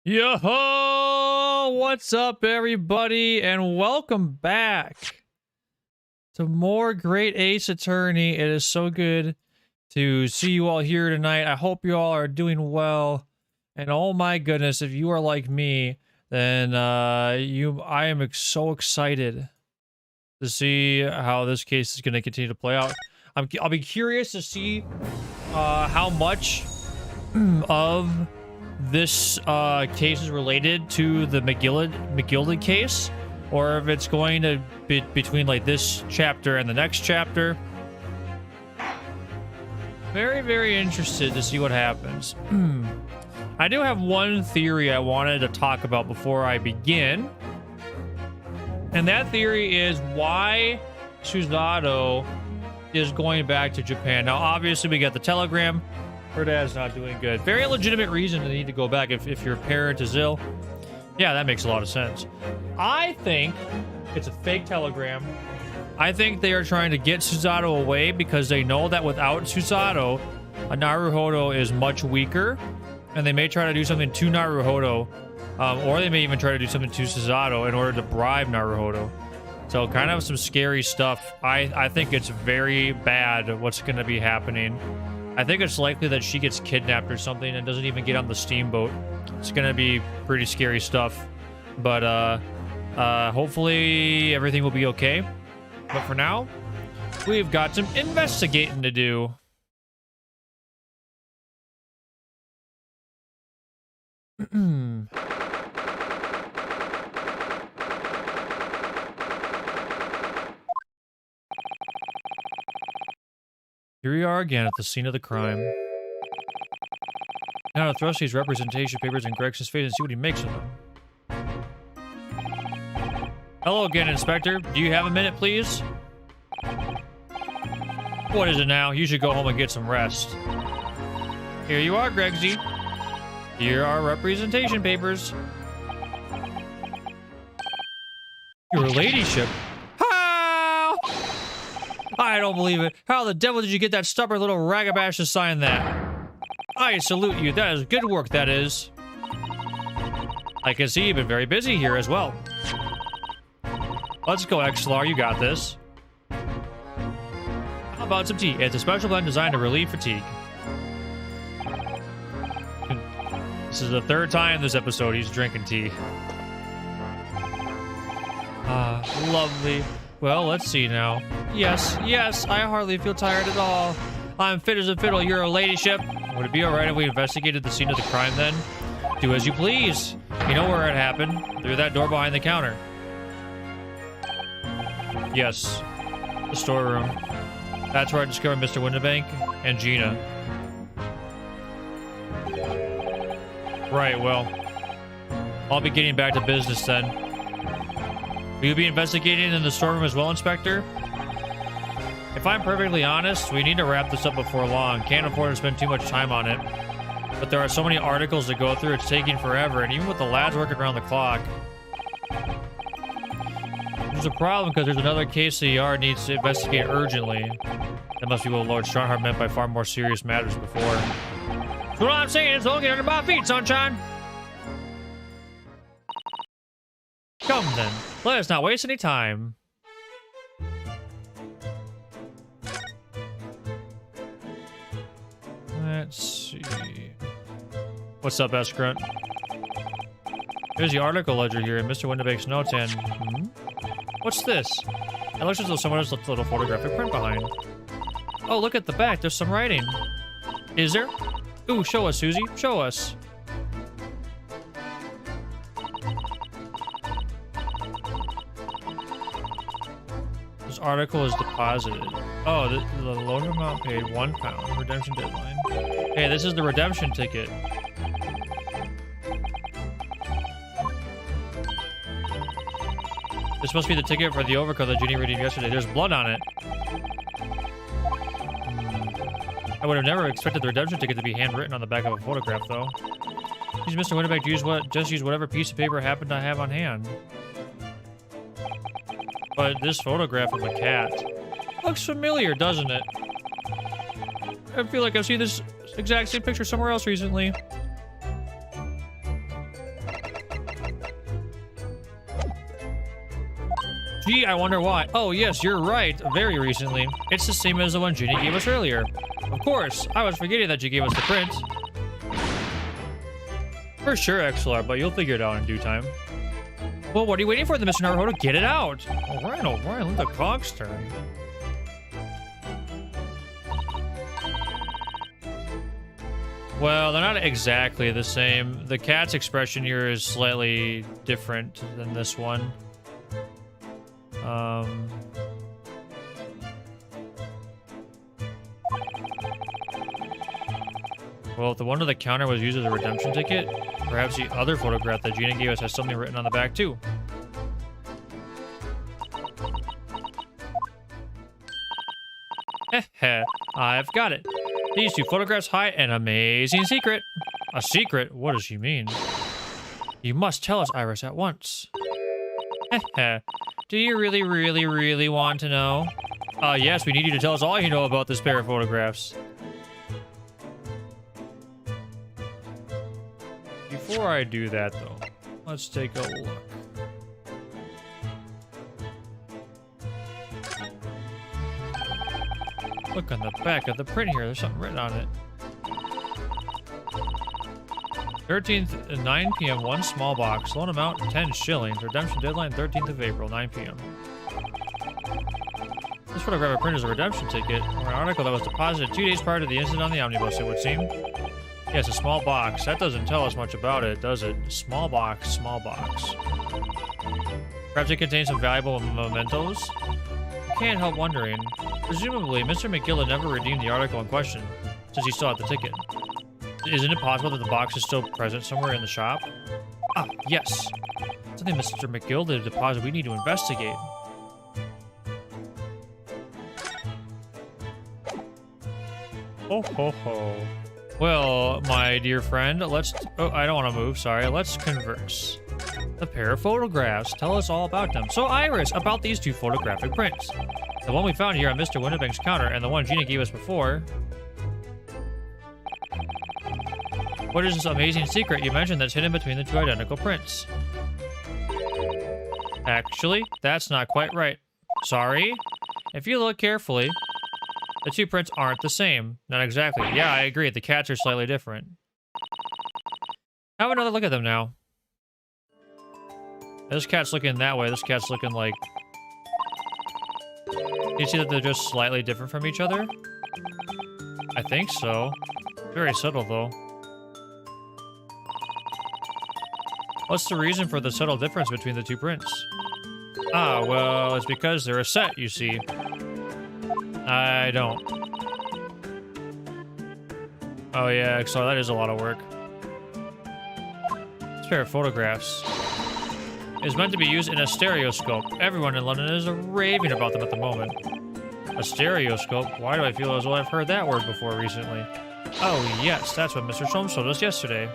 Yo, what's up, everybody, and welcome back to more Great Ace Attorney. It is so good to see you all here tonight. I hope you all are doing well, and oh my goodness, if you are like me, then I am so excited to see how this case is going to continue to play out. I'll be curious to see how much of this case is related to the McGilded case, or if it's going to be between like this chapter and the next chapter. Very interested to see what happens. I do have one theory I wanted to talk about before I begin, and that theory is why Susato is going back to Japan. Now obviously we got the telegram. Her dad's not doing good. Very legitimate reason to need to go back if your parent is ill. Yeah, that makes a lot of sense. I think it's a fake telegram. I think they are trying to get Susato away because they know that without Susato, Naruhodo is much weaker, and they may try to do something to Naruhodo, or they may even try to do something to Susato in order to bribe Naruhodo. So kind of some scary stuff. I think it's very bad what's going to be happening. I think it's likely that she gets kidnapped or something and doesn't even get on the steamboat. It's gonna be pretty scary stuff. But hopefully everything will be okay. But for now, we've got some investigating to do. Here we are again at the scene of the crime. Now to thrust these representation papers in Gregson's face and see what he makes of them. Hello again, Inspector. Do you have a minute, please? What is it now? You should go home and get some rest. Here you are, Gregsy. Here are representation papers. Your ladyship. I don't believe it. How the devil did you get that stubborn little ragabash to sign that? I salute you. That is good work, that is. I can see you've been very busy here as well. Let's go, Xlar. You got this. How about some tea? It's a special blend designed to relieve fatigue. This is the third time this episode he's drinking tea. Lovely. Well, let's see now. Yes, I hardly feel tired at all. I'm fit as a fiddle, your ladyship. Would it be alright if we investigated the scene of the crime then? Do as you please. You know where it happened. Through that door behind the counter. Yes. The storeroom. That's where I discovered Mr. Windibank and Gina. Right, well. I'll be getting back to business then. Will you be investigating in the storeroom as well, Inspector? If I'm perfectly honest, we need to wrap this up before long. Can't afford to spend too much time on it. But there are so many articles to go through, it's taking forever, and even with the lads working around the clock. There's a problem because there's another case the yard needs to investigate urgently. That must be what Lord Strongheart meant by far more serious matters before. So what I'm saying is don't get under my feet, sunshine! Come then, let us not waste any time. Let's see. What's up, S-Grunt? Here's the article ledger here in Mr. Windibank's notes and... What's this? It looks as though someone has left a little photographic print behind. Oh, look at the back. There's some writing. Is there? Ooh, show us, Susie. Show us. This article is deposited. Oh, the loan amount paid £1. Redemption deadline. Hey, this is the redemption ticket. This must be the ticket for the overcoat that Ginny redeemed yesterday. There's blood on it. I would have never expected the redemption ticket to be handwritten on the back of a photograph, though. Use Mr. Windibank to just use whatever piece of paper happened to have on hand. But this photograph of a cat looks familiar, doesn't it? I feel like I've seen this exact same picture somewhere else recently. Gee, I wonder why. Oh, yes, you're right. Very recently. It's the same as the one Ginny gave us earlier. Of course. I was forgetting that you gave us the print. For sure, XLR, but you'll figure it out in due time. Well, what are you waiting for, Mr. Naruhodo? Get it out! Alright, let the clock's turn. Well, they're not exactly the same. The cat's expression here is slightly different than this one. Well, if the one to the counter was used as a redemption ticket, perhaps the other photograph that Gina gave us has something written on the back, too. Heh, I've got it. These two photographs hide an amazing secret. A secret? What does she mean? You must tell us, Iris, at once. Heh. Do you really want to know? Yes, we need you to tell us all you know about this pair of photographs. Before I do that, though, let's take a look. Look on the back of the print here. There's something written on it. 13th at 9 p.m. One small box. Loan amount 10 shillings. Redemption deadline 13th of April, 9 p.m. This photographic print is a redemption ticket or an article that was deposited 2 days prior to the incident on the omnibus, it would seem. Yes, a small box. That doesn't tell us much about it, does it? Small box, small box. Perhaps it contains some valuable mementos? I can't help wondering. Presumably, Mr. McGill never redeemed the article in question, since he still had the ticket. Isn't it possible that the box is still present somewhere in the shop? Ah, yes. Something Mr. McGill did deposit we need to investigate. Ho ho ho. Well, my dear friend, let's... Oh, I don't want to move, sorry. Let's converse. The pair of photographs. Tell us all about them. So, Iris, about these two photographic prints. The one we found here on Mr. Winnebank's counter and the one Gina gave us before. What is this amazing secret you mentioned that's hidden between the two identical prints? Actually, that's not quite right. Sorry? If you look carefully, the two prints aren't the same. Not exactly. Yeah, I agree. The cats are slightly different. Have another look at them now. This cat's looking that way. This cat's looking like... You see that they're just slightly different from each other? I think so. Very subtle, though. What's the reason for the subtle difference between the two prints? Ah, well, it's because they're a set, you see. I don't. Oh yeah, so that is a lot of work. This pair of photographs is meant to be used in a stereoscope. Everyone in London is raving about them at the moment. A stereoscope? Why do I feel as though I've heard that word before recently? Oh yes, that's what Mr. Sholmes told us yesterday.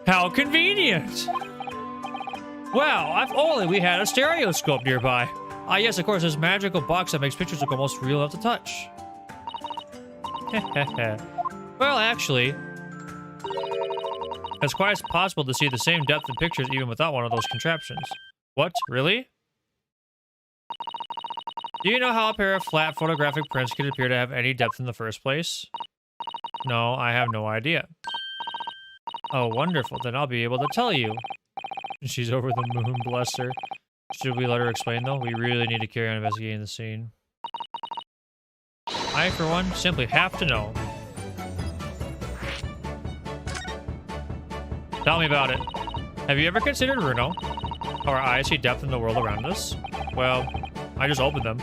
How convenient! Wow, if only we had a stereoscope nearby. Ah, yes, of course, this magical box that makes pictures look almost real enough to touch. Well, actually, it's quite possible to see the same depth in pictures even without one of those contraptions. What? Really? Do you know how a pair of flat photographic prints could appear to have any depth in the first place? No, I have no idea. Oh, wonderful. Then I'll be able to tell you. She's over the moon, bless her. Should we let her explain, though? We really need to carry on investigating the scene. I, for one, simply have to know. Tell me about it. Have you ever considered Runo? Our eyes see depth in the world around us? Well, I just opened them.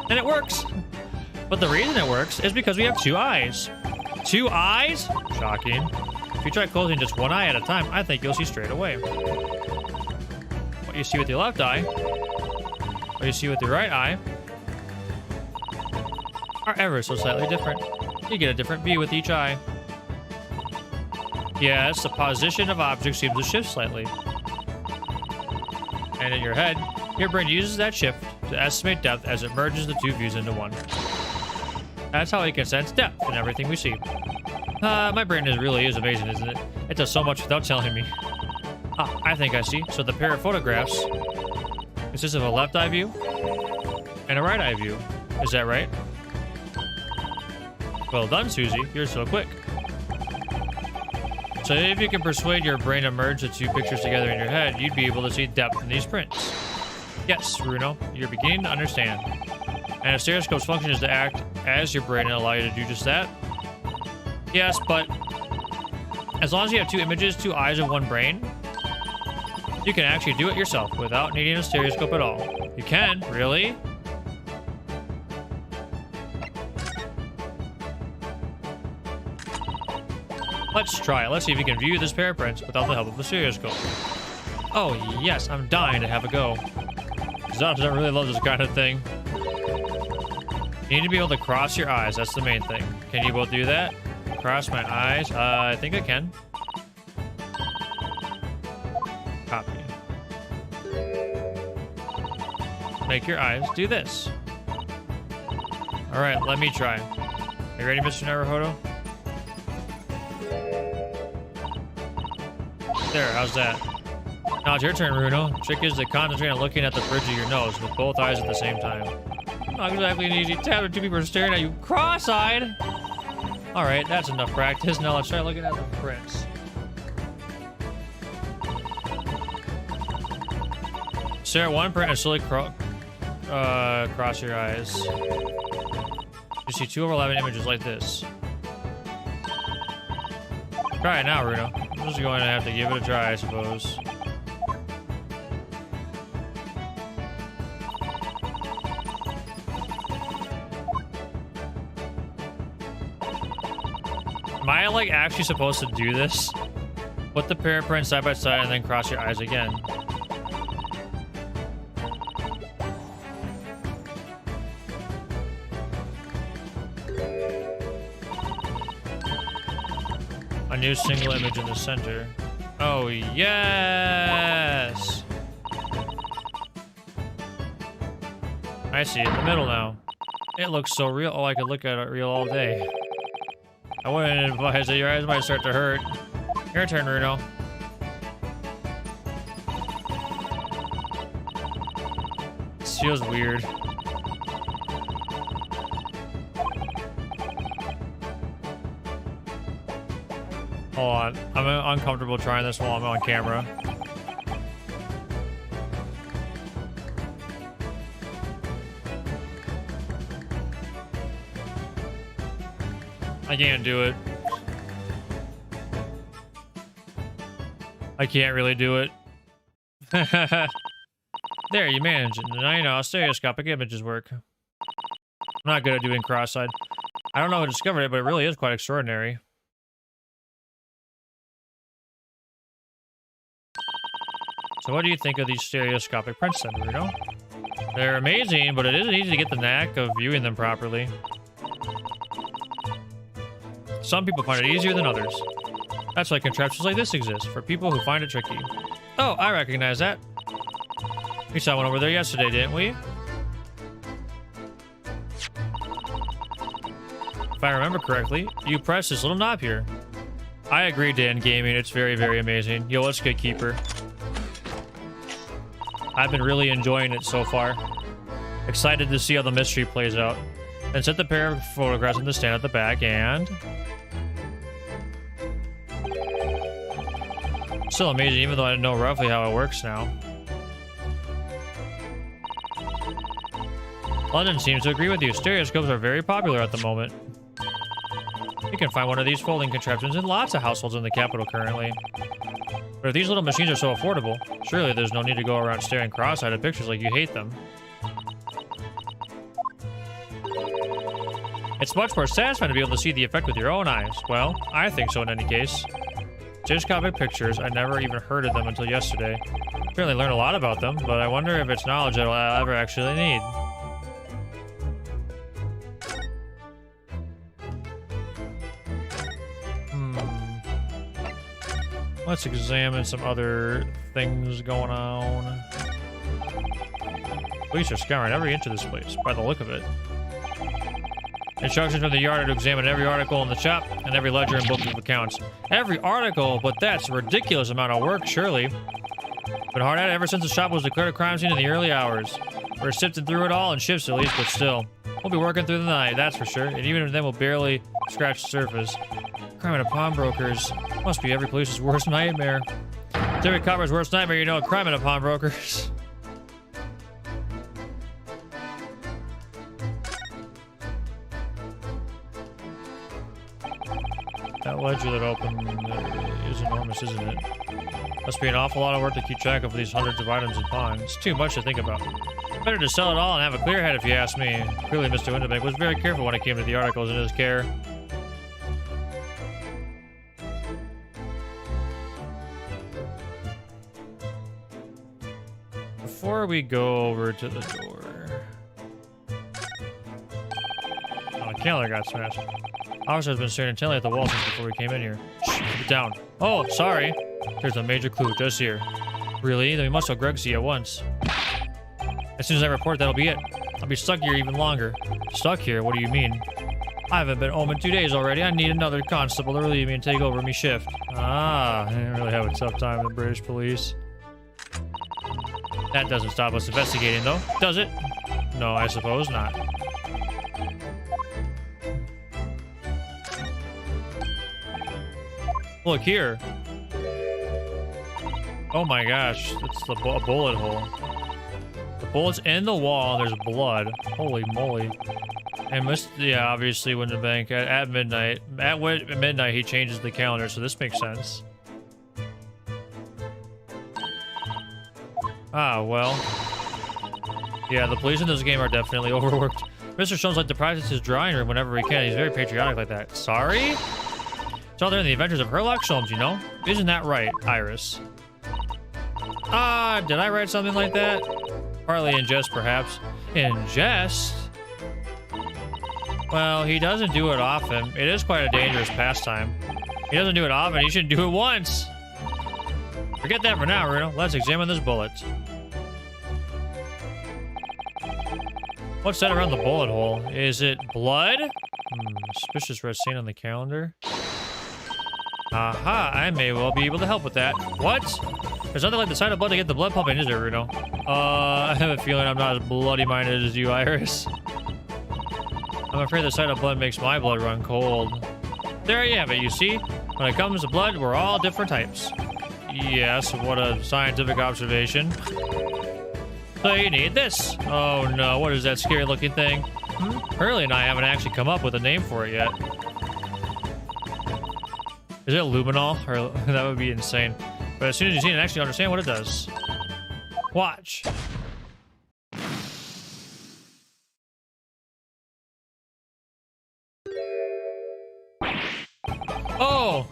And it works! But the reason it works is because we have two eyes. Two eyes? Shocking. If you try closing just one eye at a time, I think you'll see straight away. What you see with your left eye, what you see with your right eye, are ever so slightly different. You get a different view with each eye. Yes, the position of objects seems to shift slightly. And in your head, your brain uses that shift to estimate depth as it merges the two views into one. That's how it can sense depth in everything we see. My brain really is amazing, isn't it? It does so much without telling me. Ah, I think I see. So the pair of photographs consists of a left eye view and a right eye view. Is that right? Well done, Susie. You're so quick. So if you can persuade your brain to merge the two pictures together in your head, you'd be able to see depth in these prints. Yes, Bruno, you're beginning to understand. And a stereoscope's function is to act as your brain and allow you to do just that. Yes, but as long as you have two images, two eyes, and one brain, you can actually do it yourself without needing a stereoscope at all. You can, really? Let's try it. Let's see if you can view this pair of prints without the help of a stereoscope. Oh, yes, I'm dying to have a go. Zod doesn't really love this kind of thing. You need to be able to cross your eyes. That's the main thing. Can you both do that? Cross my eyes? I think I can. Copy. Make your eyes do this. All right, let me try. Are you ready, Mr. Naruhodo? There, how's that? Now it's your turn, Bruno. Trick is to concentrate on looking at the bridge of your nose with both eyes at the same time. Not exactly an easy task when two people are staring at you cross-eyed. All right, that's enough practice. Now let's try looking at the prints. Stare at one print and slowly cross your eyes. You see two overlapping images like this. Try it now, Bruno. I'm just going to have to give it a try, I suppose. Am I, like, actually supposed to do this? Put the pair of prints side by side and then cross your eyes again. A new single image in the center. Oh, yes! I see it in the middle now. It looks so real. Oh, I could look at it real all day. I wouldn't advise that your eyes might start to hurt. Your turn, Bruno. This feels weird. Hold on. I'm uncomfortable trying this while I'm on camera. I can't do it. I can't really do it. There, you managed it. Now you know how stereoscopic images work. I'm not good at doing cross-eyed. I don't know who discovered it, but it really is quite extraordinary. So what do you think of these stereoscopic prints then, Bruno? They're amazing, but it isn't easy to get the knack of viewing them properly. Some people find it easier than others. That's why contraptions like this exist, for people who find it tricky. Oh, I recognize that. We saw one over there yesterday, didn't we? If I remember correctly, you pressed this little knob here. I agree, Dan Gaming. It's very, very amazing. Yo, let's get Keeper. I've been really enjoying it so far. Excited to see how the mystery plays out. Then set the pair of photographs in the stand at the back and... Still amazing, even though I know roughly how it works now. London seems to agree with you. Stereoscopes are very popular at the moment. You can find one of these folding contraptions in lots of households in the capital currently. But if these little machines are so affordable, surely there's no need to go around staring cross-eyed at pictures like you hate them. It's much more satisfying to be able to see the effect with your own eyes. Well, I think so in any case. Stereoscopic pictures, I never even heard of them until yesterday. Apparently learned a lot about them, but I wonder if it's knowledge that I'll ever actually need. Let's examine some other things going on. Police are scouring every inch of this place, by the look of it. Instructions from the yard are to examine every article in the shop and every ledger and book of accounts. Every article? But that's a ridiculous amount of work, surely. Been hard at it ever since the shop was declared a crime scene in the early hours. We're sifting through it all in shifts at least, but still. We'll be working through the night, that's for sure. And even then, we'll barely scratch the surface. Crime and pawnbrokers. Must be every police's worst nightmare. It's every copper's worst nightmare, you know, crime and pawnbrokers. That ledger that opened is enormous, isn't it? Must be an awful lot of work to keep track of these hundreds of items in pawn. It's too much to think about. Better to sell it all and have a clear head if you ask me. Clearly, Mr. Winterbank was very careful when it came to the articles in his care. Before we go over to the door... Oh, the calendar got smashed. Officer has been staring intently at the wall since before we came in here. Shh, keep it down. Oh, sorry. There's a major clue just here. Really? Then we must tell Gregsy at once. As soon as I report, that'll be it. I'll be stuck here even longer. Stuck here? What do you mean? I haven't been home in 2 days already. I need another constable to relieve me and take over me shift. Ah, I didn't really have a tough time with the British police. That doesn't stop us investigating, though, does it? No, I suppose not. Look here. Oh my gosh, it's the bullet hole. The bullet's in the wall, and there's blood. Holy moly. And yeah, obviously Winterbank at midnight. At midnight, he changes the calendar, so this makes sense. Ah, well. Yeah, the police in this game are definitely overworked. Mr. Sholmes like to practice his drawing room whenever he can. He's very patriotic like that. Sorry? It's all there in the adventures of Herlock Sholmes, you know? Isn't that right, Iris? Did I write something like that? Partly in jest, perhaps. In jest? Well, he doesn't do it often. It is quite a dangerous pastime. He doesn't do it often. He should do it once. Forget that for now, Bruno. Let's examine this bullet. What's that around the bullet hole? Is it blood? Suspicious red stain on the calendar. Aha, I may well be able to help with that. What? There's nothing like the sight of blood to get the blood pumping, is there, Bruno? I have a feeling I'm not as bloody-minded as you, Iris. I'm afraid the sight of blood makes my blood run cold. There you have it, you see? When it comes to blood, we're all different types. Yes, what a scientific observation. So you need this. Oh no, what is that scary-looking thing? Hurley and I haven't actually come up with a name for it yet. Is it luminol? Or that would be insane. But as soon as you see it and actually understand what it does. Watch. Oh!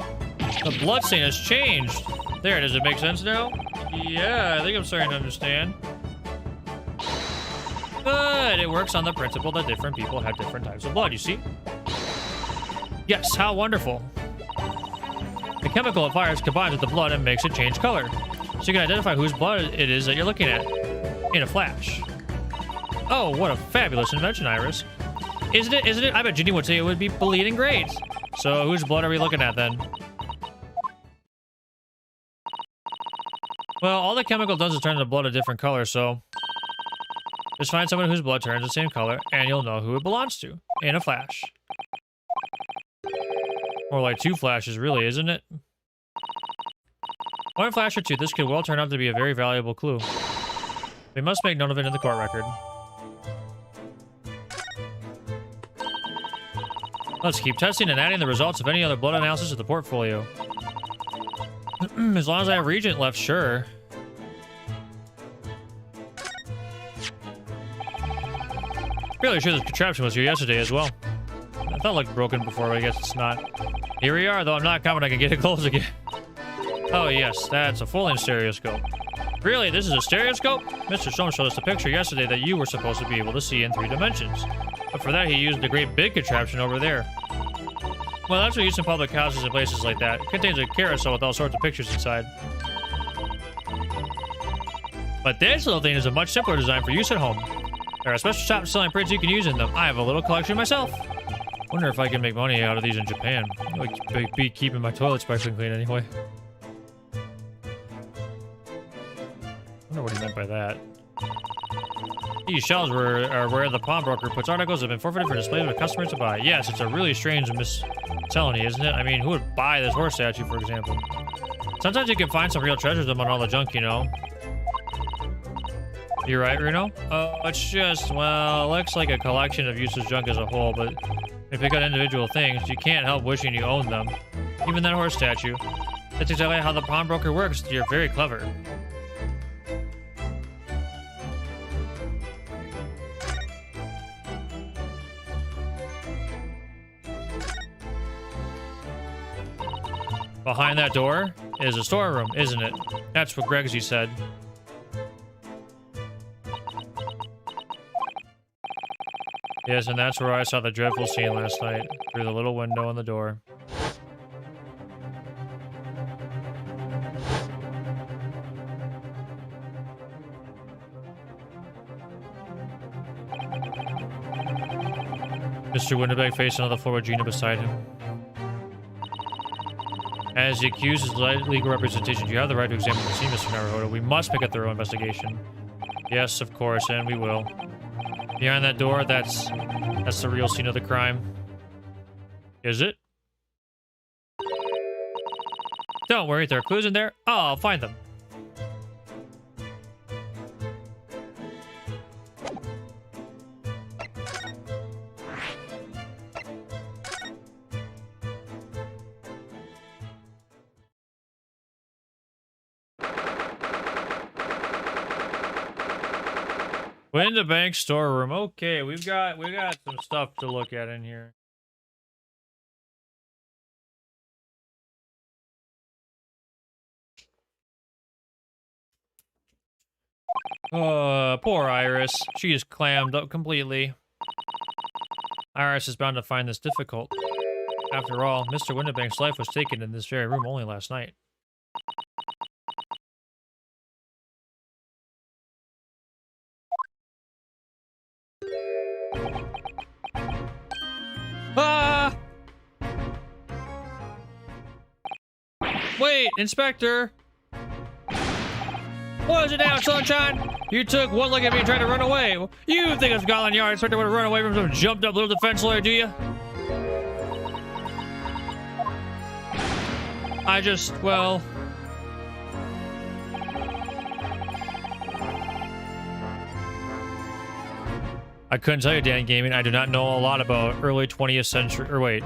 The blood stain has changed. There, does it make sense now? Yeah, I think I'm starting to understand. But it works on the principle that different people have different types of blood, you see? Yes, how wonderful. The chemical it fires combines with the blood and makes it change color. So you can identify whose blood it is that you're looking at in a flash. Oh, what a fabulous invention, Iris. Isn't it? Isn't it? I bet Ginny would say it would be bleeding great. So whose blood are we looking at then? Well, all the chemical does is turn the blood a different color, so... just find someone whose blood turns the same color, and you'll know who it belongs to in a flash. Or like 2 flashes, really, isn't it? 1 flash or 2, this could well turn out to be a very valuable clue. We must make note of it in the court record. Let's keep testing and adding the results of any other blood analysis to the portfolio. As long as I have Regent left, sure. Fairly sure this contraption was here yesterday as well. I thought it looked broken before, but I guess it's not. Here we are, though I'm not confident I can get it close again. Oh yes, that's a full-length stereoscope. Really, this is a stereoscope? Mr. Sholmes showed us a picture yesterday that you were supposed to be able to see in 3 dimensions. But for that, he used the great big contraption over there. Well, that's what used in public houses and places like that. It contains a carousel with all sorts of pictures inside. But this little thing is a much simpler design for use at home. There are special shops selling prints you can use in them. I have a little collection myself. Wonder if I can make money out of these in Japan. Like, be keeping my toilet spice clean anyway. Wonder what he meant by that. These shelves are where the pawnbroker puts articles that have been forfeited for display for customers to buy. Yes, it's a really strange miscellany, isn't it? I mean, who would buy this horse statue, for example? Sometimes you can find some real treasures among all the junk, you know. You're right, Reno? Oh, it's just, well, it looks like a collection of useless junk as a whole, but if you pick out individual things, you can't help wishing you owned them. Even that horse statue. That's exactly how the pawnbroker works. You're very clever. Behind that door is a storeroom, isn't it? That's what Gregsy said. Yes, and that's where I saw the dreadful scene last night, through the little window in the door. Mr. Winterberg faced another floor with Gina beside him. As the accused is legal representation, you have the right to examine the scene, Mr. Naruhodo. We must make a thorough investigation. Yes, of course, and we will. Behind that door, that's the real scene of the crime. Is it? Don't worry, there are clues in there. Oh, I'll find them. Winterbank storeroom. Okay, we got some stuff to look at in here. Poor Iris. She is clammed up completely. Iris is bound to find this difficult. After all, Mr. Winterbank's life was taken in this very room only last night. Ah! Wait, Inspector! What is it now, Sunshine? You took one look at me and tried to run away. You think it's Scotland Yard Inspector would have run away from some jumped up little defense lawyer, do you? I just, well... I couldn't tell you, Dan Gaming. I do not know a lot about early 20th century, or wait,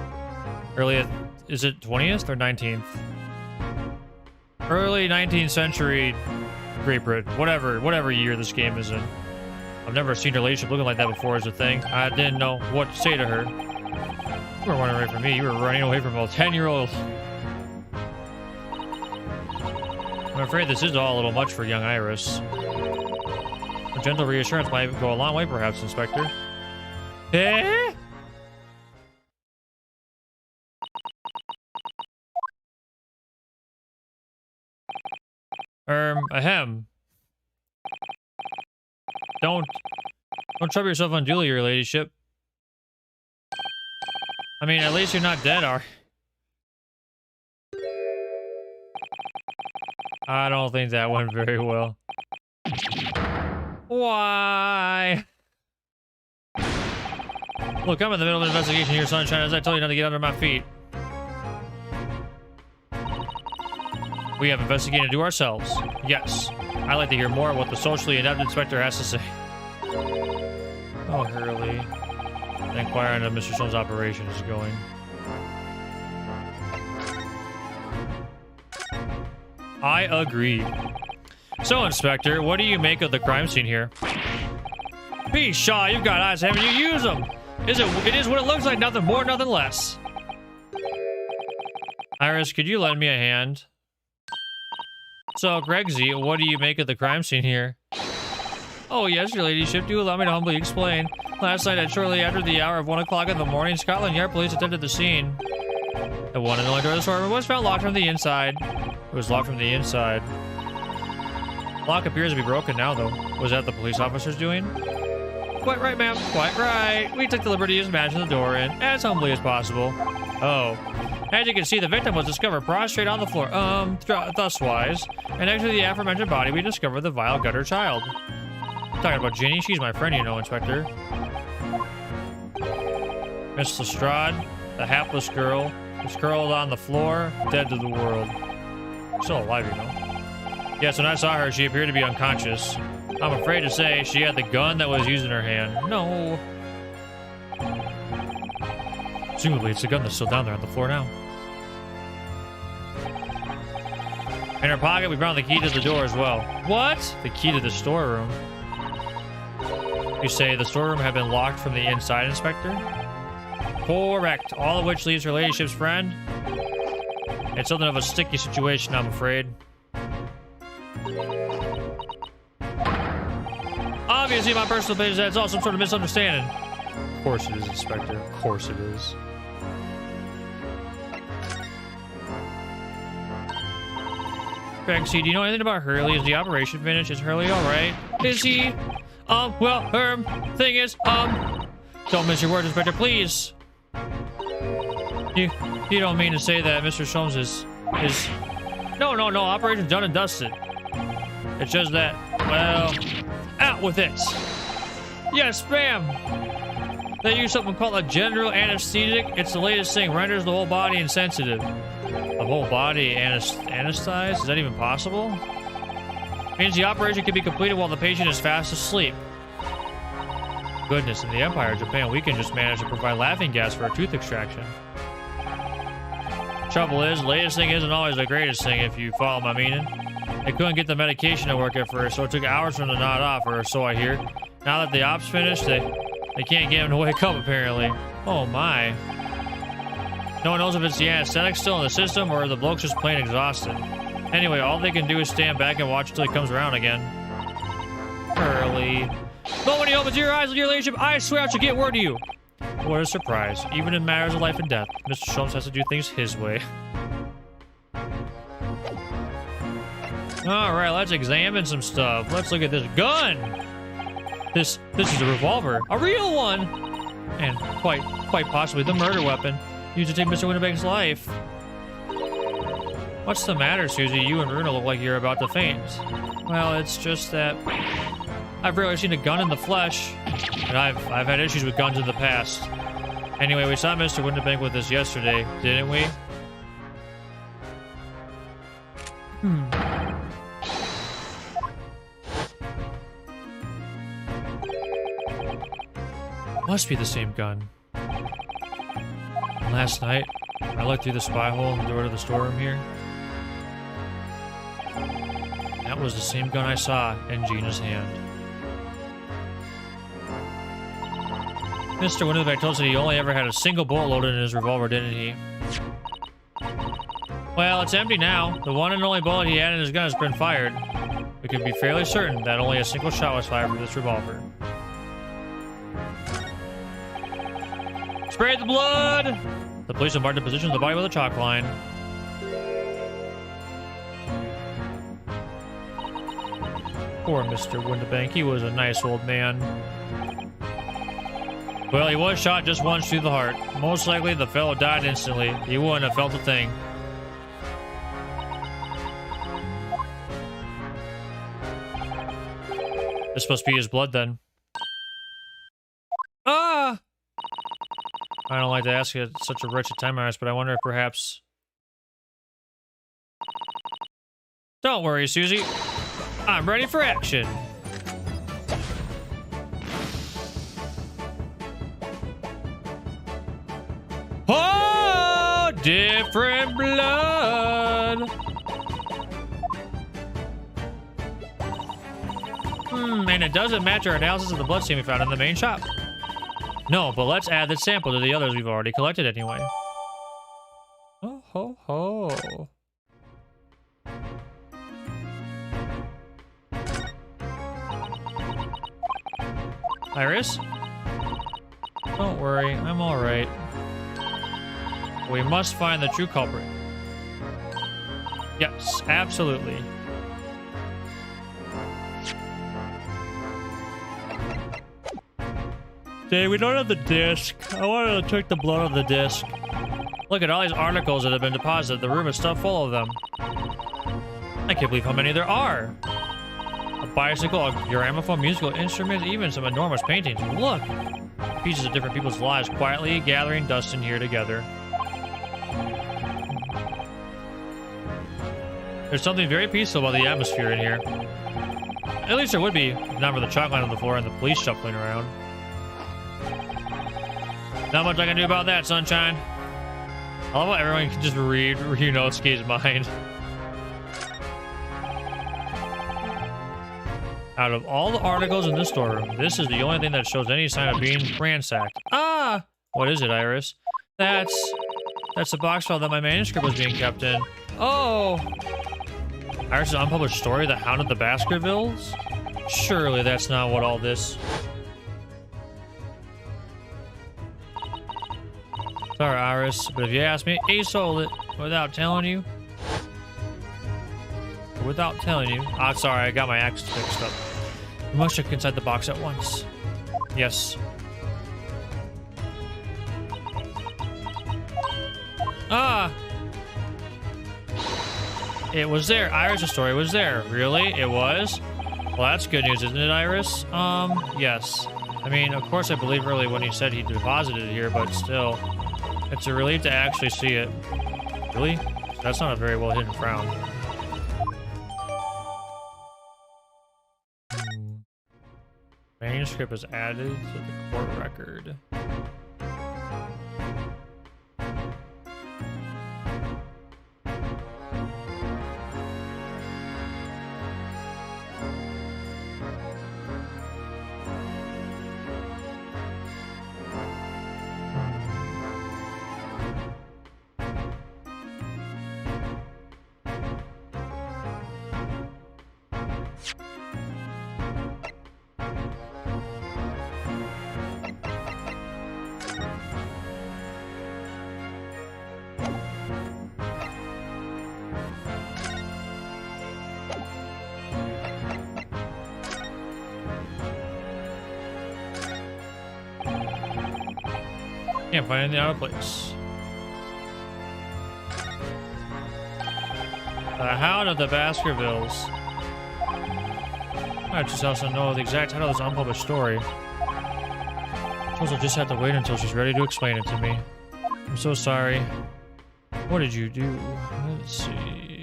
is it 20th or 19th? Early 19th century Great Britain, whatever year this game is in. I've never seen a relationship looking like that before as a thing. I didn't know what to say to her. You were running away from me. You were running away from a 10-year-old. I'm afraid this is all a little much for young Iris. A gentle reassurance might go a long way, perhaps, Inspector. Eh? Ahem. Don't trouble yourself unduly, your ladyship. I mean, at least you're not dead, are you? I don't think that went very well. Why? Look, I'm in the middle of an investigation here, Sunshine, as I told you not to get under my feet. We have investigated to do ourselves. Yes. I'd like to hear more of what the socially adept inspector has to say. Oh, Hurley. Inquire into Mr. Stone's operation is going. I agree. So, Inspector, what do you make of the crime scene here? P. Shaw, you've got eyes, haven't you? Use them! It is what it looks like, nothing more, nothing less. Iris, could you lend me a hand? So, Gregsy, what do you make of the crime scene here? Oh, yes, your ladyship, do allow me to humbly explain. Last night, at shortly after the hour of 1 o'clock in the morning, Scotland Yard police attended the scene. The one and only door of the storeroom was found locked from the inside. It was locked from the inside. The lock appears to be broken now, though. Was that the police officers doing? Quite right, ma'am. Quite right. We took the liberty of smashing the door in as humbly as possible. Oh. As you can see, the victim was discovered prostrate on the floor, thuswise. And next to the aforementioned body, we discovered the vile gutter child. Talking about Ginny, she's my friend, you know, Inspector. Miss Lestrade, the hapless girl, is curled on the floor, dead to the world. Still alive, you know. Yes, when I saw her, she appeared to be unconscious. I'm afraid to say she had the gun that was used in her hand. No. Presumably, it's the gun that's still down there on the floor now. In her pocket, we found the key to the door as well. What? The key to the storeroom? You say the storeroom had been locked from the inside, Inspector? Correct. All of which leaves her ladyship's friend. It's something of a sticky situation, I'm afraid. Obviously, my personal opinion is that it's all some sort of misunderstanding. Of course it is, Inspector. Of course it is. Banksy, do you know anything about Hurley? Is the operation finished? Is Hurley alright? Is he? Well, thing is, don't miss your words, Inspector, please. You don't mean to say that Mr. Sholmes is... No, operation's done and dusted. It's just that, well, out with it. Yes, ma'am. They use something called a general anesthetic. It's the latest thing, renders the whole body insensitive. The whole body anesthetized? Is that even possible? Means the operation can be completed while the patient is fast asleep. Goodness, in the Empire of Japan, we can just manage to provide laughing gas for a tooth extraction. Trouble is, the latest thing isn't always the greatest thing, if you follow my meaning. They couldn't get the medication to work at first, so it took hours for them to nod off, or so I hear. Now that the op's finished, they can't get him to wake up, apparently. Oh my. No one knows if it's the anesthetic still in the system, or the bloke's just plain exhausted. Anyway, all they can do is stand back and watch until he comes around again. Early. But when he opens your eyes with your ladyship, I swear I should get word to you. What a surprise. Even in matters of life and death, Mr. Sholmes has to do things his way. Alright, let's examine some stuff. Let's look at this gun. This is a revolver. A real one! And quite possibly the murder weapon used to take Mr. Winterbank's life. What's the matter, Susie? You and Runa look like you're about to faint. Well, it's just that I've rarely seen a gun in the flesh, and I've had issues with guns in the past. Anyway, we saw Mr. Winterbank with us yesterday, didn't we? Must be the same gun. Last night, I looked through the spy hole in the door to the storeroom here. That was the same gun I saw in Gina's hand. Mr. Winterbank told us that he only ever had a single bullet loaded in his revolver, didn't he? Well, it's empty now. The one and only bullet he had in his gun has been fired. We can be fairly certain that only a single shot was fired from this revolver. Spray the blood! The police have marked the position of the body with a chalk line. Poor Mr. Winterbank. He was a nice old man. Well, he was shot just once through the heart. Most likely, the fellow died instantly. He wouldn't have felt a thing. This must be his blood, then. Ah! I don't like to ask you at such a wretched time, Iris, but I wonder if perhaps... Don't worry, Susie. I'm ready for action. Oh, different blood. And it doesn't match our analysis of the blood stain we found in the main shop. No, but let's add the sample to the others we've already collected anyway. Oh, ho, ho. Iris? Don't worry, I'm alright. We must find the true culprit. Yes, absolutely. Dang, we don't have the disc. I wanted to check the blood on the disc. Look at all these articles that have been deposited. The room is stuffed full of them. I can't believe how many there are. A bicycle, a gramophone, musical instrument, even some enormous paintings. Look! Pieces of different people's lives quietly gathering dust in here together. There's something very peaceful about the atmosphere in here. At least there would be, if not for the chalk line on the floor and the police shuffling around. Not much I can do about that, sunshine. I love how everyone can just read Ryunosuke's mind. Out of all the articles in this storeroom, this is the only thing that shows any sign of being ransacked. Ah! What is it, Iris? That's the box file that my manuscript was being kept in. Oh! Iris' unpublished story, The Hound of the Baskervilles? Surely that's not what all this... Sorry, Iris, but if you ask me, he sold it without telling you. Without telling you. Ah, sorry, I got my axes fixed up. We must check inside the box at once. Yes. Ah! It was there. Iris' story was there. Really? It was? Well, that's good news, isn't it, Iris? Yes. I mean, of course I believe early when he said he deposited it here, but still. It's a relief to actually see it. Really? That's not a very well hidden frown. Manuscript is added to the court record. Can't find anything out of place. The Hound of the Baskervilles. I just also know the exact title of this unpublished story. Suppose I'll just have to wait until she's ready to explain it to me. I'm so sorry. What did you do? Let's see.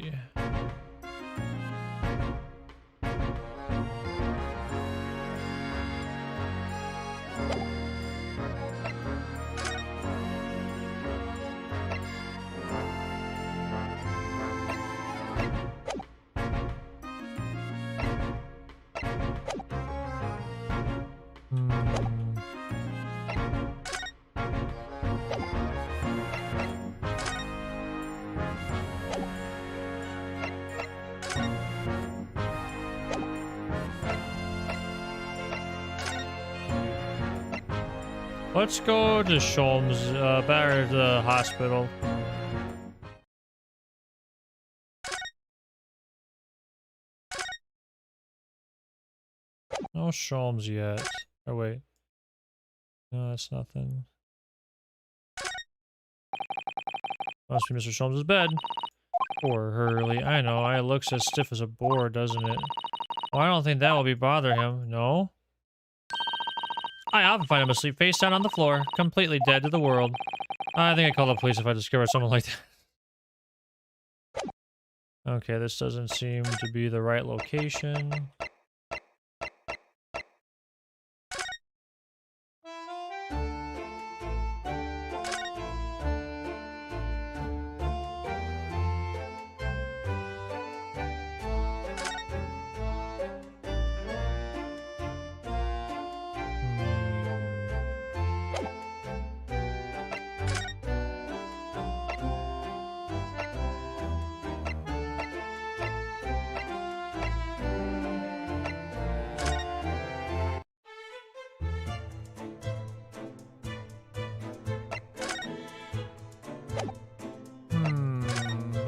Let's go to Sholmes, back to the hospital. No Sholmes yet. Oh wait. No, that's nothing. Must be Mr. Sholmes' bed. Poor Hurley. I know, it looks as stiff as a board, doesn't it? Well, I don't think that will be bother him. No? I often find him asleep face down on the floor, completely dead to the world. I think I'd call the police if I discovered someone like that. Okay, this doesn't seem to be the right location.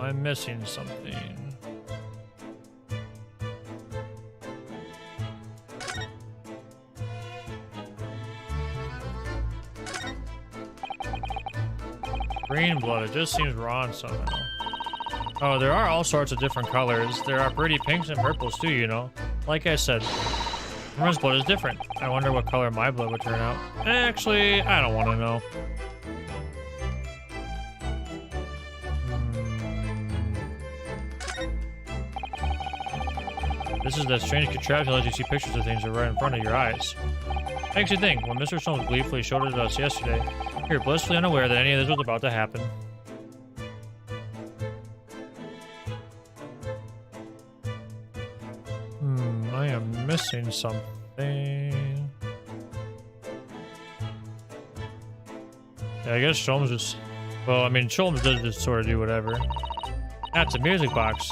I'm missing something. Green blood. It just seems wrong somehow. Oh, there are all sorts of different colors. There are pretty pinks and purples too, you know. Like I said, everyone's blood is different. I wonder what color my blood would turn out. Actually, I don't want to know. This is that strange contraption that lets you see pictures of things that are right in front of your eyes. Makes you think, when Mr. Stone gleefully showed it to us yesterday, we were blissfully unaware that any of this was about to happen. I am missing something. Yeah, I guess Sholmes just... Well, I mean, Sholmes does just sort of do whatever. That's a music box.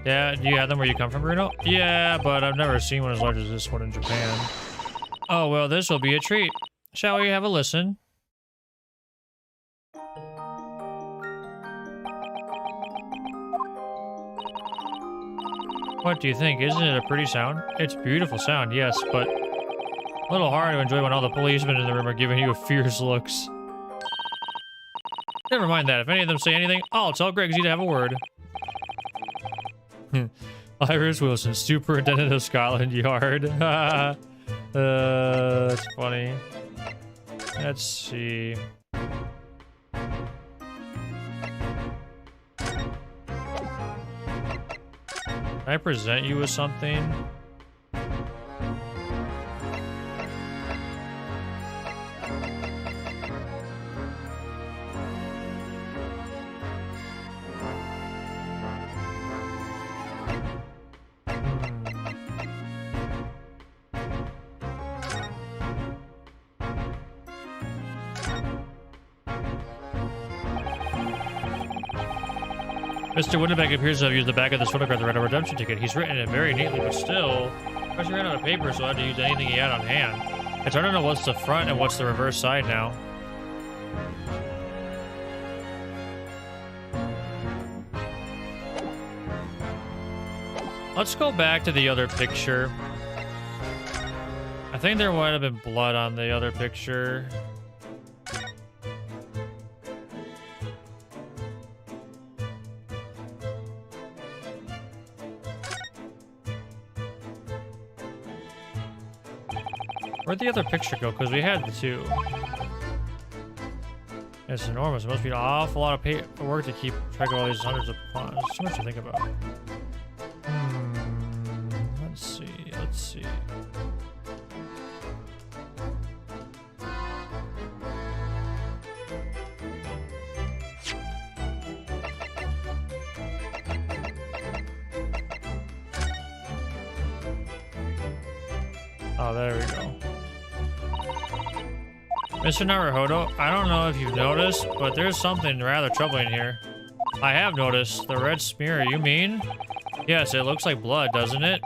Yeah, do you have them where you come from, Bruno? Yeah, but I've never seen one as large as this one in Japan. Oh, well, this will be a treat. Shall we have a listen? What do you think? Isn't it a pretty sound? It's a beautiful sound, yes, but a little hard to enjoy when all the policemen in the room are giving you fierce looks. Never mind that. If any of them say anything, I'll tell Gregsy to have a word. Iris Wilson, Superintendent of Scotland Yard. That's funny. Let's see. Can I present you with something? Mr. Winnebeck appears to have used the back of this photograph to write a redemption ticket. He's written it very neatly, but still, of course, he ran out of paper, so I had to use anything he had on hand. It's hard to know what's the front and what's the reverse side now. Let's go back to the other picture. I think there might have been blood on the other picture. Where'd the other picture go? Because we had the two. It's enormous. It must be an awful lot of work to keep track of all these hundreds of pawns. So much to think about. Let's see. Let's see. Oh, there we go. Mr. Naruhodo, I don't know if you've noticed, but there's something rather troubling here. I have noticed. The red smear, you mean? Yes, it looks like blood, doesn't it?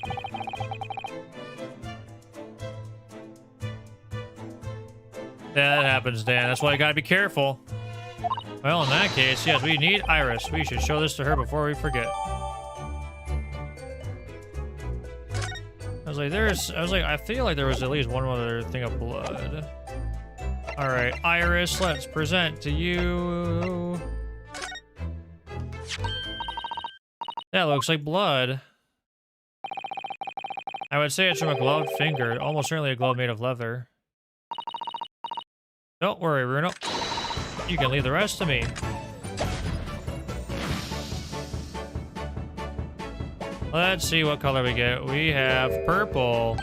Yeah, that happens, Dan. That's why you gotta be careful. Well, in that case, yes, we need Iris. We should show this to her before we forget. I feel like there was at least one other thing of blood. All right, Iris, let's present to you. That looks like blood. I would say it's from a gloved finger, almost certainly a glove made of leather. Don't worry, Bruno. You can leave the rest to me. Let's see what color we get. We have purple.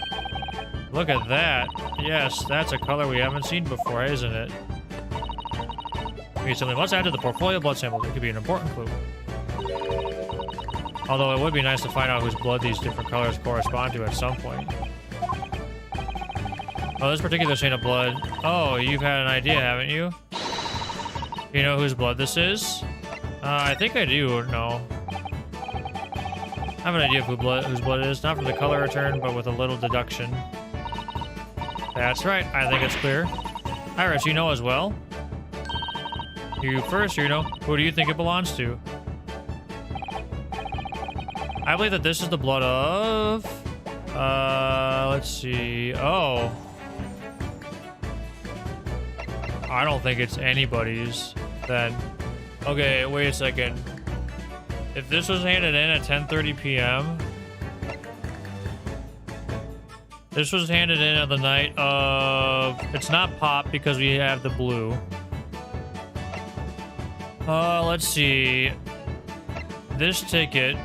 Look at that. Yes, that's a color we haven't seen before, isn't it? Okay, so let's add to the portfolio blood samples. It could be an important clue. Although it would be nice to find out whose blood these different colors correspond to at some point. Oh, this particular shade of blood. Oh, you've had an idea, haven't you? You know whose blood this is? I think I do know. I have an idea of whose blood it is, not from the color return, but with a little deduction. That's right, I think it's clear. Iris, you know as well? You first, you know. Who do you think it belongs to? I believe that this is the blood of... let's see... Oh. I don't think it's anybody's, then. Okay, wait a second. If this was handed in at 10:30 p.m., this was handed in on the night of... It's not pop because we have the blue. Let's see. This ticket...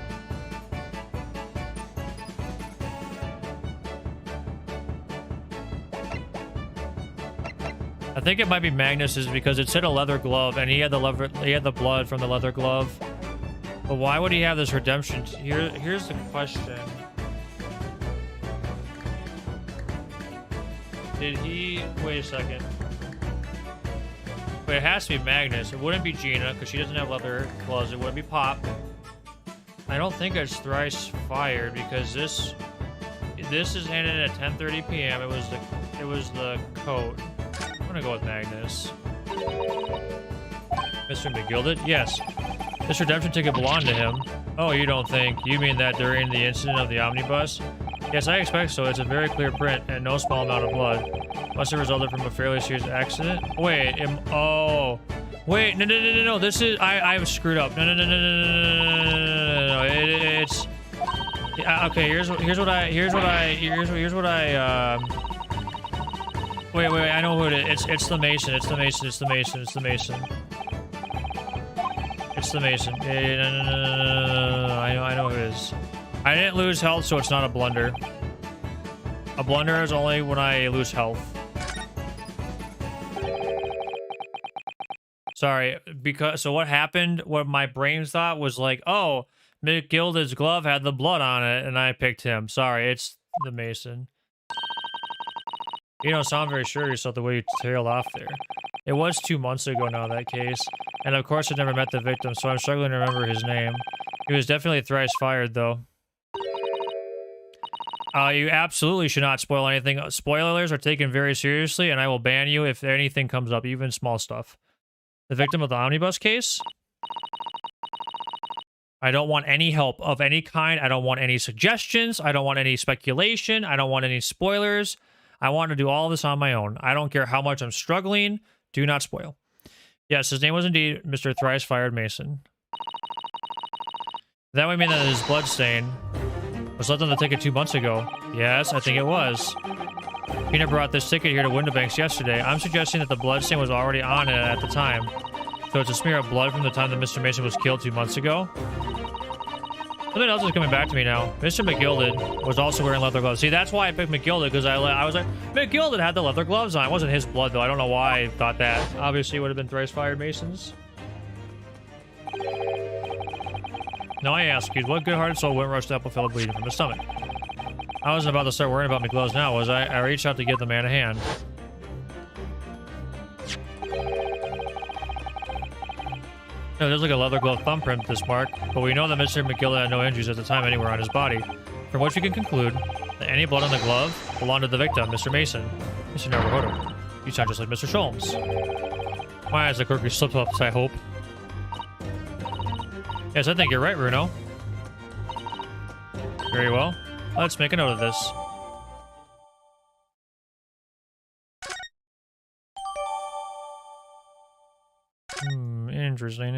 I think it might be Magnus's because it said a leather glove, and he had the blood from the leather glove. But why would he have this redemption? Here's the question. Did he... Wait a second. Wait, it has to be Magnus. It wouldn't be Gina, because she doesn't have leather gloves. It wouldn't be Pop. I don't think it's Thrice Fired, because this is handed in at 10:30 p.m. It was the coat. I'm gonna go with Magnus. Mr. McGilded? Yes. This redemption ticket belonged to him. Oh, you don't think? You mean that during the incident of the omnibus? Yes, I expect so. It's a very clear print and no small amount of blood. Must have resulted from a fairly serious accident. Wait, oh. Wait, no. This is... I've screwed up. No. It's... Okay, here's what I... Wait, I know who it is. It's the Mason. It's the Mason. No. I know who it is. I didn't lose health, so it's not a blunder. A blunder is only when I lose health. Sorry, so what happened, what my brain thought was like, oh, McGilded's glove had the blood on it, and I picked him. Sorry, it's the Mason. You don't sound very sure of yourself the way you tailed off there. It was 2 months ago now, that case. And of course I never met the victim, so I'm struggling to remember his name. He was definitely thrice fired, though. You absolutely should not spoil anything. Spoilers are taken very seriously, and I will ban you if anything comes up, even small stuff. The victim of the omnibus case? I don't want any help of any kind. I don't want any suggestions. I don't want any speculation. I don't want any spoilers. I want to do all of this on my own. I don't care how much I'm struggling. Do not spoil. Yes, his name was indeed Mr. Thrice Fired Mason. That would mean that his bloodstain was left on the ticket 2 months ago. Yes, I think it was. Pina brought this ticket here to Windibanks yesterday. I'm suggesting that the bloodstain was already on it at the time. So it's a smear of blood from the time that Mr. Mason was killed 2 months ago. Something else is coming back to me now. Mr. McGilded was also wearing leather gloves. See, that's why I picked McGilded, because I was like, McGilded had the leather gloves on. It wasn't his blood, though. I don't know why I thought that. Obviously, it would have been Thrice Fired Masons. Now I ask you, what good-hearted soul went rush to Applefield bleeding from his stomach? I wasn't about to start worrying about my gloves now, was I? I reached out to give the man a hand. No, there's like a leather glove thumbprint to this mark, but we know that Mr. McGilded had no injuries at the time anywhere on his body, from which we can conclude that any blood on the glove belonged to the victim, Mr. Mason. Mr. Naruhodo, you sound just like Mr. Sholmes. My eyes are quickly slip-ups, I hope. Yes, I think you're right, Bruno. Very well. Let's make a note of this. Interesting.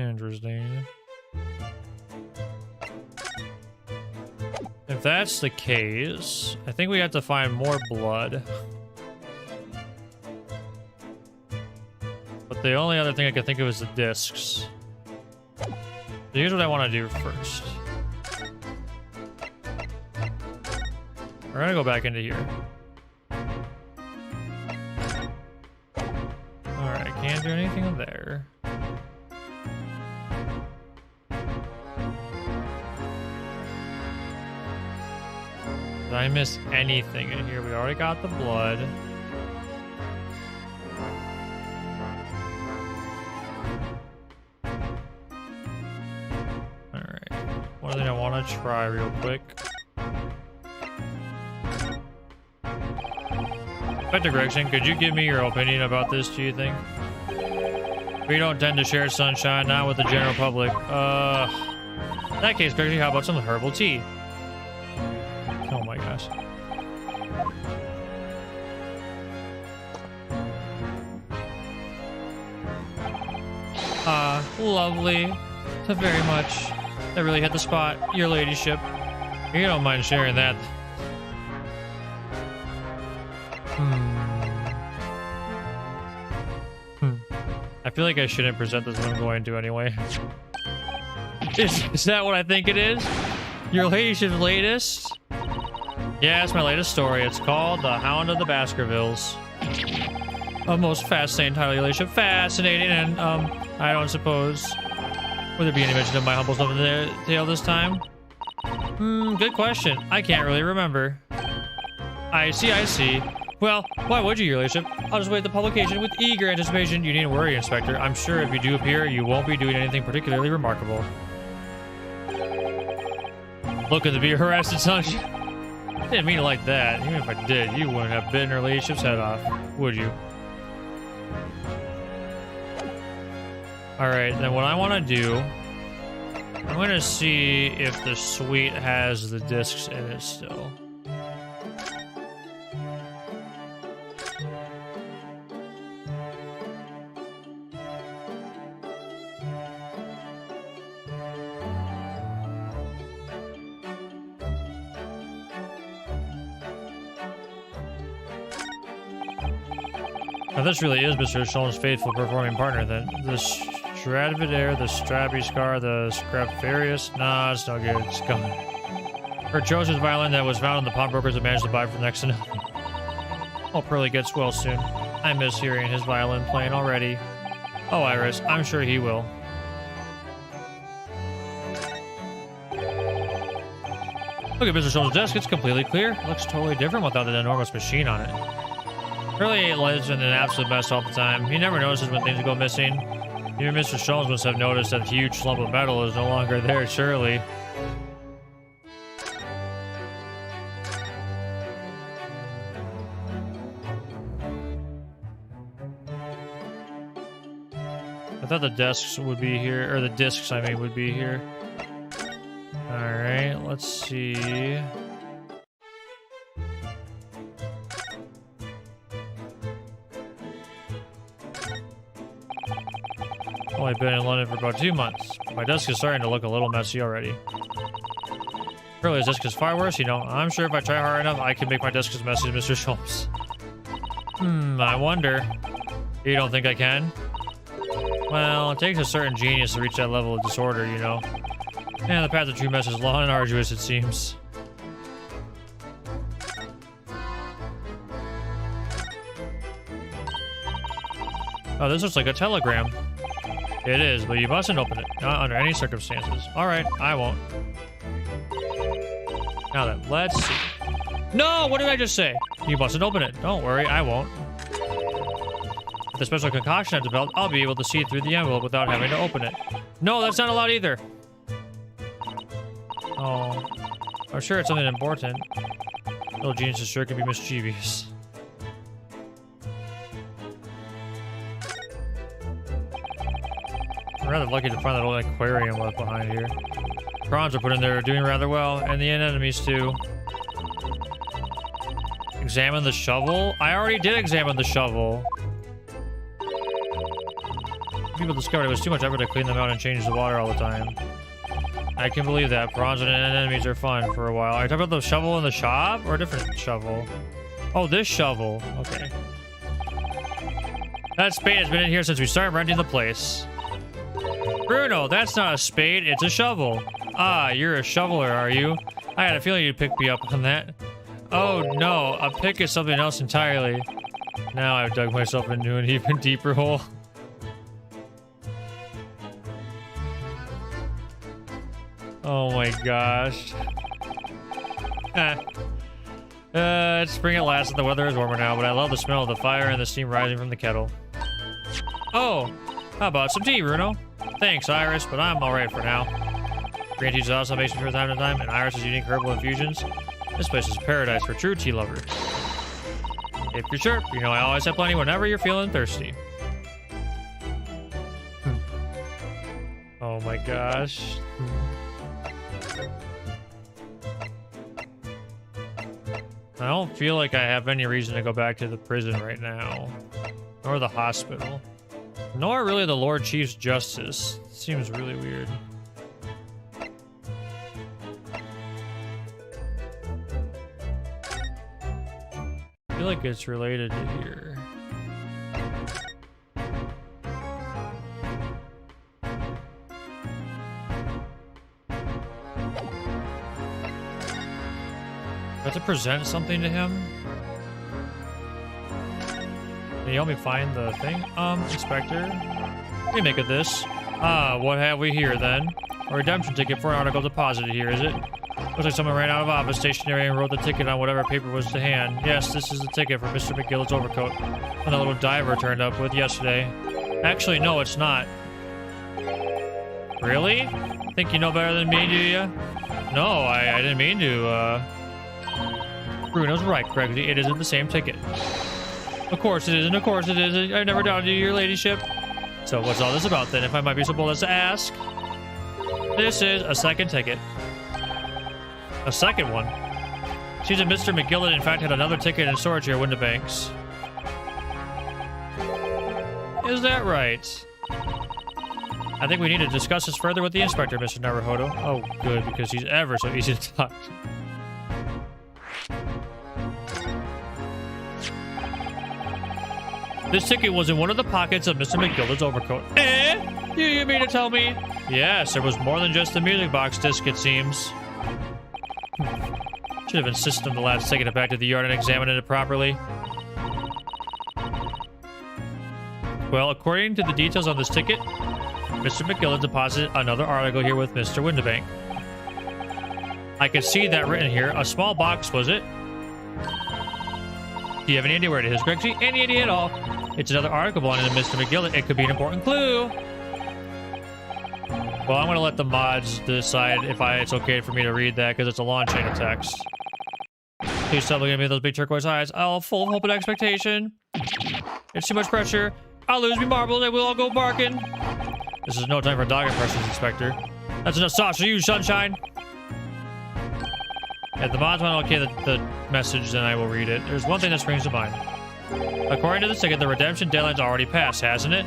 If that's the case, I think we have to find more blood. But the only other thing I can think of is the discs. So here's what I want to do first. We're gonna go back into here. Alright, can't do anything there. Did I miss anything in here? We already got the blood. Alright. One thing I want to try real quick. Inspector Gregson, could you give me your opinion about this, do you think? We don't tend to share sunshine, not with the general public. In that case, Gregory, how about some herbal tea? Oh my gosh. Lovely. Very much. That really hit the spot. Your ladyship. You don't mind sharing that. I feel like I shouldn't present this when I'm going to anyway. Is that what I think it is? Your ladyship's latest? Yeah, it's my latest story. It's called The Hound of the Baskervilles. A most fascinating title, your ladyship. Fascinating, and, I don't suppose... Would there be any mention of my humble stuff in the tale this time? Good question. I can't really remember. I see. Well, why would you, your ladyship? I'll just wait the publication with eager anticipation. You needn't worry, Inspector. I'm sure if you do appear, you won't be doing anything particularly remarkable. Looking to be harassed and such. Didn't mean it like that. Even if I did, you wouldn't have bitten her ladyship's head off, would you? Alright, then what I want to do... I'm going to see if the suite has the discs in it still. Now this really is Mr. Sholmes' faithful performing partner then. The Stradivarius, the Strabiscar, the Scrapfarius. Nah, it's no good. It's gone. Her chosen violin that was found in the pawnbrokers that managed to buy for next to nothing. Hope Pearly gets well soon. I miss hearing his violin playing already. Oh, Iris, I'm sure he will. Look at Mr. Sholmes' desk. It's completely clear. It looks totally different without that enormous machine on it. Pearly lives in an absolute mess all the time. He never notices when things go missing. Even Mr. Sholmes must have noticed that huge lump of metal is no longer there, surely. I thought the desks would be here, or the discs, I mean, would be here. Alright, let's see. Only been in London for about 2 months. My desk is starting to look a little messy already. Really, his desk is far worse, you know. I'm sure if I try hard enough, I can make my desk as messy as Mr. Sholmes. I wonder. You don't think I can? Well, it takes a certain genius to reach that level of disorder, you know. And the path to true mess is long and arduous, it seems. Oh, this looks like a telegram. It is, but you mustn't open it. Not under any circumstances. Alright, I won't. Now then, let's see. No! What did I just say? You mustn't open it. Don't worry, I won't. With the special concoction I've developed, I'll be able to see through the envelope without having to open it. No, that's not allowed either. Oh. I'm sure it's something important. Little geniuses sure can be mischievous. I'm rather lucky to find that old aquarium left behind here. Prawns are put in there, are doing rather well, and the anemones too. Examine the shovel? I already did examine the shovel. People discovered it was too much effort to clean them out and change the water all the time. I can believe that. Prawns and anemones are fun for a while. Are you talking about the shovel in the shop or a different shovel? Oh, this shovel. Okay. That spade has been in here since we started renting the place. Bruno, that's not a spade, it's a shovel. Ah, you're a shoveler, are you? I had a feeling you'd pick me up on that. Oh no, a pick is something else entirely. Now I've dug myself into an even deeper hole. Oh my gosh. It's spring at last and the weather is warmer now, but I love the smell of the fire and the steam rising from the kettle. Oh, how about some tea, Bruno? Thanks, Iris, but I'm alright for now. Green tea's also makes me from time to time, and Iris's unique herbal infusions. This place is paradise for true tea lovers. If you're sure, you know I always have plenty whenever you're feeling thirsty. Oh my gosh. I don't feel like I have any reason to go back to the prison right now. Or the hospital. Nor really the Lord Chief's Justice. Seems really weird. I feel like it's related to here. I have to present something to him. Can you help me find the thing? Inspector. What do you make of this? What have we here then? A redemption ticket for an article deposited here, is it? Looks like someone ran out of office stationery and wrote the ticket on whatever paper was to hand. Yes, this is the ticket for Mr. McGillet's overcoat. And the little diver turned up with yesterday. Actually, no, it's not. Really? Think you know better than me, do you? No, I didn't mean to, Bruno's right, Gregory. It isn't the same ticket. Of course it isn't. Of course it is. I never doubted you, your ladyship. So what's all this about then, if I might be so bold as to ask? This is a second ticket. A second one? Seems that Mr. McGillet, in fact, had another ticket in storage here at Windibanks. Is that right? I think we need to discuss this further with the inspector, Mr. Naruhodo. Oh, good, because he's ever so easy to talk to. This ticket was in one of the pockets of Mr. McGillet's overcoat. Eh? You mean to tell me? Yes, there was more than just the music box disc, it seems. Should have insisted on the lad's taking it back to the yard and examining it properly. Well, according to the details on this ticket, Mr. McGillet deposited another article here with Mr. Windibank. I could see that written here. A small box, was it? Do you have any idea where it is, Gregory? Any idea at all? It's another article belonging to Mr. McGillet. It could be an important clue. Well, I'm going to let the mods decide if it's okay for me to read that, because it's a long chain of text. Please stop looking at me with those big turquoise eyes. I'll full of hope and expectation. It's too much pressure. I'll lose me marbles and we'll all go barking. This is no time for dog impressions, Inspector. That's enough sauce for you, Sunshine. If the mods want to okay the message, then I will read it. There's one thing that springs to mind. According to the ticket, the redemption deadline's already passed, hasn't it?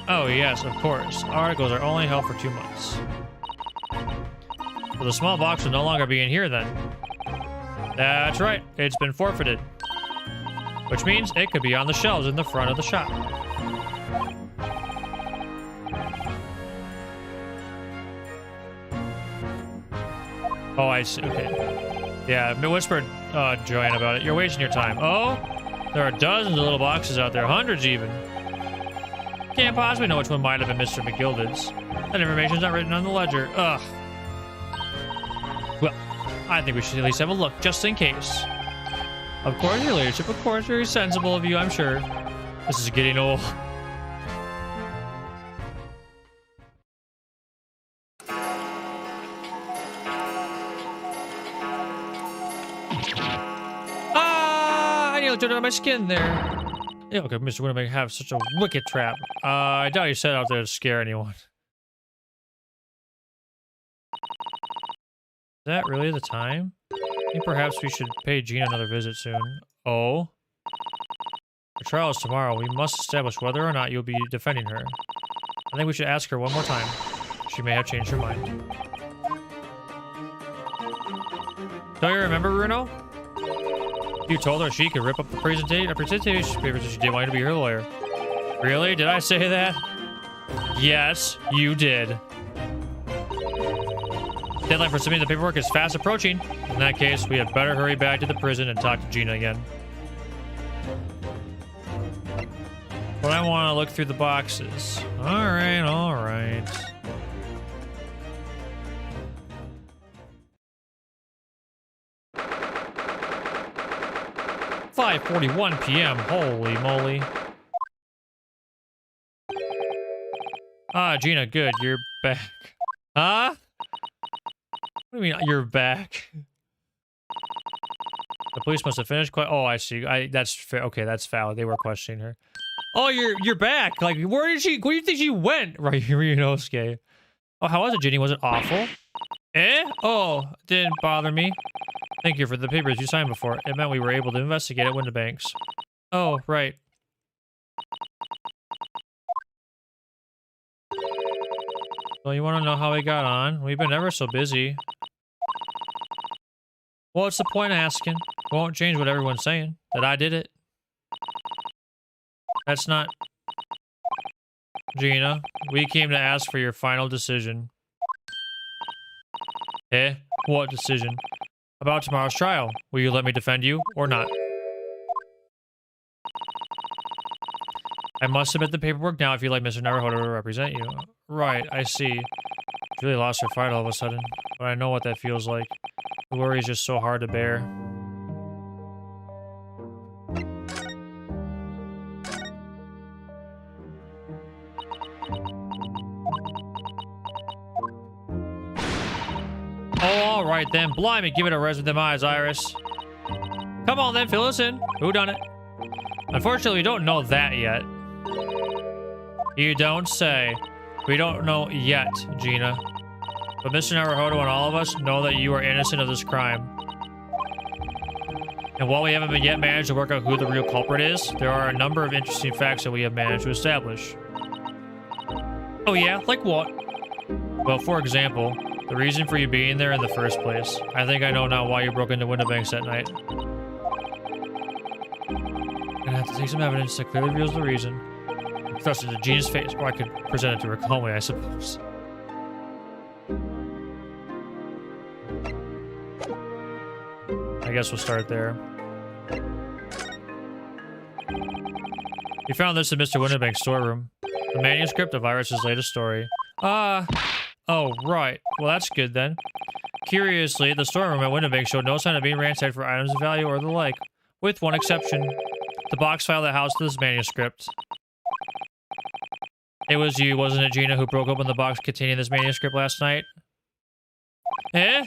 Oh, yes, of course. Articles are only held for 2 months. Well, the small box will no longer be in here, then. That's right. It's been forfeited. Which means it could be on the shelves in the front of the shop. Oh, I see. Okay. Yeah, whispered Joanne about it. You're wasting your time. Oh? There are dozens of little boxes out there. Hundreds, even. Can't possibly know which one might have been Mr. McGillet's. That information's not written on the ledger. Ugh. Well, I think we should at least have a look, just in case. Of course, your leadership. Of course, very sensible of you, I'm sure. This is getting old. Ah! I nearly turned on my skin there. Yeah, okay, Mr. Windibank have such a wicked trap. I doubt he set out there to scare anyone. Is that really the time? I think perhaps we should pay Gina another visit soon. Oh? Her trial is tomorrow. We must establish whether or not you'll be defending her. I think we should ask her one more time. She may have changed her mind. Don't you remember, Bruno? You told her she could rip up the presentation papers if she didn't want you to be her lawyer. Really? Did I say that? Yes, you did. Deadline for submitting the paperwork is fast approaching. In that case, we had better hurry back to the prison and talk to Gina again. But I want to look through the boxes. Alright, alright. "5:41 p.m. Holy moly. Ah, Gina, good. You're back. Huh? What do you mean, you're back? The police must have finished. Oh, I see. That's fair. Okay, that's valid. They were questioning her. Oh, you're back. Like, where did she? Where do you think she went? Right, Ryunosuke. Oh, how was it, Ginny? Was it awful? Eh? Oh, didn't bother me. Thank you for the papers you signed before. It meant we were able to investigate at Windibanks. Oh, right. Well, you want to know how we got on? We've been ever so busy. Well, what's the point of asking? Won't change what everyone's saying. That I did it. That's not... Gina, we came to ask for your final decision. Eh? What decision? About tomorrow's trial. Will you let me defend you or not? I must submit the paperwork now if you'd like Mr. Naruhodo to represent you. Right, I see. You really lost your fight all of a sudden. But I know what that feels like. The worry is just so hard to bear. Oh, alright then. Blimey, give it a rest with them eyes, Iris. Come on then, fill us in. Who done it? Unfortunately, we don't know that yet. You don't say. We don't know yet, Gina. But Mr. Naruhodo and all of us know that you are innocent of this crime. And while we haven't yet managed to work out who the real culprit is, there are a number of interesting facts that we have managed to establish. Oh yeah? Like what? Well, for example, the reason for you being there in the first place. I think I know now why you broke into Windibanks that night. I'm gonna have to take some evidence that clearly reveals the reason. Thrust it to Gina's face, or I could present it to her calmly, I suppose. I guess we'll start there. You found this in Mr. Windibank's storeroom. The manuscript of Iris's latest story. Oh, right. Well, that's good then. Curiously, the storeroom at Windibank showed no sign of being ransacked for items of value or the like, with one exception. The box file that housed this manuscript. It was you, wasn't it, Gina, who broke open the box containing this manuscript last night? Eh?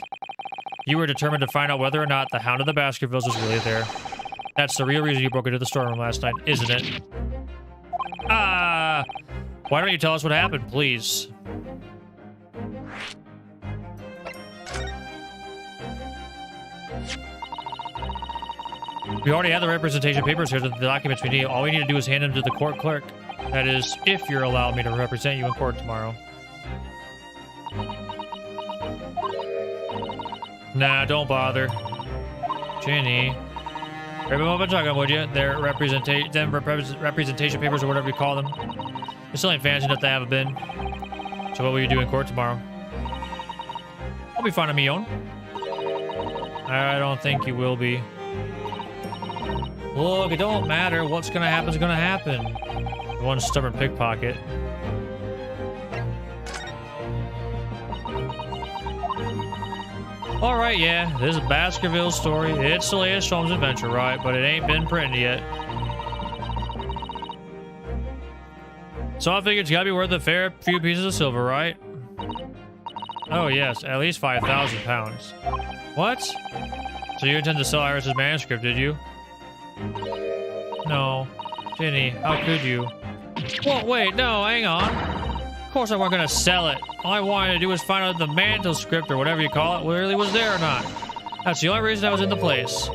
You were determined to find out whether or not the Hound of the Baskervilles was really there. That's the real reason you broke into the storeroom last night, isn't it? Why don't you tell us what happened, please? We already have the representation papers here, the documents we need. All we need to do is hand them to the court clerk. That is, if you're allowed me to represent you in court tomorrow. Nah, don't bother. Ginny. Grab them up and talk, would you? Their representation papers or whatever you call them. They still ain't fancy enough to have a bin. So what will you do in court tomorrow? I'll be fine on my own. I don't think you will be. Look, it don't matter. What's gonna happen is gonna happen. One stubborn pickpocket. Alright, yeah, this is Baskerville's story. It's the latest Holmes adventure, right? But it ain't been printed yet. So I figured it's gotta be worth a fair few pieces of silver, right? Oh yes, at least 5,000 pounds. What? So you intend to sell Iris's manuscript, did you? No. Ginny, how could you? Well, wait, no, hang on. Of course I wasn't gonna sell it. All I wanted to do was find out if the manuscript, or whatever you call it, really was there or not. That's the only reason I was in the place.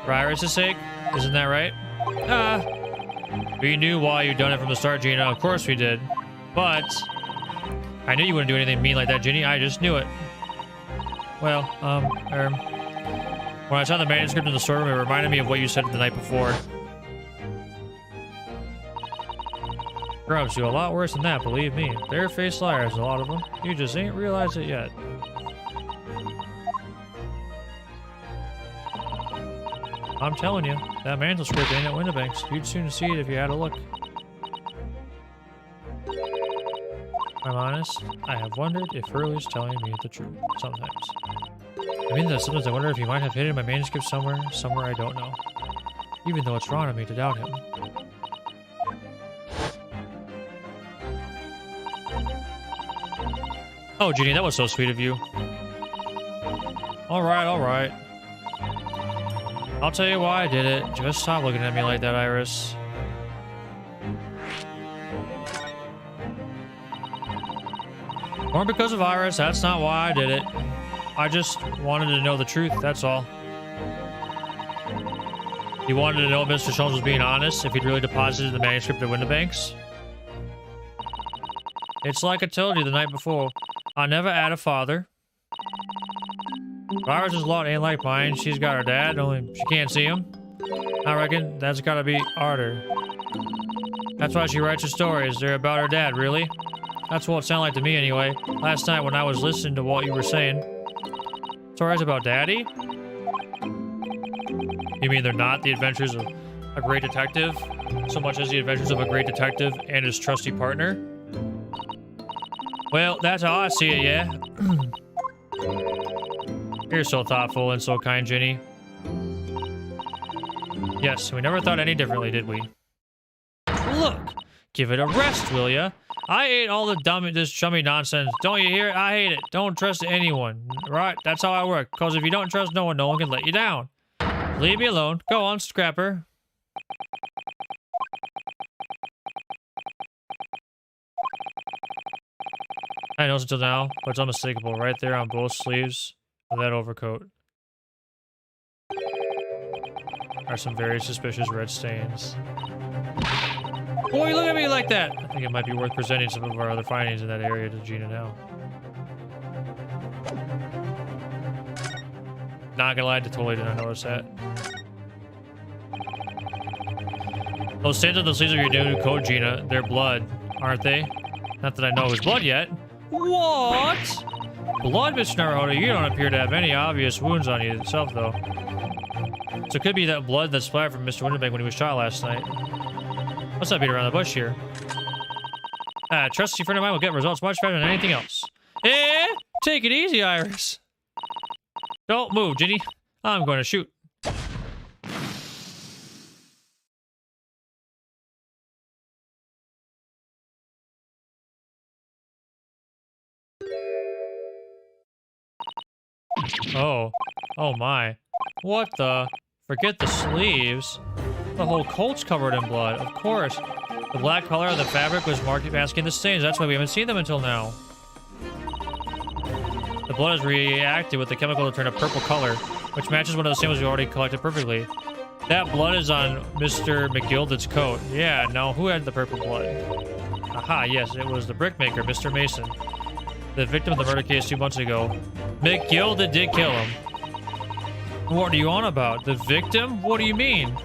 For Iris' sake? Isn't that right? We knew why you'd done it from the start, Gina. Of course we did. But I knew you wouldn't do anything mean like that, Ginny. I just knew it. Well, when I saw the manuscript in the storeroom, it reminded me of what you said the night before. Grubs do a lot worse than that, believe me. Bare-faced liars, a lot of them. You just ain't realized it yet. I'm telling you, that manuscript ain't at Windibanks. You'd soon see it if you had a look. I'm honest, I have wondered if Hurley's telling me the truth, sometimes. I mean that sometimes I wonder if he might have hidden my manuscript somewhere I don't know. Even though it's wrong of me to doubt him. Oh, Ginny, that was so sweet of you. Alright, alright. I'll tell you why I did it. Just stop looking at me like that, Iris. Or because of Iris, that's not why I did it. I just wanted to know the truth, that's all. You wanted to know if Mr. Sholmes was being honest, if he'd really deposited the manuscript at Windibanks? It's like I told you the night before. I never had a father. Iris's lot ain't like mine. She's got her dad, only she can't see him. I reckon that's gotta be harder. That's why she writes her stories. They're about her dad, really? That's what it sounded like to me anyway. Last night when I was listening to what you were saying. Stories about daddy? You mean they're not the adventures of a great detective, so much as the adventures of a great detective and his trusty partner? Well, that's how I see it, yeah. You're so thoughtful and so kind, Ginny. Yes, we never thought any differently, did we? Look! Give it a rest, will ya? I hate all the this chummy nonsense. Don't you hear it? I hate it. Don't trust anyone. Right? That's how I work. Because if you don't trust no one can let you down. Leave me alone. Go on, Scrapper. I know until now, but it's unmistakable. Right there on both sleeves of that overcoat are some very suspicious red stains. Boy, look at me like that! I think it might be worth presenting some of our other findings in that area to Gina now. Not gonna lie, I totally did not notice that. Those stains on the sleeves of your new coat, Gina, they're blood, aren't they? Not that I know it was blood yet. What? Blood, Mr. Naruhodo? You don't appear to have any obvious wounds on you yourself, though. So it could be that blood that splattered from Mr. Winterbank when he was shot last night. Let's not beat around the bush here. Trusty friend of mine will get results much better than anything else. Eh? Take it easy, Iris. Don't move, Ginny. I'm going to shoot. Oh. Oh my. What the? Forget the sleeves. The whole coat's covered in blood, of course. The black color of the fabric was masking the stains. That's why we haven't seen them until now. The blood has reacted with the chemical to turn a purple color, which matches one of the samples we already collected perfectly. That blood is on Mr. McGilded's coat. Yeah, no, who had the purple blood? Aha, yes, it was the brickmaker, Mr. Mason. The victim of the murder case 2 months ago. McGilded did kill him. What are you on about? The victim? What do you mean?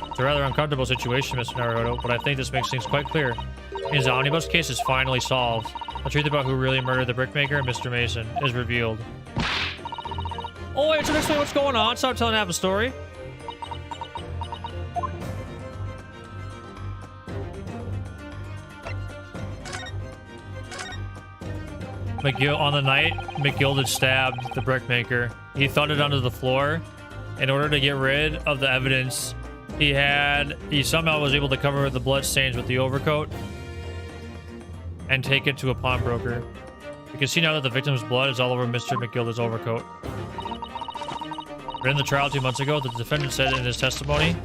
It's a rather uncomfortable situation, Mr. Naruhodo, but I think this makes things quite clear. His omnibus case is finally solved. The truth about who really murdered the brickmaker and Mr. Mason is revealed. Oh, wait, so explain what's going on. Stop telling half the story. On the night McGilded stabbed the brickmaker, he thudded onto the floor. In order to get rid of the evidence, he somehow was able to cover the blood stains with the overcoat and take it to a pawnbroker. You can see now that the victim's blood is all over Mr. McGilded's overcoat. But in the trial 2 months ago, the defendant said in his testimony,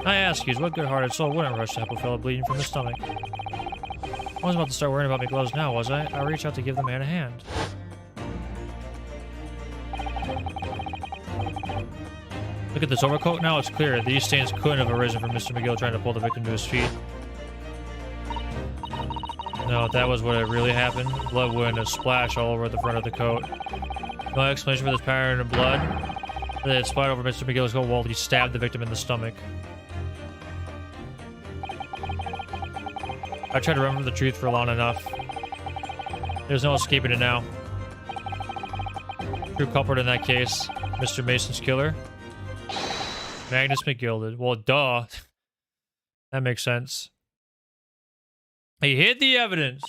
I ask you, what good-hearted soul wouldn't rush to help a fellow bleeding from the stomach? I wasn't about to start worrying about my gloves now, was I? I reached out to give the man a hand. Look at this overcoat now, it's clear. These stains couldn't have arisen from Mr. McGill trying to pull the victim to his feet. No, if that was what really happened, blood wouldn't have splashed all over the front of the coat. No explanation for this pattern of blood that had splattered over Mr. McGill's coat while he stabbed the victim in the stomach. I tried to remember the truth for long enough. There's no escaping it now. True culprit in that case, Mr. Mason's killer. Magnus McGilded. Well, duh. That makes sense. He hid the evidence.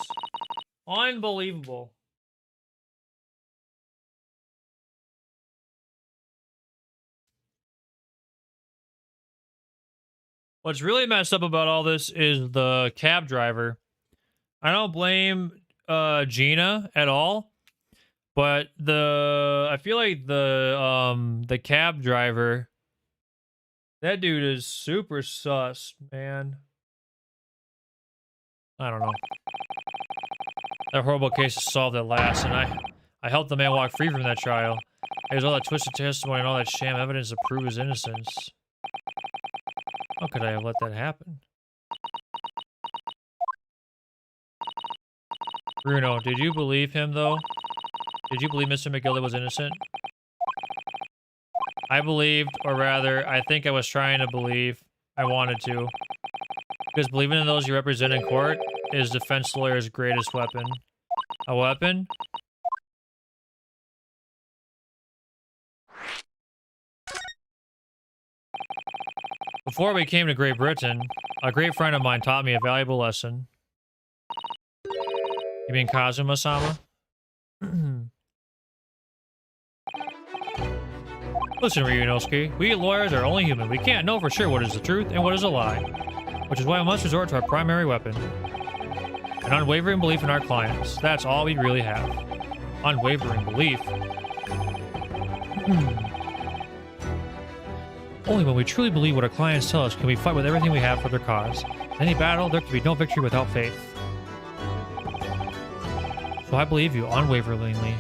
Unbelievable. What's really messed up about all this is the cab driver. I don't blame Gina at all, but I feel like the cab driver, that dude is super sus, man. I don't know. That horrible case is solved at last, and I helped the man walk free from that trial. There's all that twisted testimony and all that sham evidence to prove his innocence. How could I have let that happen? Bruno, did you believe him, though? Did you believe Mr. McGilly was innocent? I believed, or rather, I think I was trying to believe. I wanted to. Because believing in those you represent in court is defense lawyer's greatest weapon. A weapon? Before we came to Great Britain, a great friend of mine taught me a valuable lesson. You mean Kazuma-sama? Listen, Ryunosuke, we lawyers are only human. We can't know for sure what is the truth and what is a lie. Which is why we must resort to our primary weapon. An unwavering belief in our clients. That's all we really have. Unwavering belief. Only when we truly believe what our clients tell us can we fight with everything we have for their cause. In any battle, there can be no victory without faith. So I believe you unwaveringly.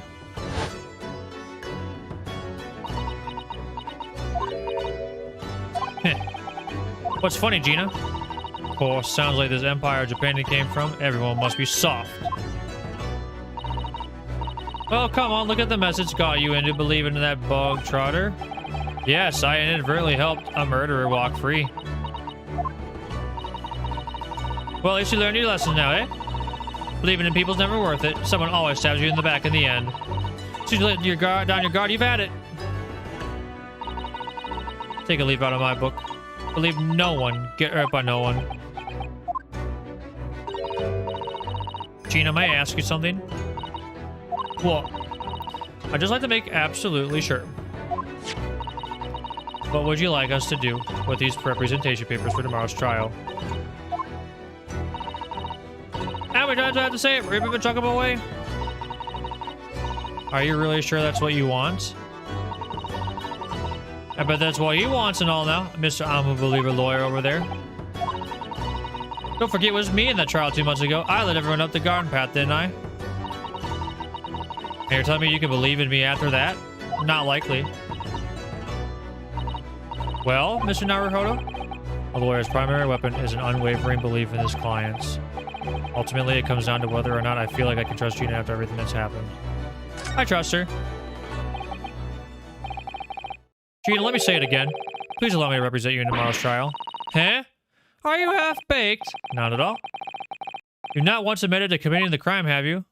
What's funny, Gina? Of course, sounds like this empire Japan came from. Everyone must be soft. Well, come on, look at the message got you into believing in that bog trotter. Yes, I inadvertently helped a murderer walk free. Well, at least you learned your lesson now, eh? Believing in people's never worth it. Someone always stabs you in the back in the end. So you let down your guard, you've had it. Take a leaf out of my book. Believe no one. Get hurt by no one. Gina, may I ask you something? What? I'd just like to make absolutely sure. What would you like us to do with these representation papers for tomorrow's trial? How many times do I have to say it? Rip him and chuck him away? Are you really sure that's what you want? I bet that's what he wants and all now, Mr. I'm a believer lawyer over there. Don't forget it was me in that trial 2 months ago. I led everyone up the garden path, didn't I? And you're telling me you can believe in me after that? Not likely. Well, Mr. Naruhodo, a lawyer's primary weapon is an unwavering belief in his clients. Ultimately, it comes down to whether or not I feel like I can trust Gina after everything that's happened. I trust her. Gina, let me say it again. Please allow me to represent you in tomorrow's trial. Huh? Are you half-baked? Not at all. You've not once admitted to committing the crime, have you?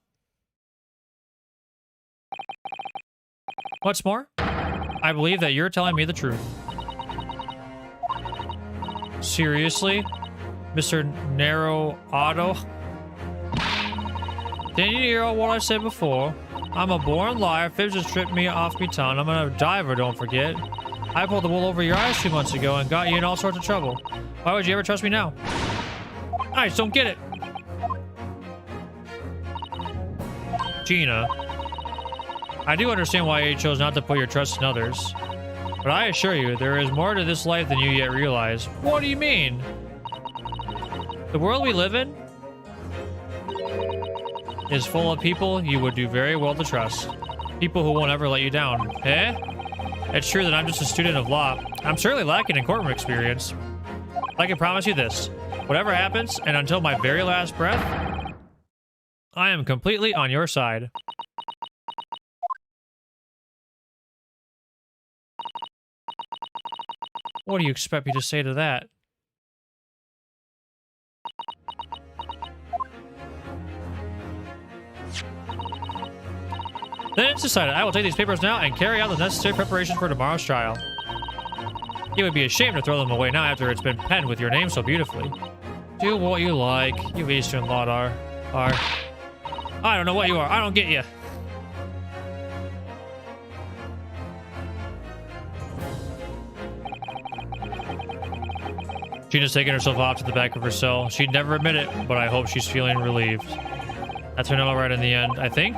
What's more, I believe that you're telling me the truth. Seriously? Mr. Narrow Auto? Didn't you hear what I said before? I'm a born liar. Fibs just tripped me off me tongue. I'm a diver, don't forget. I pulled the wool over your eyes 2 months ago and got you in all sorts of trouble. Why would you ever trust me now? I just don't get it. Gina, I do understand why you chose not to put your trust in others. But I assure you, there is more to this life than you yet realize. What do you mean? The world we live in is full of people you would do very well to trust. People who won't ever let you down. Eh? It's true that I'm just a student of law. I'm certainly lacking in courtroom experience. I can promise you this. Whatever happens, and until my very last breath, I am completely on your side. What do you expect me to say to that? Then it's decided. I will take these papers now and carry out the necessary preparations for tomorrow's trial. It would be a shame to throw them away now after it's been penned with your name so beautifully. Do what you like. You Eastern lot are. I don't know what you are. I don't get you. Gina's taking herself off to the back of her cell. She'd never admit it, but I hope she's feeling relieved. That's her all right in the end, I think.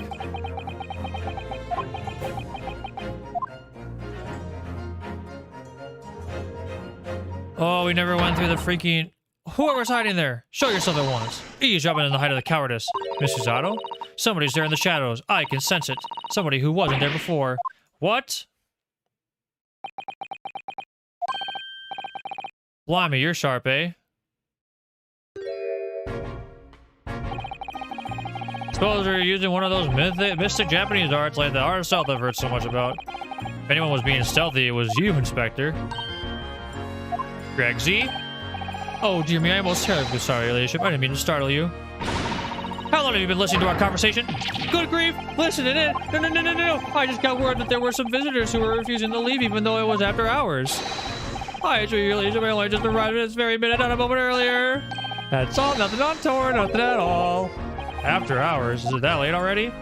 Oh, we never went through the freaking... Whoever's hiding there, show yourself at once. Eavesdropping in the height of the cowardice. Mrs. Otto? Somebody's there in the shadows. I can sense it. Somebody who wasn't there before. What? Blimey, you're sharp, eh? Suppose you're using one of those mystic Japanese arts like the art of stealth I've heard so much about. If anyone was being stealthy, it was you, Inspector. Greg Z? Oh, dear me, I am most terribly sorry, your ladyship. I didn't mean to startle you. How long have you been listening to our conversation? Good grief! Listening in! No! I just got word that there were some visitors who were refusing to leave even though it was after hours. I assure you, your ladyship, I only just arrived at this very minute, not a moment earlier. That's all, nothing untoward, nothing at all. After hours? Is it that late already?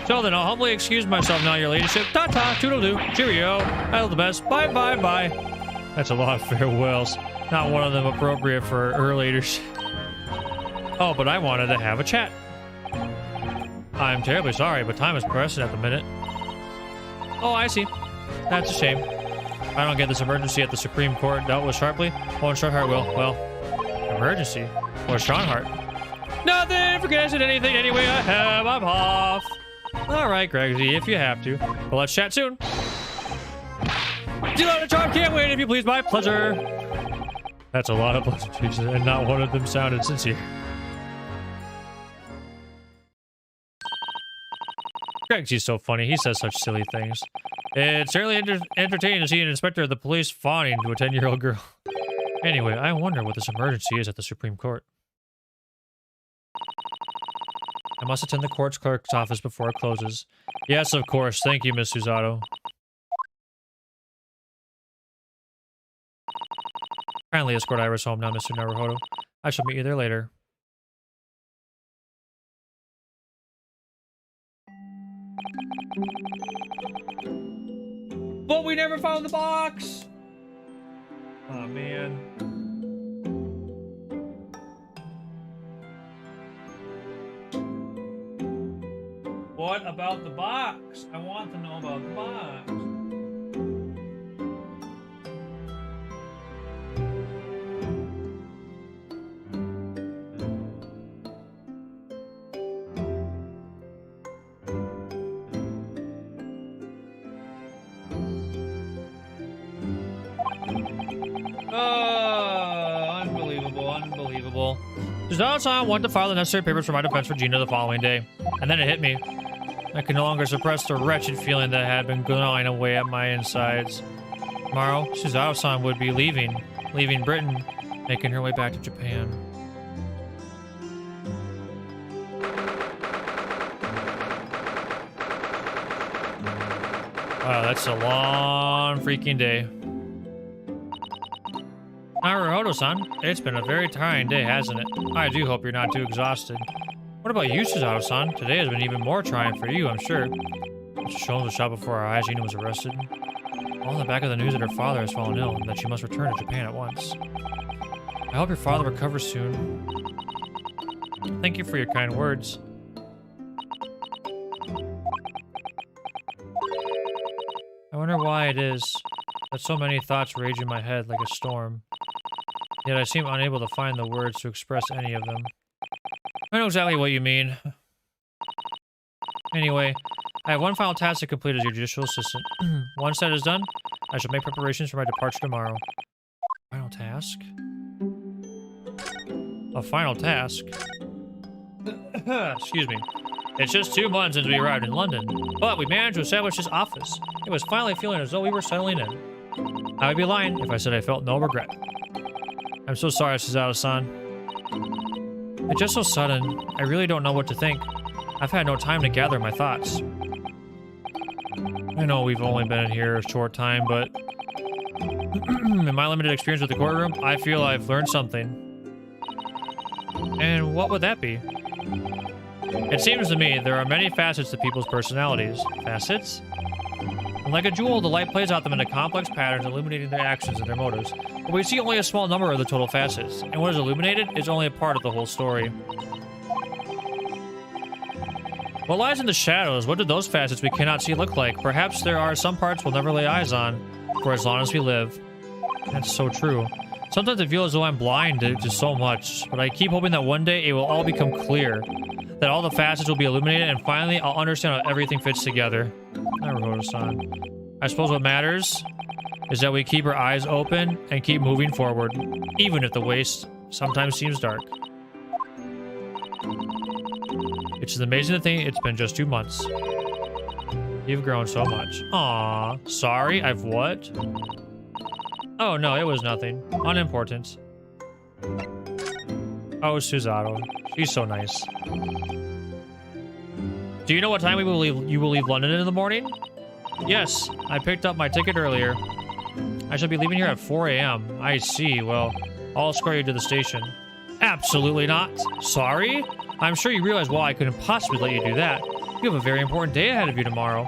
So then, I'll humbly excuse myself now, your ladyship. Ta-ta, toodle-doo, cheerio, all the best, bye-bye-bye. That's a lot of farewells. Not one of them appropriate for her ladyship. Oh, but I wanted to have a chat. I'm terribly sorry, but time is pressing at the minute. Oh, I see. That's a shame. I don't get this emergency at the Supreme Court dealt with sharply. Oh, and Strongheart will. Well, emergency? Or Strongheart? Nothing! Forget it, anything, anyway I have. I'm off. Alright, Gregsy, if you have to. But let's chat soon. Deal out a charm, can't wait, if you please, my pleasure. That's a lot of pleasantries, and not one of them sounded sincere. Gregsy's so funny. He says such silly things. It's certainly entertaining to see an inspector of the police fawning to a 10-year-old girl. Anyway, I wonder what this emergency is at the Supreme Court. I must attend the court's clerk's office before it closes. Yes, of course. Thank you, Miss Susato. Kindly escort Iris home now, Mr. Naruhodo. I shall meet you there later. But we never found the box! Oh, man. What about the box? I want to know about the box. Unbelievable. Susato-san wanted to file the necessary papers for my defense for Gina the following day. And then it hit me. I could no longer suppress the wretched feeling that had been gnawing away at my insides. Tomorrow, Susato-san would be leaving Britain, making her way back to Japan. Wow, that's a long freaking day. Naruhodo-san, it's been a very tiring day, hasn't it? I do hope you're not too exhausted. What about you, Susato-san? Today has been even more trying for you, I'm sure. Mr. Sholmes was shot before our eyes. Gina was arrested. All in the back of the news that her father has fallen ill and that she must return to Japan at once. I hope your father recovers soon. Thank you for your kind words. I wonder why it is that so many thoughts rage in my head like a storm. Yet I seem unable to find the words to express any of them. I know exactly what you mean. Anyway, I have one final task to complete as your judicial assistant. Once that is done, I shall make preparations for my departure tomorrow. Final task? A final task? Excuse me. It's just 2 months since we arrived in London, but we managed to establish this office. It was finally feeling as though we were settling in. I would be lying if I said I felt no regret. I'm so sorry, Susato-san. It's just so sudden. I really don't know what to think. I've had no time to gather my thoughts. I know we've only been in here a short time, but in my limited experience with the courtroom, I feel I've learned something. And what would that be? It seems to me there are many facets to people's personalities. Facets? Like a jewel, the light plays out them into complex patterns, illuminating their actions and their motives. But we see only a small number of the total facets, and what is illuminated is only a part of the whole story. What lies in the shadows? What do those facets we cannot see look like? Perhaps there are some parts we'll never lay eyes on, for as long as we live. That's so true. Sometimes I feel as though I'm blind to so much, but I keep hoping that one day it will all become clear. that all the facets will be illuminated, and finally I'll understand how everything fits together. Naruhodo-san. I suppose what matters is that we keep our eyes open and keep moving forward, even if the waste sometimes seems dark. It's an amazing to think it's been just 2 months. You've grown so much. Aw, sorry, I've what? Oh no, it was nothing. Unimportant. Oh, Susato. She's so nice. Do you know what time you will leave London in the morning? Yes, I picked up my ticket earlier. I shall be leaving here at 4 a.m. I see. Well, I'll escort you to the station. Absolutely not. Sorry? I'm sure you realize why I couldn't possibly let you do that. You have a very important day ahead of you tomorrow.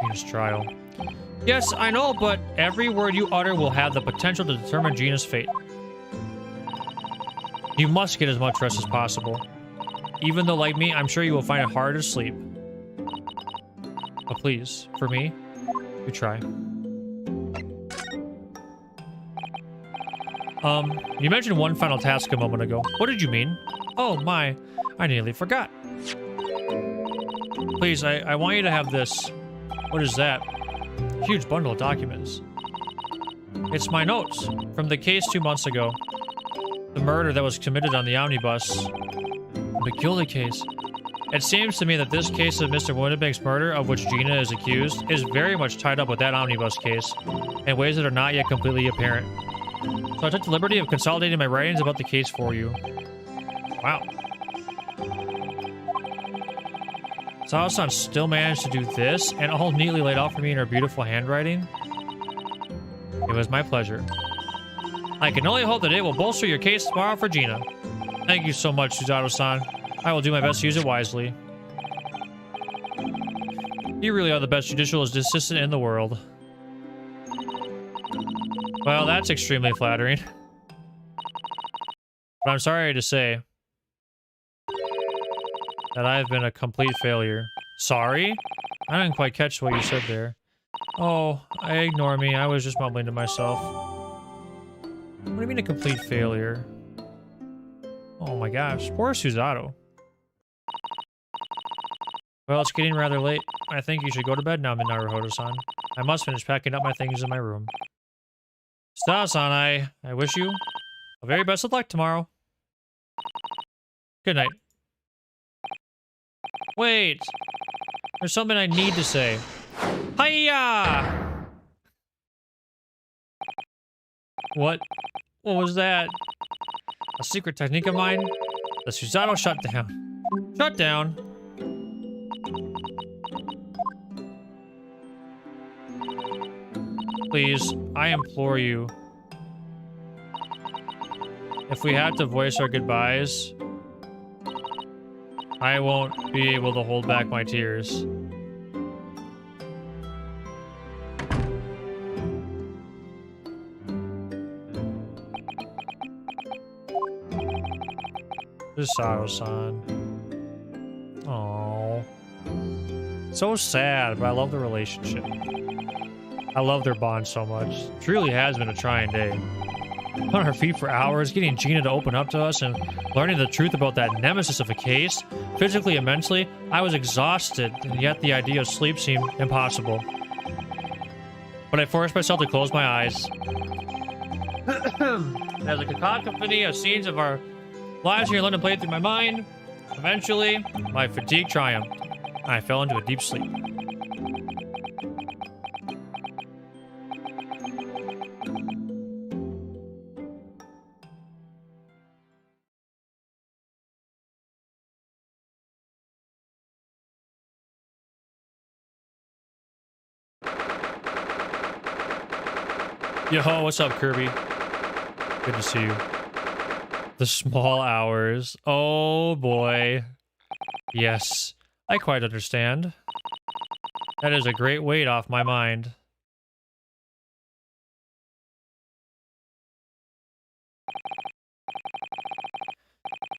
Gina's trial. Yes, I know, but every word you utter will have the potential to determine Gina's fate. You must get as much rest as possible. Even though, like me, I'm sure you will find it hard to sleep. But please, for me, you try. You mentioned one final task a moment ago. What did you mean? Oh my, I nearly forgot. Please, I want you to have this. What is that? Huge bundle of documents. It's my notes from the case 2 months ago. The murder that was committed on the omnibus. The McGildy case. It seems to me that this case of Mr. Winnebank's murder, of which Gina is accused, is very much tied up with that omnibus case in ways that are not yet completely apparent. So I took the liberty of consolidating my writings about the case for you. Wow. Sao-san still managed to do this, and all neatly laid out for me in her beautiful handwriting. It was my pleasure. I can only hope that it will bolster your case tomorrow for Gina. Thank you so much, Susato-san. I will do my best to use it wisely. You really are the best judicial assistant in the world. Well, that's extremely flattering. But I'm sorry to say that I've been a complete failure. Sorry? I didn't quite catch what you said there. Oh, ignore me. I was just mumbling to myself. What do you mean a complete failure? Oh my gosh, poor Susato. Well, it's getting rather late. I think you should go to bed now, Naruhodo-san. I must finish packing up my things in my room. Susato-san, I wish you the very best of luck tomorrow. Good night. Wait! There's something I need to say. Hiya! What? What was that? A secret technique of mine? The Susato shutdown. Shutdown? Please, I implore you. If we have to voice our goodbyes, I won't be able to hold back my tears. Susato-san. Aww. So sad, but I love the relationship. I love their bond so much. It truly has been a trying day. On our feet for hours, getting Gina to open up to us and learning the truth about that nemesis of a case. Physically and mentally, I was exhausted, and yet the idea of sleep seemed impossible. But I forced myself to close my eyes. As a cacophony of scenes of our lives here in London played through my mind, eventually, my fatigue triumphed, and I fell into a deep sleep. Yo, what's up, Kirby? Good to see you. The small hours. Oh, boy. Yes, I quite understand. That is a great weight off my mind.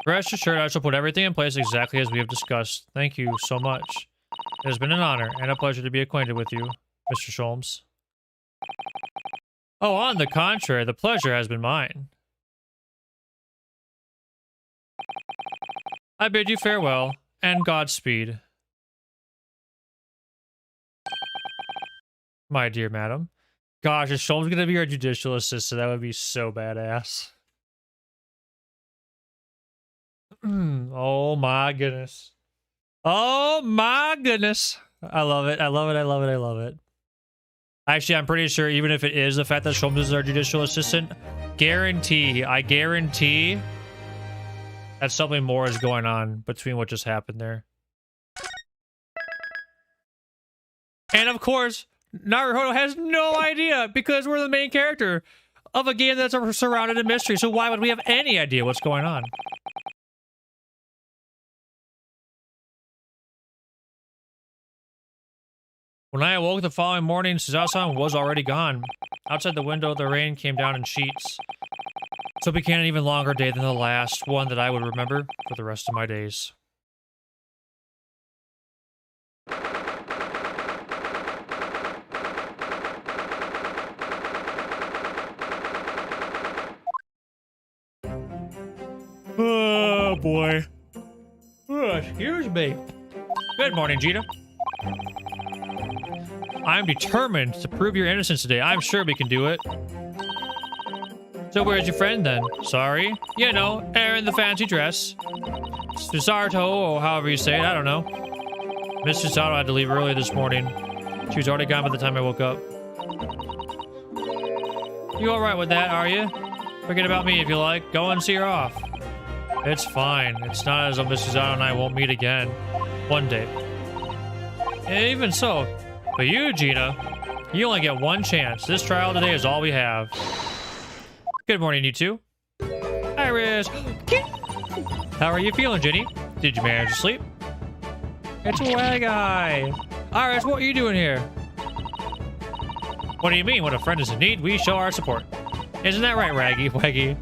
Rest assured, I shall put everything in place exactly as we have discussed. Thank you so much. It has been an honor and a pleasure to be acquainted with you, Mr. Sholmes. Oh, on the contrary, the pleasure has been mine. I bid you farewell. And Godspeed. My dear madam. Gosh, if Sholmes gonna be our judicial assistant, that would be so badass. Oh my goodness. Oh my goodness. I love it. I love it. I love it. I love it. Actually, I'm pretty sure even if it is the fact that Sholmes is our judicial assistant, I guarantee that something more is going on between what just happened there. And of course, Naruhodo has no idea because we're the main character of a game that's surrounded in mystery. So why would we have any idea what's going on? When I awoke the following morning, Suzawa-san was already gone. Outside the window, the rain came down in sheets. So it became an even longer day than the last, one that I would remember for the rest of my days. Oh, boy. Oh, excuse me. Good morning, Gina. I'm determined to prove your innocence today. I'm sure we can do it. So where's your friend then? Sorry? You know, Aaron the fancy dress. Susato, or however you say it, I don't know. Miss Susato had to leave early this morning. She was already gone by the time I woke up. You alright with that, are you? Forget about me if you like. Go and see her off. It's fine. It's not as though Miss Susato and I won't meet again. One day. And even so, but you, Gina, you only get one chance. This trial today is all we have. Good morning, you two. Iris. How are you feeling, Ginny? Did you manage to sleep? It's Waggy. Iris, what are you doing here? What do you mean? When a friend is in need, we show our support. Isn't that right, Waggy?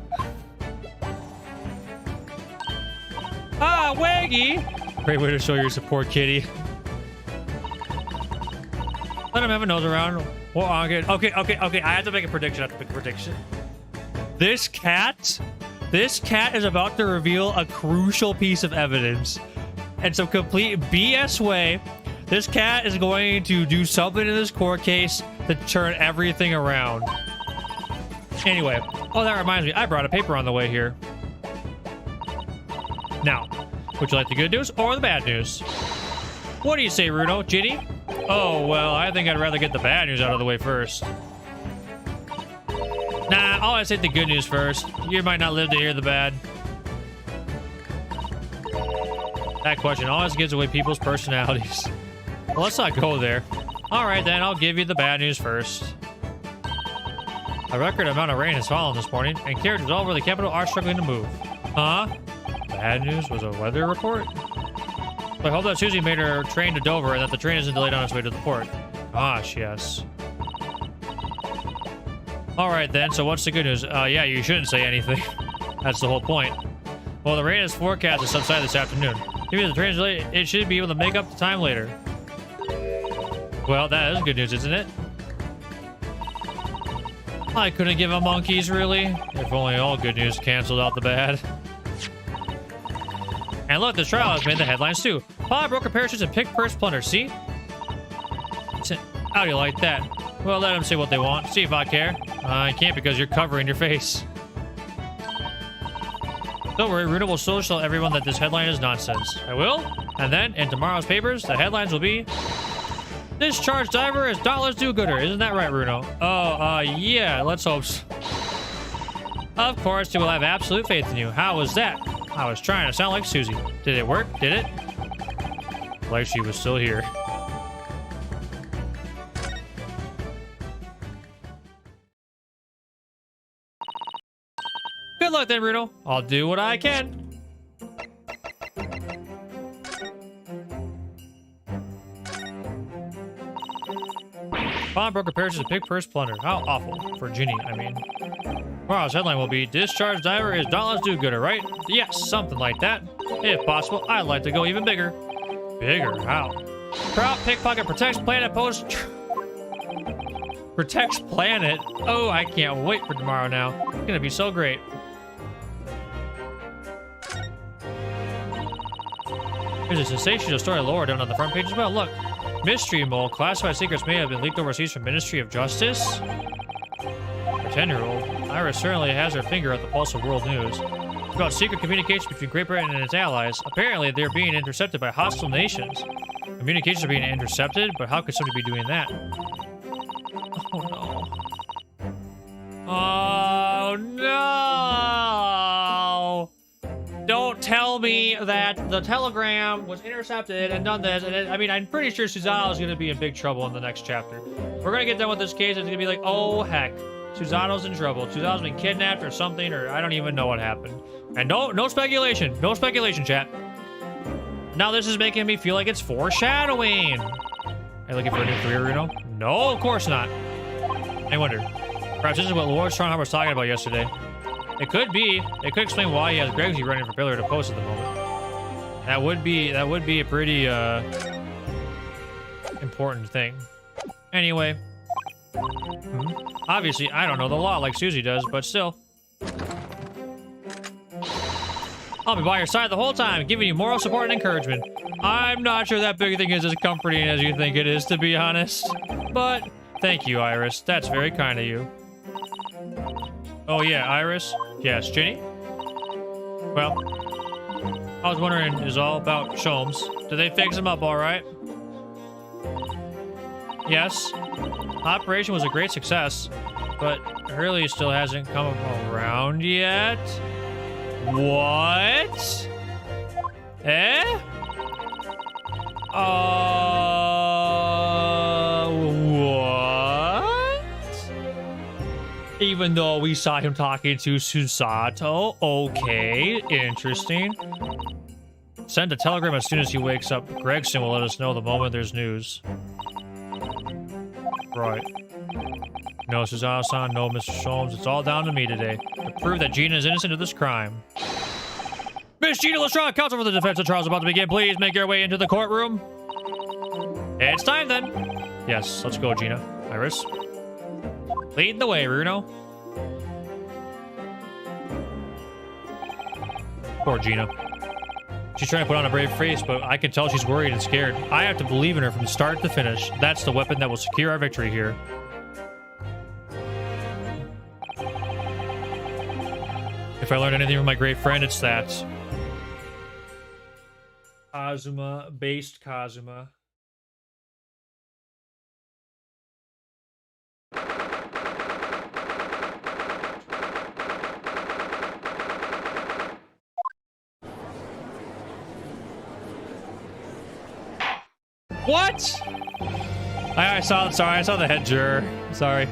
Ah, Waggy! Great way to show your support, kitty. Let him have a nose around. Well, okay. I have to make a prediction. This cat is about to reveal a crucial piece of evidence. In some complete BS way, this cat is going to do something in this court case to turn everything around. Anyway, oh, that reminds me. I brought a paper on the way here. Now, would you like the good news or the bad news? What do you say, Runo? Ginny? Oh, well, I think I'd rather get the bad news out of the way first. Nah, I'll always take the good news first. You might not live to hear the bad. That question always gives away people's personalities. Well, let's not go there. Alright then, I'll give you the bad news first. A record amount of rain has fallen this morning, and carriages all over the capital are struggling to move. Huh? Bad news was a weather report? I hope that Susie made her train to Dover and that the train isn't delayed on its way to the port. Gosh, yes. Alright then, so what's the good news? Yeah, you shouldn't say anything. That's the whole point. Well, the rain is forecast to subside this afternoon. Even if the train is delayed, it should be able to make up the time later. Well, that is good news, isn't it? I couldn't give a monkeys, really. If only all good news canceled out the bad. And look, this trial has made the headlines too. Paula broke her parachutes and picked purse plunder, see? How do you like that? Well, let them say what they want. See if I care. I can't because you're covering your face. Don't worry, Runo will social everyone that this headline is nonsense. I will. And then, in tomorrow's papers, the headlines will be... Discharged diver is Dollars do-gooder. Isn't that right, Runo? Oh, yeah, let's hope so. Of course, they will have absolute faith in you. How was that? I was trying to sound like Susie. Did it work? Did it? Like she was still here. Good luck then, Runo. I'll do what I can. Pawnbroker perishes a big purse plunder. How awful. For Ginny, I mean. Tomorrow's headline will be, Discharged diver is Dollars do-gooder, right? Yes, something like that. If possible, I'd like to go even bigger. Bigger? How? Proud pickpocket protects planet post... Protects planet? Oh, I can't wait for tomorrow now. It's gonna be so great. There's a sensational story lower down on the front page as well. Look, mystery mole. Classified secrets may have been leaked overseas from Ministry of Justice. A 10-year-old. Iris certainly has her finger at the pulse of world news. It's about secret communications between Great Britain and its allies. Apparently, they're being intercepted by hostile nations. Communications are being intercepted, but how could somebody be doing that? Oh no. Oh no! Don't tell me that the telegram was intercepted and done this. And I mean, I'm pretty sure Susano's going to be in big trouble in the next chapter. We're going to get done with this case. It's going to be like, oh heck, Susano's in trouble. Susano's been kidnapped or something, or I don't even know what happened. And no speculation. No speculation, chat. Now this is making me feel like it's foreshadowing. Are you looking for a new career, Reno? No, of course not. I wonder. Perhaps this is what Lord Strongheart was talking about yesterday. It could be. It could explain why he has Gregsy running for pillar to post at the moment. That would be a pretty important thing. Anyway. Obviously, I don't know the law like Susie does, but still. I'll be by your side the whole time, giving you moral support and encouragement. I'm not sure that big thing is as comforting as you think it is, to be honest. But thank you, Iris. That's very kind of you. Oh yeah, Iris? Yes, Ginny? Well, I was wondering, is all about Sholmes. Did they fix him up all right? Yes. Operation was a great success, but Hurley still hasn't come around yet. What? Eh? What? Even though we saw him talking to Susato. Okay, interesting. Send a telegram as soon as he wakes up. Gregson will let us know the moment there's news. Right. No, Susato-san, no, Mr. Sholmes. It's all down to me today to prove that Gina is innocent of this crime. Miss Gina Lestrade, counsel for the defense of trial is about to begin. Please make your way into the courtroom. It's time then. Yes, let's go, Gina. Iris. Lead the way, Bruno. Poor Gina. She's trying to put on a brave face, but I can tell she's worried and scared. I have to believe in her from start to finish. That's the weapon that will secure our victory here. If I learned anything from my great friend, it's that. Kazuma, based Kazuma. What? I saw the head juror. Sorry.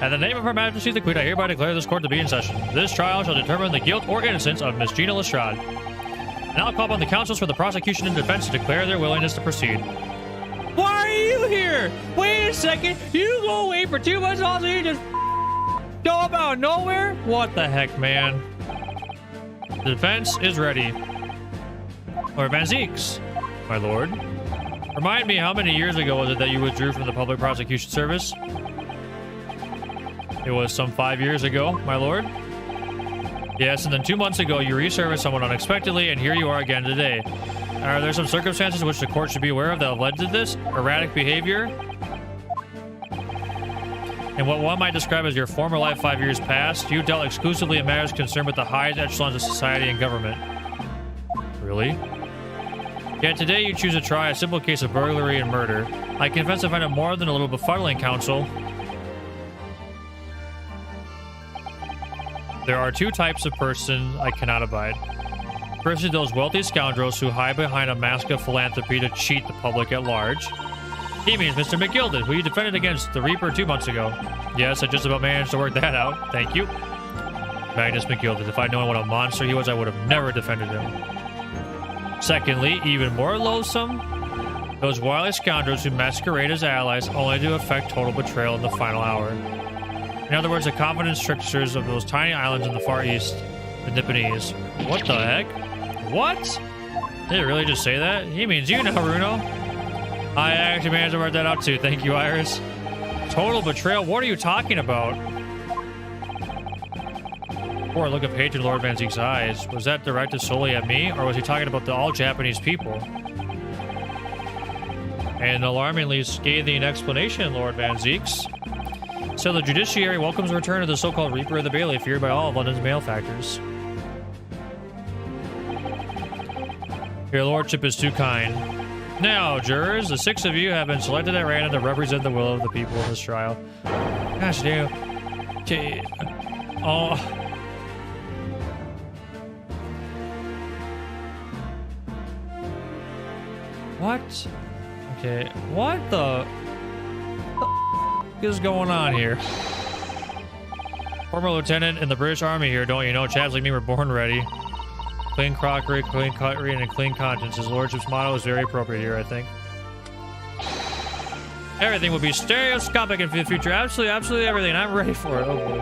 In the name of Her Majesty the Queen, I hereby declare this court to be in session. This trial shall determine the guilt or innocence of Miss Gina Lestrade. And I'll call upon the counsels for the prosecution and defense to declare their willingness to proceed. Why are you here? Wait a second. You go away for 2 months also you just go up out of nowhere? What the heck, man? The defense is ready. Lord Van Zieks, my lord. Remind me, how many years ago was it that you withdrew from the public prosecution service? It was some 5 years ago, my lord. Yes, and then 2 months ago, you reserviced someone unexpectedly, and here you are again today. Are there some circumstances which the court should be aware of that have led to this? Erratic behavior? In what one might describe as your former life 5 years past, you dealt exclusively in matters concerned with the highest echelons of society and government. Really? Yet today you choose to try a simple case of burglary and murder. I confess I find it more than a little befuddling, counsel. There are 2 types of person I cannot abide. First is those wealthy scoundrels who hide behind a mask of philanthropy to cheat the public at large. He means Mr. McGilded, who you defended against the Reaper 2 months ago. Yes, I just about managed to work that out. Thank you. Magnus McGilded. If I'd known what a monster he was, I would have never defended him. Secondly, even more loathsome, those wily scoundrels who masquerade as allies only to effect total betrayal in the final hour. In other words, the confidence tricksters of those tiny islands in the Far East, the Nipponese. What the heck? What? Did they really just say that? He means you know, Bruno. I actually managed to work that out too. Thank you, Iris. Total betrayal? What are you talking about? Poor look of hatred in Lord Van Ziek's eyes. Was that directed solely at me, or was he talking about the all Japanese people? An alarmingly scathing explanation, Lord Van Zeeks. So the judiciary welcomes the return of the so-called Reaper of the Bailey, feared by all of London's malefactors. Your lordship is too kind. Now, jurors, the 6 of you have been selected at random to represent the will of the people in this trial. Gosh, damn. Okay. Oh. What? Okay. What the is going on here? Former lieutenant in the British Army here, don't you know? Chaps like me were born ready. Clean crockery, clean cutlery, and a clean conscience. His lordship's motto is very appropriate here, I think. Everything will be stereoscopic in the future. Absolutely everything. I'm ready for it. Oh boy.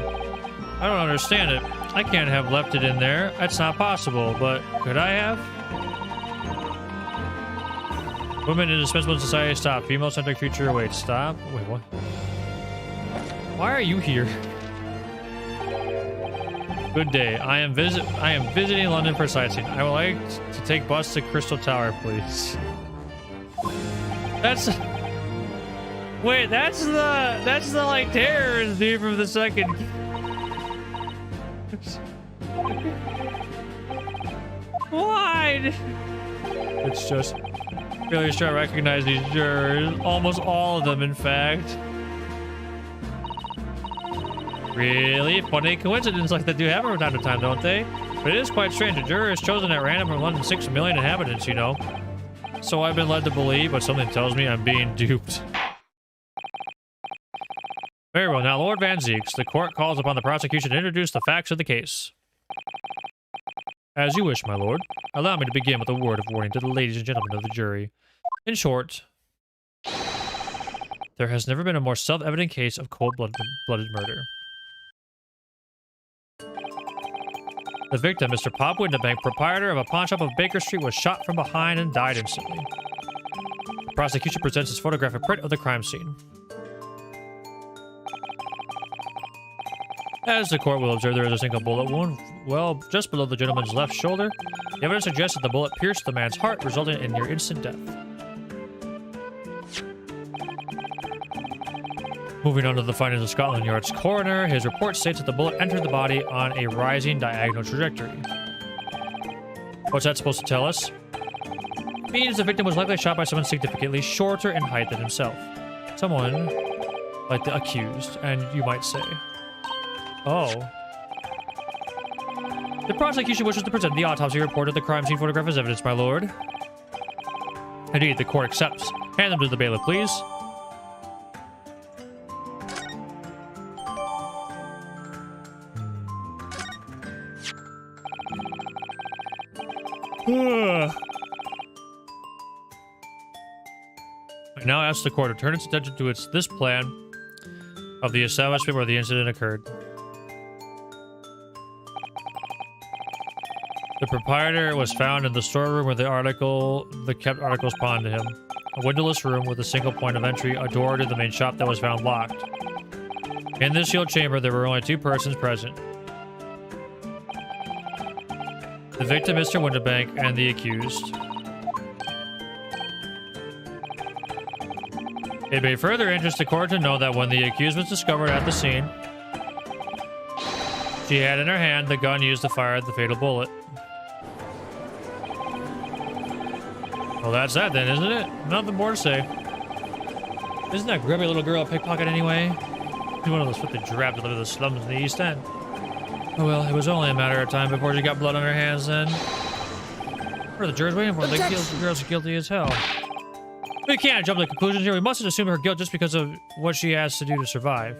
I don't understand it. I can't have left it in there. That's not possible, but could I have? Women in indispensable in society, stop. Female-centric future awaits. Stop. Wait, what? Why are you here? Good day. I am visiting London for sightseeing. I would like to take bus to Crystal Tower, please. That's wait, that's the like terrorist dude from the second. Why? It's just really trying to recognize these jurors. Almost all of them, in fact. Really funny coincidence like that do happen from time to time, don't they? But it is quite strange. A juror is chosen at random from London's 6 million inhabitants, you know. So I've been led to believe, but something tells me I'm being duped. Very well. Now, Lord Van Zeeks, the court calls upon the prosecution to introduce the facts of the case. As you wish, my lord. Allow me to begin with a word of warning to the ladies and gentlemen of the jury. In short, there has never been a more self-evident case of cold-blooded murder. The victim, Mr. Pop Windabank, proprietor of a pawn shop of Baker Street, was shot from behind and died instantly. The prosecution presents its photographic print of the crime scene. As the court will observe, there is a single bullet wound, well, just below the gentleman's left shoulder. The evidence suggests that the bullet pierced the man's heart, resulting in near instant death. Moving on to the findings of Scotland Yard's coroner, his report states that the bullet entered the body on a rising diagonal trajectory. What's that supposed to tell us? It means the victim was likely shot by someone significantly shorter in height than himself. Someone like the accused, and you might say. Oh. The prosecution wishes to present the autopsy report of the crime scene photograph as evidence, my lord. Indeed, the court accepts. Hand them to the bailiff, please. I now ask the court to turn its attention to this plan of the establishment where the incident occurred. The proprietor was found in the storeroom where the kept articles pawned to him. A windowless room with a single point of entry, a door to the main shop that was found locked. In this sealed chamber, there were only 2 persons present. The victim, Mr. Windabank, and the accused. It may further interest the court to know that when the accused was discovered at the scene, she had in her hand the gun used to fire the fatal bullet. Well, that's that then, isn't it? Nothing more to say. Isn't that grubby little girl a pickpocket anyway? She's one of those flipping drabs that live in the slums in the East End. Oh well, it was only a matter of time before she got blood on her hands then. What are the jurors waiting for? The girl's guilty as hell. We can't jump to conclusions here. We mustn't assume her guilt just because of what she has to do to survive.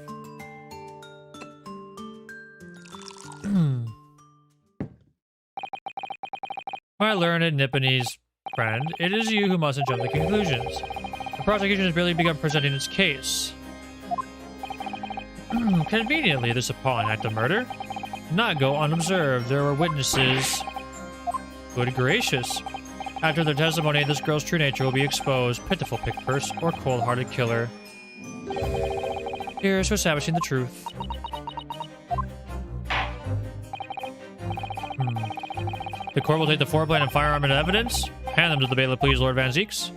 My learned Nipponese friend, it is you who mustn't jump to conclusions. The prosecution has barely begun presenting its case. Conveniently, this appalling act of murder did not go unobserved. There were witnesses. Good gracious. After their testimony, this girl's true nature will be exposed. Pitiful pickpurse or cold-hearted killer. Here's for establishing the truth. The court will take the foreplane and firearm into evidence. Hand them to the bailiff, please, Lord Van Zeeks.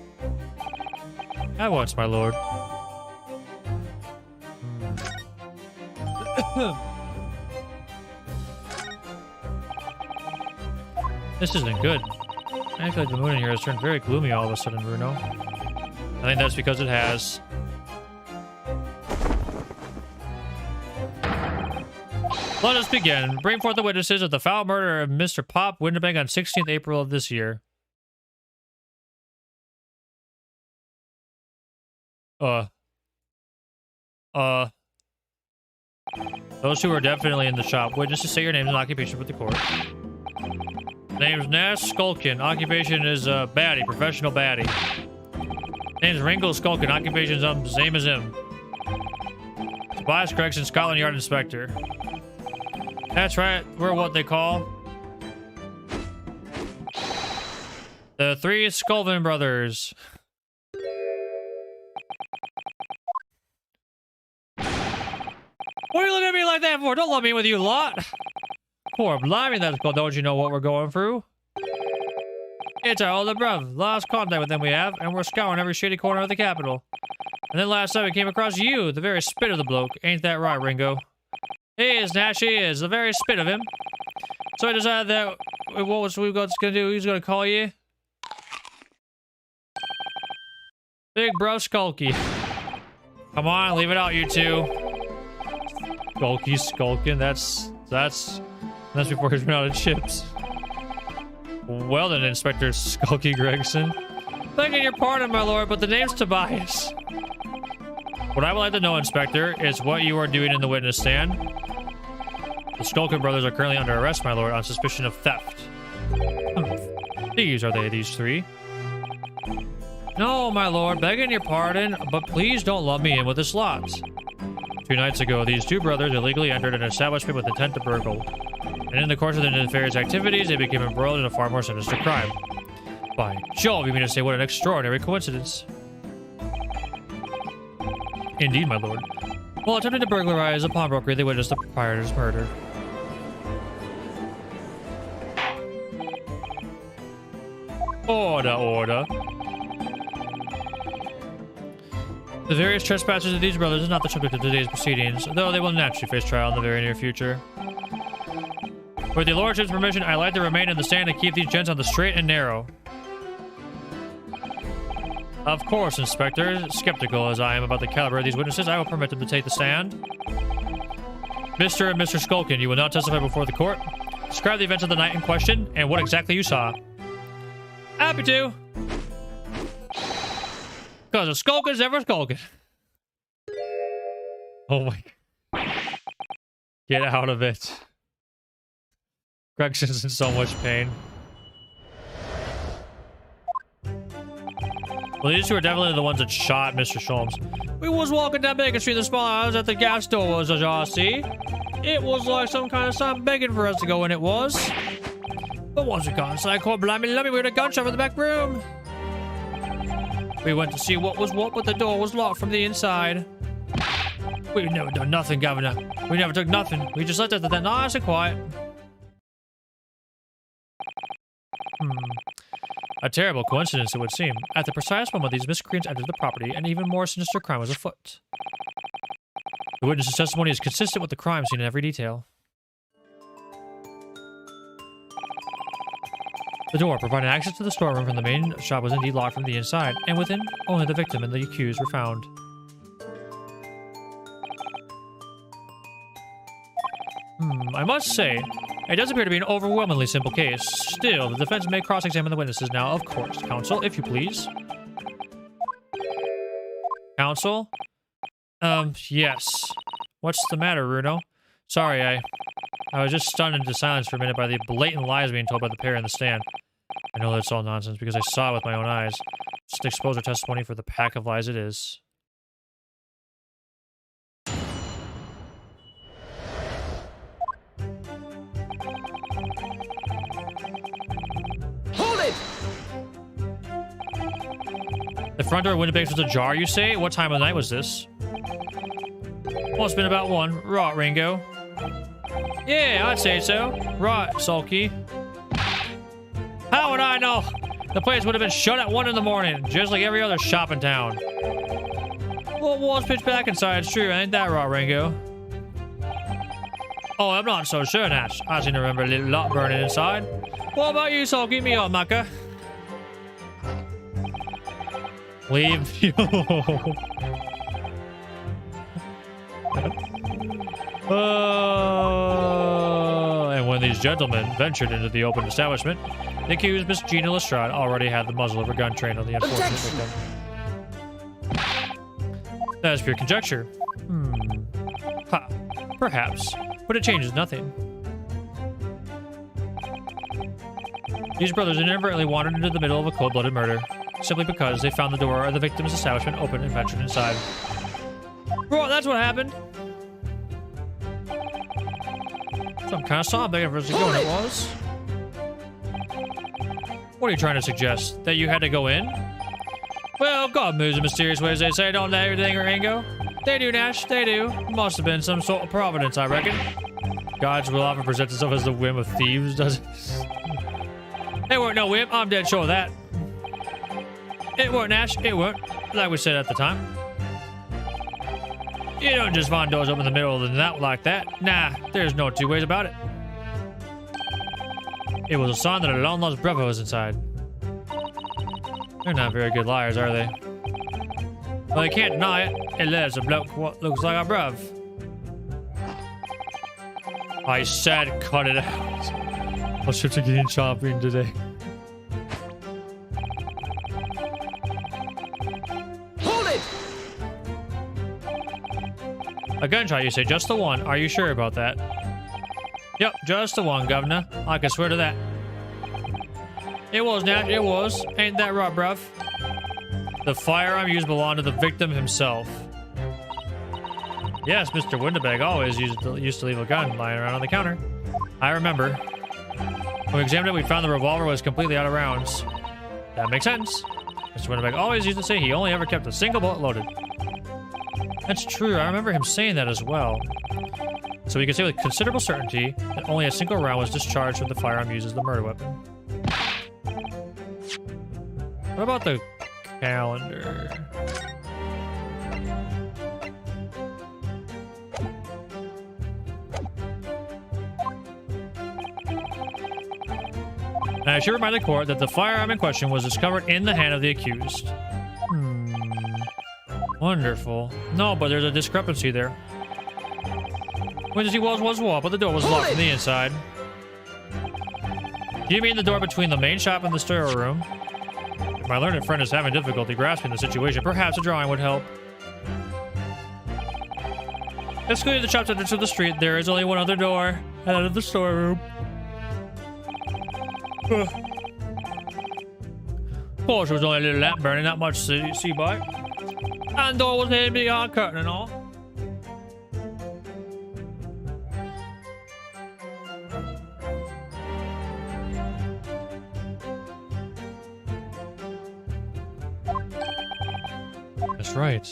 At once, my lord. This isn't good. I feel like the moon in here has turned very gloomy all of a sudden, Bruno. I think that's because it has. Let us begin. Bring forth the witnesses of the foul murder of Mr. Pop Winterbank on 16th April of this year. Those who are definitely in the shop. Witnesses, say your names and occupation with the court. Name's Nash Skulkin. Occupation is baddie, professional baddie. Name's Ringo Skulkin. Occupation is same as him. Tobias Gregson, Scotland Yard Inspector. That's right. We're what they call the Three Skulvin Brothers. What are you looking at me like that for? Don't let me in with you lot. Poor blimey, that's cool. Don't you know what we're going through? It's our older brother. Lost contact with them we have, and we're scouring every shady corner of the capital. And then last night we came across you, the very spit of the bloke. Ain't that right, Ringo? He is, Nash, he is. The very spit of him. So I decided that what was we going to do? He's going to call you Big Bro Skulky. Come on, leave it out, you two. Skulky, Skulkin. That's before he's run out of chips. Well then, Inspector Skulky Gregson. Begging your pardon, my lord, but the name's Tobias. What I would like to know, Inspector, is what you are doing in the witness stand. The Skulkin brothers are currently under arrest, my lord, on suspicion of theft. These are they, these three? No, my lord, begging your pardon, but please don't lump me in with this lot. 2 nights ago, these two brothers illegally entered an establishment with intent to burgle. And in the course of their nefarious activities, they became embroiled in a far more sinister crime. By Jove, you mean to say what an extraordinary coincidence. Indeed, my lord. While attempting to burglarize a pawnbroker, they witnessed the proprietor's murder. Order, order. The various trespasses of these brothers is not the subject of today's proceedings, though they will naturally face trial in the very near future. With your lordship's permission, I'd like to remain in the stand and keep these gents on the straight and narrow. Of course, Inspector. Skeptical as I am about the caliber of these witnesses, I will permit them to take the stand. Mr. and Mr. Skulkin, you will now testify before the court. Describe the events of the night in question and what exactly you saw. Happy to. Because a Skulkin's never Skulkin. Oh my. Get out of it. Gregson's in so much pain. Well, these two are definitely the ones that shot Mr. Sholmes. We was walking down Baker Street this morning. I was at the gas store, was y'all see? It was like some kind of sign begging for us to go in, it was. But once we got inside, called blimey lummy, we heard a gunshot from the back room. We went to see what was what, but the door was locked from the inside. We've never done nothing, Governor. We never took nothing. We just left it that nice and quiet. A terrible coincidence, it would seem. At the precise moment these miscreants entered the property, an even more sinister crime was afoot. The witness's testimony is consistent with the crime scene in every detail. The door providing access to the storeroom from the main shop was indeed locked from the inside, and within, only the victim and the accused were found. I must say, it does appear to be an overwhelmingly simple case. Still, the defense may cross-examine the witnesses now, of course. Counsel, if you please. Counsel? Yes. What's the matter, Bruno? Sorry, I was just stunned into silence for a minute by the blatant lies being told by the pair in the stand. I know that's all nonsense because I saw it with my own eyes. Just expose our testimony for the pack of lies it is. Hold it! The front door of Winterbanks was ajar, you say? What time of the night was this? Well, it's been about 1. Right, Ringo. Yeah, I'd say so. Right, Sulky. How would I know? The place would have been shut at 1 in the morning, just like every other shop in town. Well, it was pitch black inside, it's true, ain't that right, Ringo? Oh, I'm not so sure, Nash. I seem to remember a little lot burning inside. What about you, so keep me on, Mucker? Leave you. And when these gentlemen ventured into the open establishment, the accused Miss Gina Lestrade already had the muzzle of her gun trained on the unfortunate victim. That is pure conjecture. Ha. Perhaps. But it changes nothing. These brothers inadvertently wandered into the middle of a cold-blooded murder, simply because they found the door of the victim's establishment open and ventured inside. Right, that's what happened. Some kind of sob there for us to go, and it was. What are you trying to suggest? That you had to go in? Well, God moves in mysterious ways, they say, don't they, everything, Ringo? They do, Nash, they do. Must have been some sort of providence, I reckon. God's will often presents itself as the whim of thieves, does it? It weren't no whim, I'm dead sure of that. It weren't, Nash, it weren't, like we said at the time. You don't just find doors open in the middle of the night like that. Nah, there's no two ways about it. It was a sign that a long-lost brother was inside. They're not very good liars, are they? Well, you can't deny it. It lets a bloke what looks like a bruv. I said cut it out. I'll shift to getting shopping today. Hold it! A gunshot, you say? Just the one. Are you sure about that? Yep, just the one, Governor. I can swear to that. It was, Nat. It was. Ain't that right, bruv? The firearm used belonged to the victim himself. Yes, Mr. Winterberg always used to leave a gun lying around on the counter. I remember. When we examined it, we found the revolver was completely out of rounds. That makes sense. Mr. Winterberg always used to say he only ever kept a single bullet loaded. That's true. I remember him saying that as well. So we can say with considerable certainty that only a single round was discharged when the firearm used as the murder weapon. What about the calendar? I should remind the court that the firearm in question was discovered in the hand of the accused. Wonderful. No, but there's a discrepancy there. Windows he was what, but the door was locked from the inside. Do you mean the door between the main shop and the storeroom? If my learned friend is having difficulty grasping the situation, perhaps a drawing would help. Excluding the shop's entrance to the street, there is only one other door, out of the storeroom. Of course, there was only a little lamp burning, not much to see by. And the door was hidden behind a curtain and all. That's right.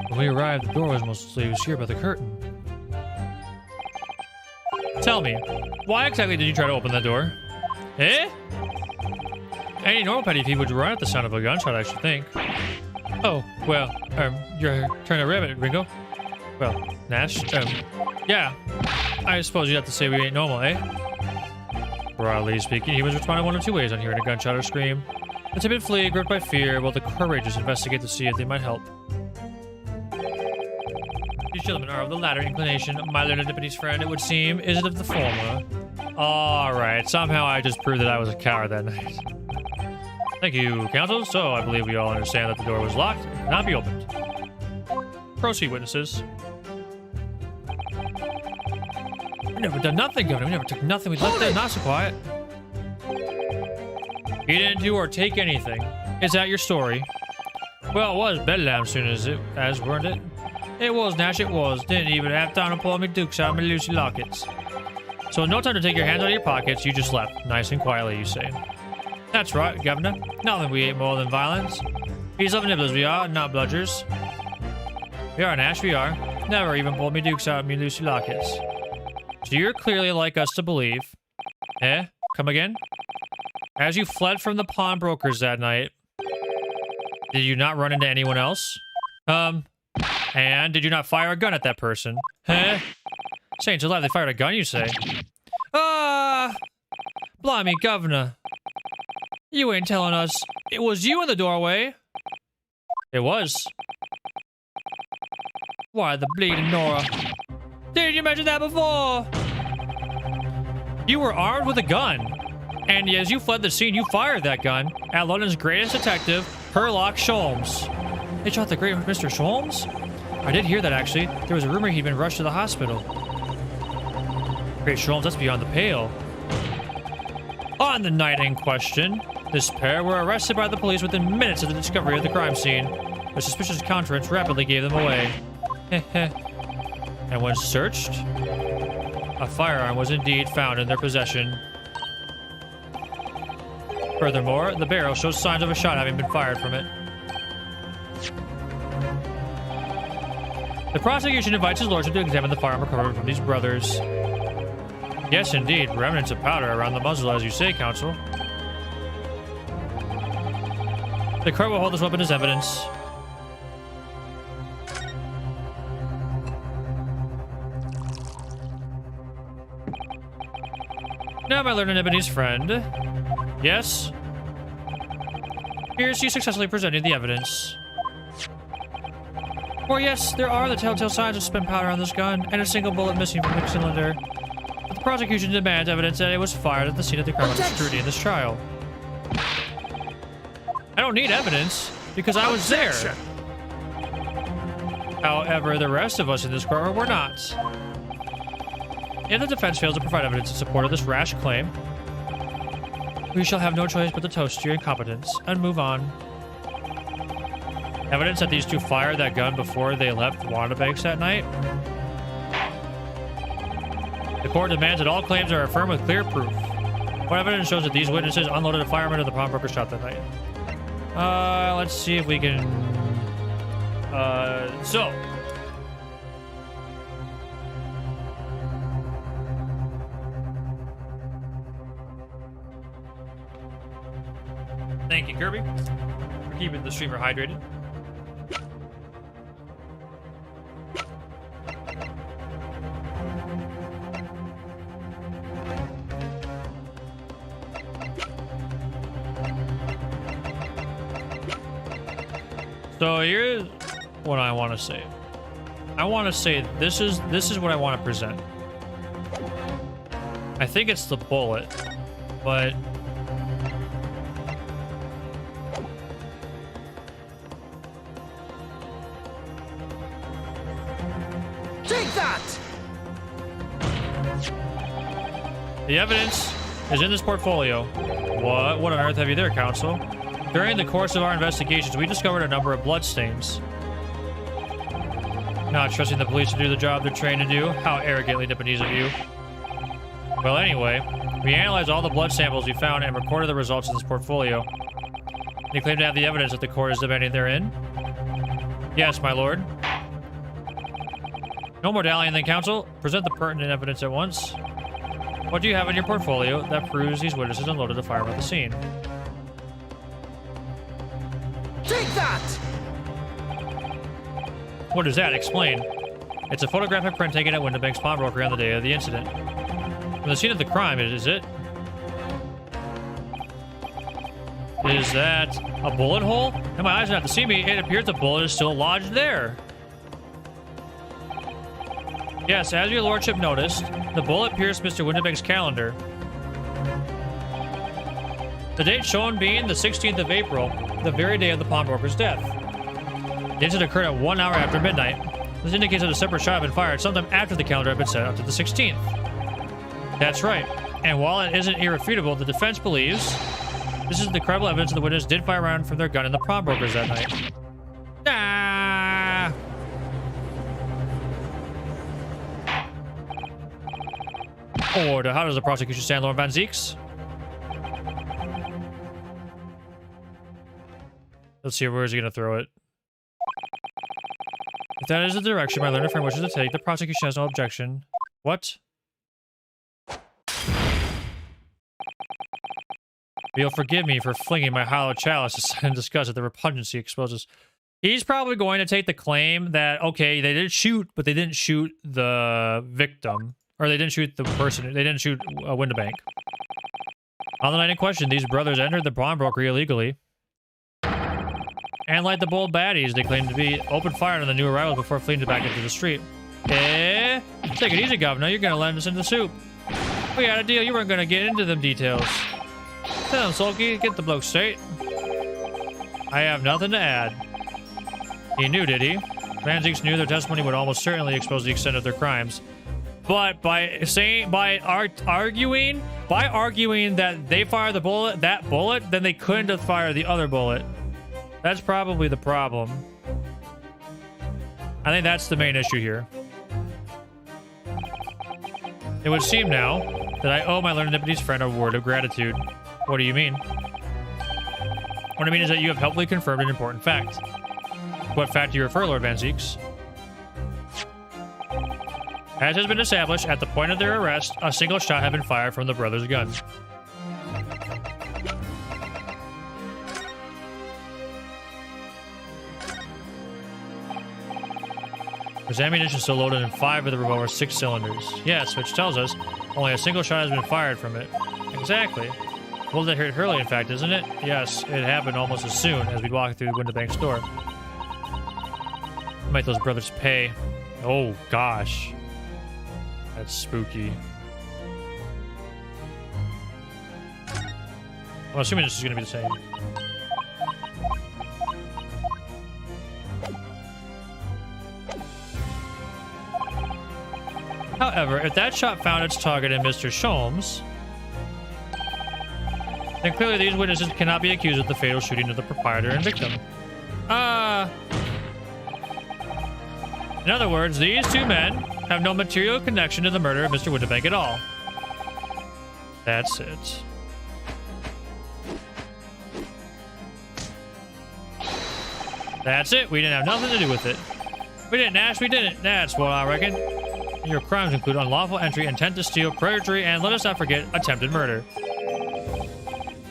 When we arrived, the door was mostly obscured by the curtain. Tell me, why exactly did you try to open that door? Eh? Any normal petty thief would run at the sound of a gunshot, I should think. Oh, well, you're trying to rabbit, Ringo? Well, Nash, yeah. I suppose you'd have to say we ain't normal, eh? Broadly speaking, humans respond in one of two ways on hearing a gunshot or scream. The timid flee, gripped by fear, while the courageous investigate to see if they might help. These gentlemen are of the latter inclination. My learned deputy's friend, it would seem, is it of the former? Alright, somehow I just proved that I was a coward that night. Thank you, counsel. So, I believe we all understand that the door was locked and could not be opened. Proceed, witnesses. We've never done nothing, Governor. We never took nothing. We left that not so quiet. You didn't do or take anything. Is that your story? Well, it was bedtime soon as weren't it? It was, Nash, it was. Didn't even have time to pull me dukes out of my Lucy lockets. So no time to take your hands out of your pockets, you just left. Nice and quietly, you say. That's right, Governor. Nothing we hate more than violence. He's of nibblers we are, not bludgers. We are, Nash, we are. Never even pulled me dukes out of me Lucy lockets. So you're clearly like us to believe. Eh? Come again? As you fled from the pawnbrokers that night, did you not run into anyone else? And did you not fire a gun at that person? Huh? Saints alive, they fired a gun, you say? Ah! Blimey, Governor. You ain't telling us it was you in the doorway. It was. Why the bleeding Nora? Didn't you mention that before? You were armed with a gun. And as you fled the scene, you fired that gun at London's greatest detective, Herlock Sholmes. They shot the great Mr. Sholmes? I did hear that, actually. There was a rumor he'd been rushed to the hospital. Great Sholmes, that's beyond the pale. On the night in question, this pair were arrested by the police within minutes of the discovery of the crime scene. Their suspicious countenance rapidly gave them away. And when searched, a firearm was indeed found in their possession. Furthermore, the barrel shows signs of a shot having been fired from it. The prosecution invites his lordship to examine the firearm recovered from these brothers. Yes, indeed, remnants of powder around the muzzle, as you say, counsel. The court will hold this weapon as evidence. Now, my learned Ebony's friend. Yes? Here's you successfully presenting the evidence. Well, yes, there are the telltale signs of spent powder on this gun, and a single bullet missing from the cylinder. But the prosecution demands evidence that it was fired at the scene of the crime under scrutiny in this trial. I don't need evidence, because I was there. However, the rest of us in this courtroom were not. If the defense fails to provide evidence in support of this rash claim, we shall have no choice but to toast your incompetence and move on. Evidence that these two fired that gun before they left Wandabanks that night? The court demands that all claims are affirmed with clear proof. What evidence shows that these witnesses unloaded a fireman or the pawnbroker shot that night? Let's see if we can... Thank you, Kirby, for keeping the streamer hydrated. So here's what I want to say. I want to say this is what I want to present. I think it's the bullet, but take that! The evidence is in this portfolio. What on earth have you there, counsel? During the course of our investigations, we discovered a number of bloodstains. Not trusting the police to do the job they're trained to do? How arrogantly Nipponese of you. Well, anyway, we analyzed all the blood samples we found and recorded the results in this portfolio. You claim to have the evidence that the court is demanding therein? Yes, my lord. No more dallying then, counsel. Present the pertinent evidence at once. What do you have in your portfolio that proves these witnesses unloaded a firearm at the scene? Take that! What is that? Explain. It's a photographic print taken at Windibank's pawnbroker on the day of the incident. From the scene of the crime, is it? Is that a bullet hole? And my eyes don't have to see me. It appears the bullet is still lodged there. Yes, as your lordship noticed, the bullet pierced Mr. Windibank's calendar. The date shown being the 16th of April, the very day of the pawnbroker's death. The incident occurred at 1 hour after midnight. This indicates that a separate shot had been fired sometime after the calendar had been set up to the 16th. That's right. And while it isn't irrefutable, the defense believes this is the credible evidence that the witness did fire a round from their gun in the pawnbrokers that night. Ah! Order. How does the prosecution stand, Lord Van Zeeks? Let's see, where is he going to throw it? If that is the direction my learned friend wishes to take, the prosecution has no objection. What? You'll forgive me for flinging my hollow chalice in disgust at the repugnancy it exposes. He's probably going to take the claim that, okay, they did shoot, but they didn't shoot the victim. Or they didn't shoot the person. They didn't shoot Windibank. On the night in question, these brothers entered the pawnbroker illegally. And like the bold baddies they claimed to be, opened fire on the new arrivals before fleeing back into the street. Take it easy, governor. You're going to land us in the soup. We had a deal. You weren't going to get into them details. Tell him, Sulky. Get the bloke straight. I have nothing to add. He knew, did he? Van Zieks knew their testimony would almost certainly expose the extent of their crimes. But by arguing that they fired that bullet, then they couldn't have fired the other bullet. That's probably the problem. I think that's the main issue here. It would seem now that I owe my Learnedipity's friend a word of gratitude. What do you mean? What I mean is that you have helpfully confirmed an important fact. What fact do you refer, Lord Van Zieks? As has been established, at the point of their arrest, a single shot had been fired from the brothers' gun. There's ammunition still loaded in 5 of the revolver's 6 cylinders. Yes, which tells us only a single shot has been fired from it. Exactly. Well, that hit Hurley, in fact, isn't it? Yes, it happened almost as soon as we walked through Windibank's door. Make those brothers pay. Oh, gosh. That's spooky. I'm assuming this is going to be the same. However, if that shot found its target in Mr. Sholmes, then clearly these witnesses cannot be accused of the fatal shooting of the proprietor and victim. In other words, these two men have no material connection to the murder of Mr. Windibank at all. That's it. That's it. We didn't have nothing to do with it. We didn't, Nash. We didn't. That's what I reckon. Your crimes include unlawful entry, intent to steal, perjury, and let us not forget, attempted murder.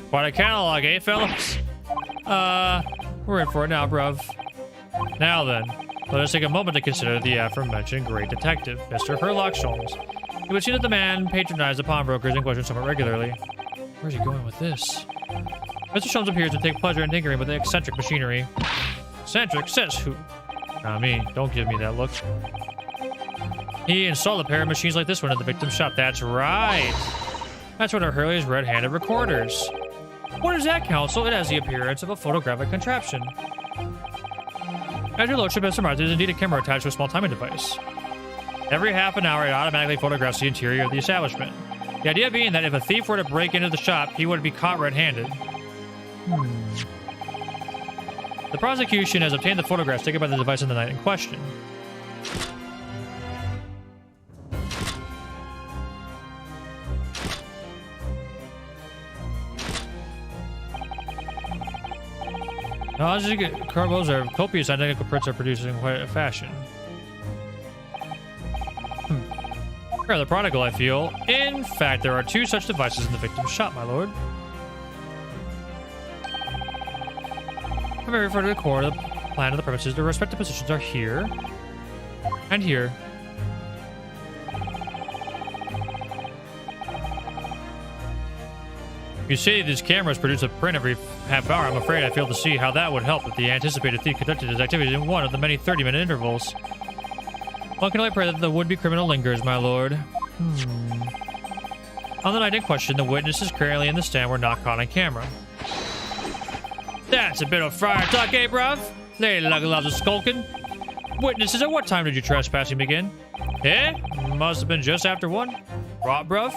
Quite a catalog, eh, fellas? We're in for it now, bruv. Now then, let us take a moment to consider the aforementioned great detective, Mr. Herlock Sholmes. It would seem that the man patronized the pawnbrokers in question somewhat regularly. Where's he going with this? Mr. Sholmes appears to take pleasure in tinkering with the eccentric machinery. Eccentric? Says who? Not me. Don't give me that look. He installed a pair of machines like this one at the victim's shop. That's right. That's one of Hurley's red-handed recorders. What is that, Counsel? It has the appearance of a photographic contraption. As your lordship has surmised, there is indeed a camera attached to a small timing device. Every half an hour, it automatically photographs the interior of the establishment. The idea being that if a thief were to break into the shop, he would be caught red-handed. The prosecution has obtained the photographs taken by the device in the night in question. Carbos are copious identical prints are produced in quite a fashion. Rather prodigal, I feel. In fact, there are 2 such devices in the victim's shop, my lord. I may refer to the core of the plan of the premises. The respective positions are here and here. You say these cameras produce a print every half hour. I'm afraid I fail to see how that would help if the anticipated thief conducted his activities in one of the many 30-minute intervals. One can only pray that the would-be criminal lingers, my lord. On the night in question, the witnesses currently in the stand were not caught on camera. That's a bit of friar talk, eh, bruv? Lady Luggaloves is skulking. Witnesses, at what time did your trespassing begin? Eh? Must have been just after 1. Right, bruv?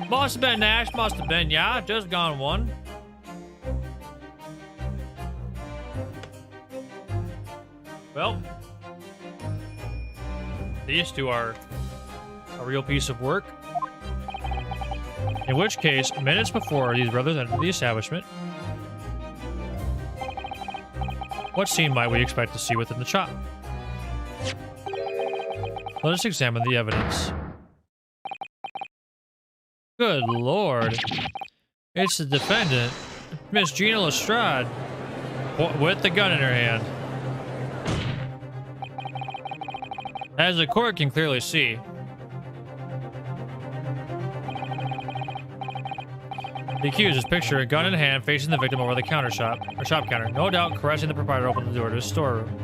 Must have been, Nash. Must have been, yeah. Just gone 1. Well, these 2 are a real piece of work. In which case, minutes before these brothers entered the establishment, what scene might we expect to see within the shop? Let us examine the evidence. Good lord. It's the defendant, Miss Gina Lestrade, with the gun in her hand. As the court can clearly see. The accused is pictured, a gun in hand, facing the victim over the shop counter. No doubt caressing the proprietor to open the door to his storeroom.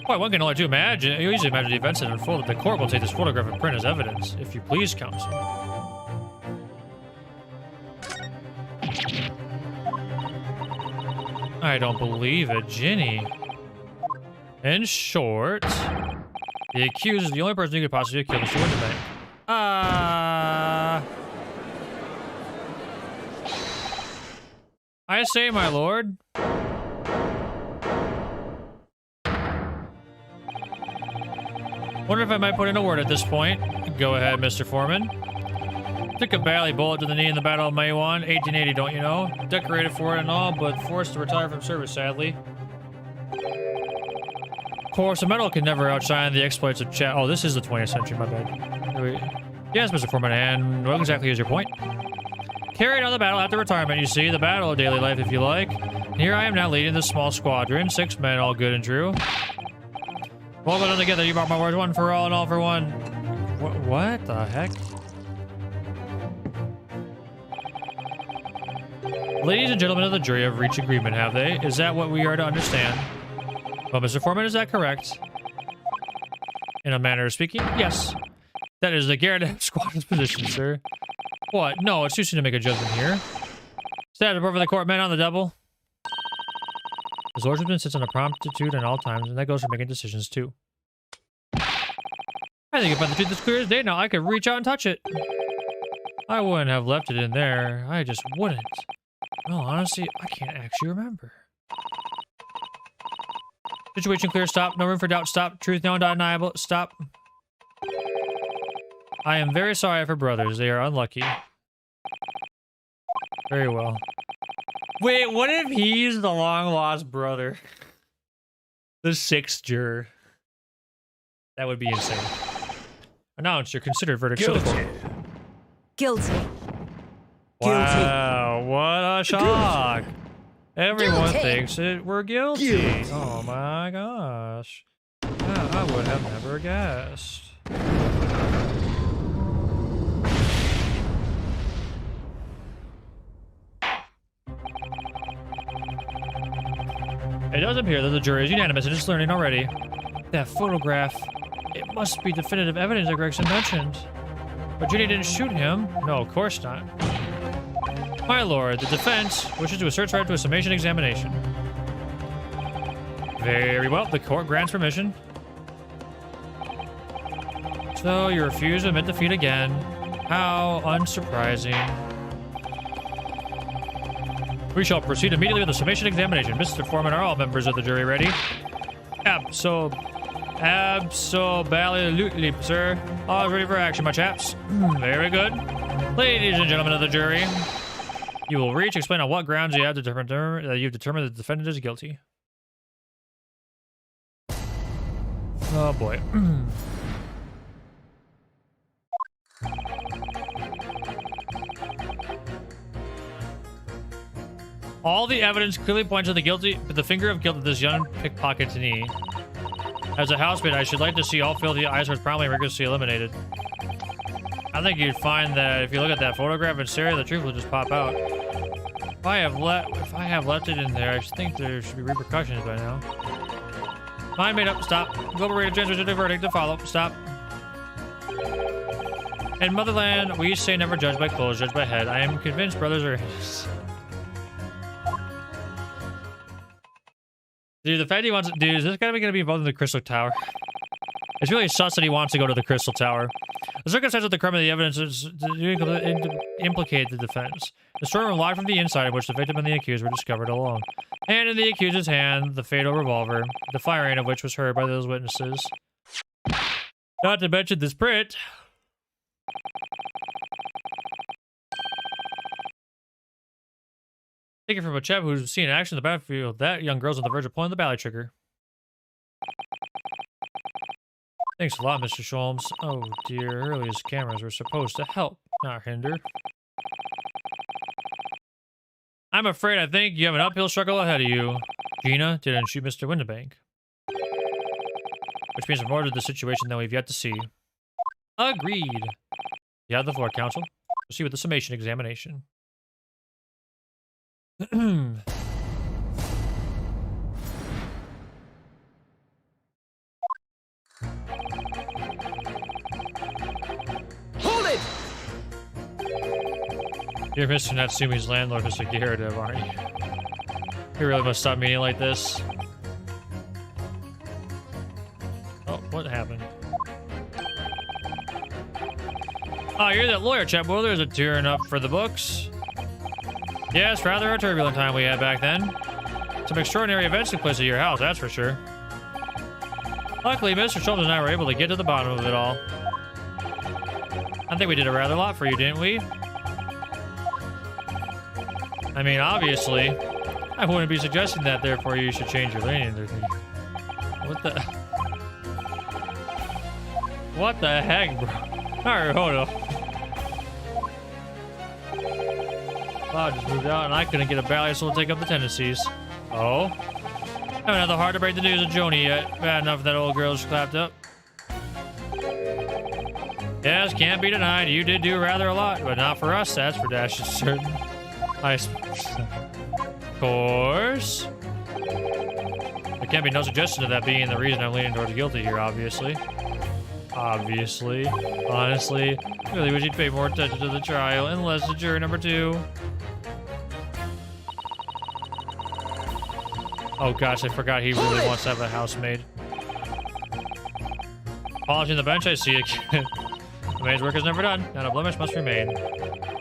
Boy, one can only imagine. You easily imagine the events that unfolded. The court will take this photograph and print as evidence, if you please, counsel. I don't believe it, Ginny. In short, the accused is the only person who could possibly have killed Mr. Winterbank. I say, my lord. Wonder if I might put in a word at this point. Go ahead, Mr. Foreman. Took a badly bullet to the knee in the Battle of Maiwan, 1880, don't you know? Decorated for it and all, but forced to retire from service, sadly. Of course, a medal can never outshine the exploits of Chad. Oh, this is the 20th century, my bad. Yes, Mr. Foreman, and what exactly is your point? Carried on the battle after retirement, you see, the battle of daily life, if you like. And here I am now leading this small squadron, 6 men, all good and true. Well done together, you brought my words, one for all and all for one. What the heck? Ladies and gentlemen of the jury have reached agreement, have they? Is that what we are to understand? Well, Mr. Foreman, is that correct? In a manner of speaking, yes. That is the Garrett squadron's position, sir. What? No, it's too soon to make a judgment here. Stand up over the court, men on the double. His lordship insists on a promptitude at all times, and that goes for making decisions, too. I think if I find the truth as clear as day now, I could reach out and touch it. I wouldn't have left it in there. I just wouldn't. No, honestly, I can't actually remember. Situation clear, stop. No room for doubt, stop. Truth, no, undeniable, stop. I am very sorry for brothers. They are unlucky. Very well. Wait, what if he's the long-lost brother? The sixth juror. That would be insane. Announce your considered verdict. Guilty. Guilty. Wow, what a shock. Everyone Guilty. thinks we're guilty. Guilty. Oh my gosh. Yeah, I would have never guessed. It does appear that the jury is unanimous in its learning already. That photograph, it must be definitive evidence that Gregson mentioned. But Ginny didn't shoot him. No, of course not. My lord, the defense wishes to assert right to a summation examination. Very well, the court grants permission. So you refuse to admit defeat again. How unsurprising. We shall proceed immediately with the summation examination. Mr. Foreman, are all members of the jury ready? Absolutely, sir. All ready for action, my chaps. Very good. Ladies and gentlemen of the jury, you will reach explain on what grounds you have determined the defendant is guilty. Oh boy. All the evidence clearly points to the finger of guilt of this young pickpocket's knee. As a housemaid, I should like to see all filthy eyesores promptly and rigorously eliminated. I think you'd find that if you look at that photograph and stare, the truth will just pop out. If I have left it in there, I think there should be repercussions by now. Mind made up. Stop. Global rate of transfer to the verdict to follow. Stop. In Motherland, we say never judge by clothes, judge by head. I am convinced brothers are... Dude, the fact he wants to... Dude, is this guy going to be involved in the Crystal Tower? It's really sus that he wants to go to the Crystal Tower. The circumstance of the crime of the evidence is to implicate the defense. The storeroom locked from the inside in which the victim and the accused were discovered alone. And in the accused's hand, the fatal revolver, the firing of which was heard by those witnesses. Not to mention this print. Take it from a chap who's seen action in the battlefield. That young girl's on the verge of pulling the bally trigger. Thanks a lot, Mr. Sholmes. Oh dear, Hurley's cameras were supposed to help. not hinder. I'm afraid I think you have an uphill struggle ahead of you. Gina didn't shoot Mr. Windibank. Which means more to the situation than we've yet to see. Agreed. You have the floor, counsel. Proceed with the summation examination. Hold it! You're Mr. Natsumi's landlord, Mr. Gyaradev, aren't you? You really must stop meeting like this. Oh, what happened? Oh, you're that lawyer chap. Well, there's a tearing up for the books. Yes, rather a turbulent time we had back then. Some extraordinary events took place at your house, that's for sure. Luckily, Mr. Sholmes and I were able to get to the bottom of it all. I think we did a rather lot for you, didn't we? I mean, obviously, I wouldn't be suggesting that, therefore you should change your lane. What the... What the heck, bro? Alright, hold up. Cloud just moved out and I couldn't get a ballet, so we'll take up the tendencies. Oh? I haven't had the heart to break the news of Joni yet. Bad enough that old girl just clapped up. Yes, can't be denied. You did do rather a lot, but not for us, that's for dash certain. Of course. There can't be no suggestion of that being the reason I'm leaning towards guilty here, obviously. Obviously. Honestly, I really wish you'd pay more attention to the trial and less to jury number 2. Oh gosh, I forgot he really wants to have a housemaid. Polishing the bench, I see again. The maid's work is never done, and a blemish must remain.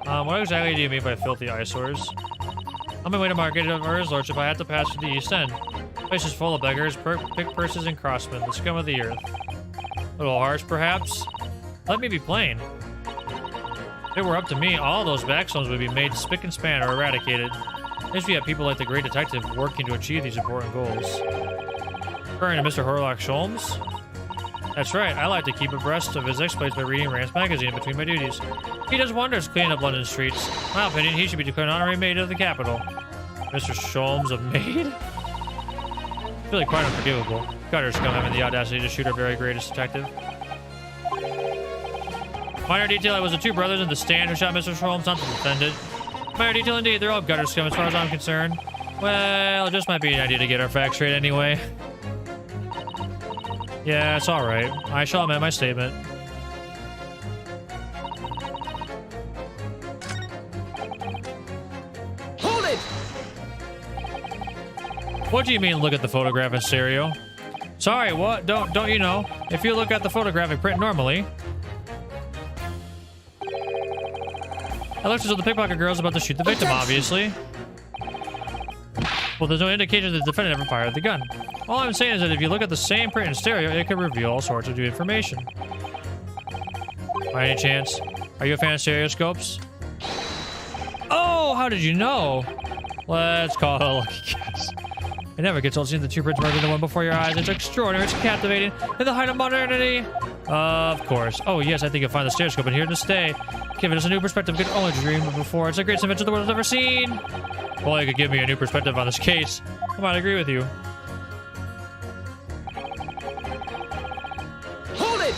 What exactly do you mean by filthy eyesores? On my way to market or his lordship, I had to pass through the East End. The place is full of beggars, pick purses, and crossmen, the scum of the earth. A little harsh, perhaps? Let me be plain. If it were up to me, all those backstones would be made spick and span or eradicated. At least we have people like the great detective working to achieve these important goals. Referring to Mr. Horlock Sholmes? That's right, I like to keep abreast of his exploits by reading Rand's magazine in between my duties. He does wonders cleaning up London streets. In my opinion, he should be declared honorary maid of the capital. Mr. Sholmes, a maid? It's really quite unforgivable. Gutters come having the audacity to shoot our very greatest detective. Minor detail, it was the 2 brothers in the stand who shot Mr. Sholmes, not the defendant. Minor detail indeed, they're all gutter scum as far as I'm concerned. Well, it just might be an idea to get our facts straight anyway. Yeah, it's alright. I shall amend my statement. Hold it! What do you mean look at the photograph in stereo? Sorry, what? Don't you know? If you look at the photographic print normally... It looks as though the pickpocket girl's about to shoot the victim, obviously. Well, there's no indication that the defendant ever fired the gun. All I'm saying is that if you look at the same print in stereo, it could reveal all sorts of new information. By any chance, are you a fan of stereoscopes? Oh, how did you know? Let's call it a lucky guess. It never gets old seeing the 2 prints merged into one before your eyes. It's extraordinary, it's captivating, and the height of modernity. Of course. Oh yes, I think you'll find the stereoscope in here to stay. Giving us a new perspective we could only dream of before. It's the greatest invention the world has ever seen. Well, you could give me a new perspective on this case. I might agree with you. Hold it!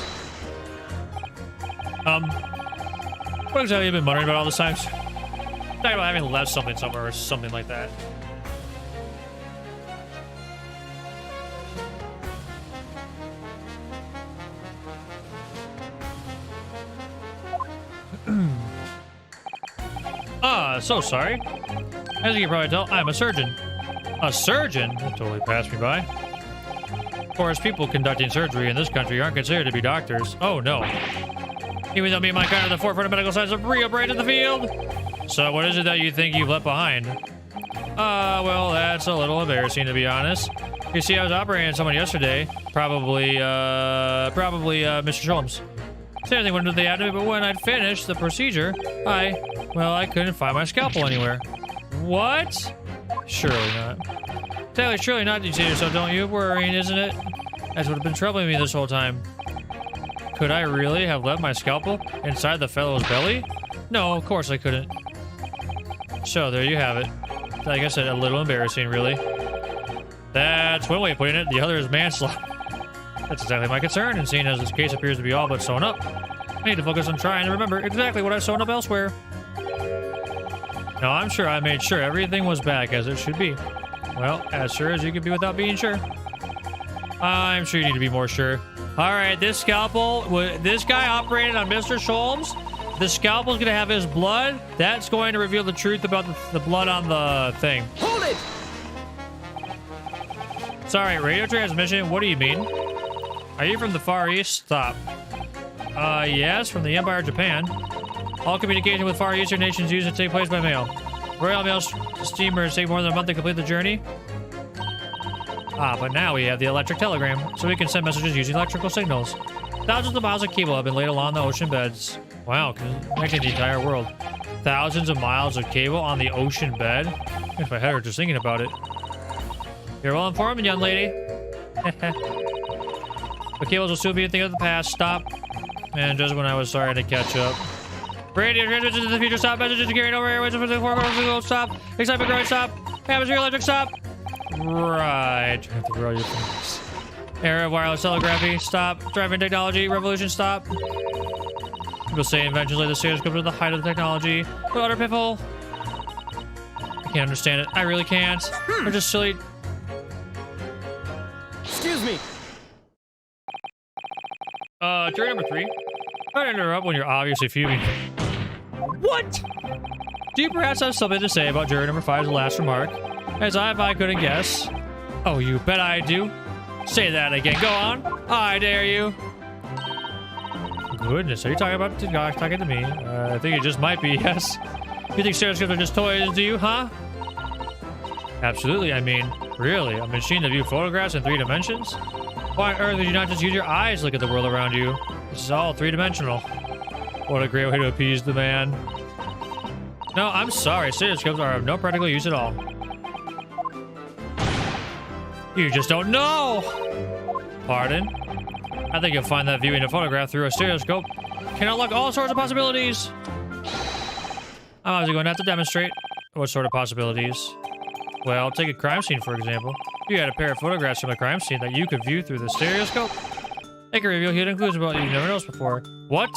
What exactly have you been muttering about all this time? Talking about having left something somewhere or something like that. So sorry. As you can probably tell, I'm a surgeon. A surgeon? That totally passed me by. Of course, people conducting surgery in this country aren't considered to be doctors. Oh, no. Even though me and my kind are at the forefront of medical science of real brain in the field. So what is it that you think you've left behind? Well, that's a little embarrassing, to be honest. You see, I was operating on someone yesterday. Probably, Mr. Sholmes. Same thing when they had to me, but when I'd finished the procedure, I couldn't find my scalpel anywhere. What? Surely not. Taylor, surely not, you say to yourself, don't you? Worrying, isn't it? That's what had been troubling me this whole time. Could I really have left my scalpel inside the fellow's belly? No, of course I couldn't. So there you have it. Like I said, a little embarrassing, really. That's one way of putting it. The other is manslaughter. That's exactly my concern, and seeing as this case appears to be all but sewn up, I need to focus on trying to remember exactly what I've sewn up elsewhere. Now, I'm sure I made sure everything was back as it should be. Well, as sure as you can be without being sure. I'm sure you need to be more sure. All right, this scalpel, this guy operated on Mr. Sholmes. The scalpel's going to have his blood. That's going to reveal the truth about the blood on the thing. Hold it! Sorry, radio transmission? What do you mean? Are you from the Far East? Stop. Yes, from the Empire of Japan. All communication with Far Eastern nations used to take place by mail. Royal Mail steamers take more than a month to complete the journey. But now we have the electric telegram, so we can send messages using electrical signals. Thousands of miles of cable have been laid along the ocean beds. Wow, connecting the entire world. Thousands of miles of cable on the ocean bed? If my head hurts just thinking about it. You're well informed, young lady. The cables will soon be a thing of the past. Stop. And just when I was starting to catch up. Radio transmission to the future. Stop. Messages carrying over airways. Stop. Excitement growing. Stop. Atmosphere electric. Stop. Right. Trying to grow your fingers. Era of wireless telegraphy. Stop. Driving technology. Revolution. Stop. People say inventions like the stereoscope are the height of the technology. But utter piffle. I can't understand it. I really can't. They're just silly. Excuse me. Jury number 3. Don't interrupt when you're obviously fuming. What? Do you perhaps have something to say about jury number 5's last remark? As if I couldn't guess. Oh, you bet I do. Say that again. Go on. I dare you. Goodness, are you talking about talking to me? I think it just might be, yes. You think stereoscopes are just toys, do you, huh? Absolutely, I mean, really? A machine to view photographs in 3 dimensions? Why on earth would you not just use your eyes to look at the world around you? This is all 3-dimensional. What a great way to appease the man. No, I'm sorry. Stereoscopes are of no practical use at all. You just don't know! Pardon? I think you'll find that viewing a photograph through a stereoscope can unlock all sorts of possibilities. I'm obviously going to have to demonstrate. What sort of possibilities? Well, take a crime scene, for example. You had a pair of photographs from a crime scene that you could view through the stereoscope. It can reveal hidden clues about you never noticed before. What?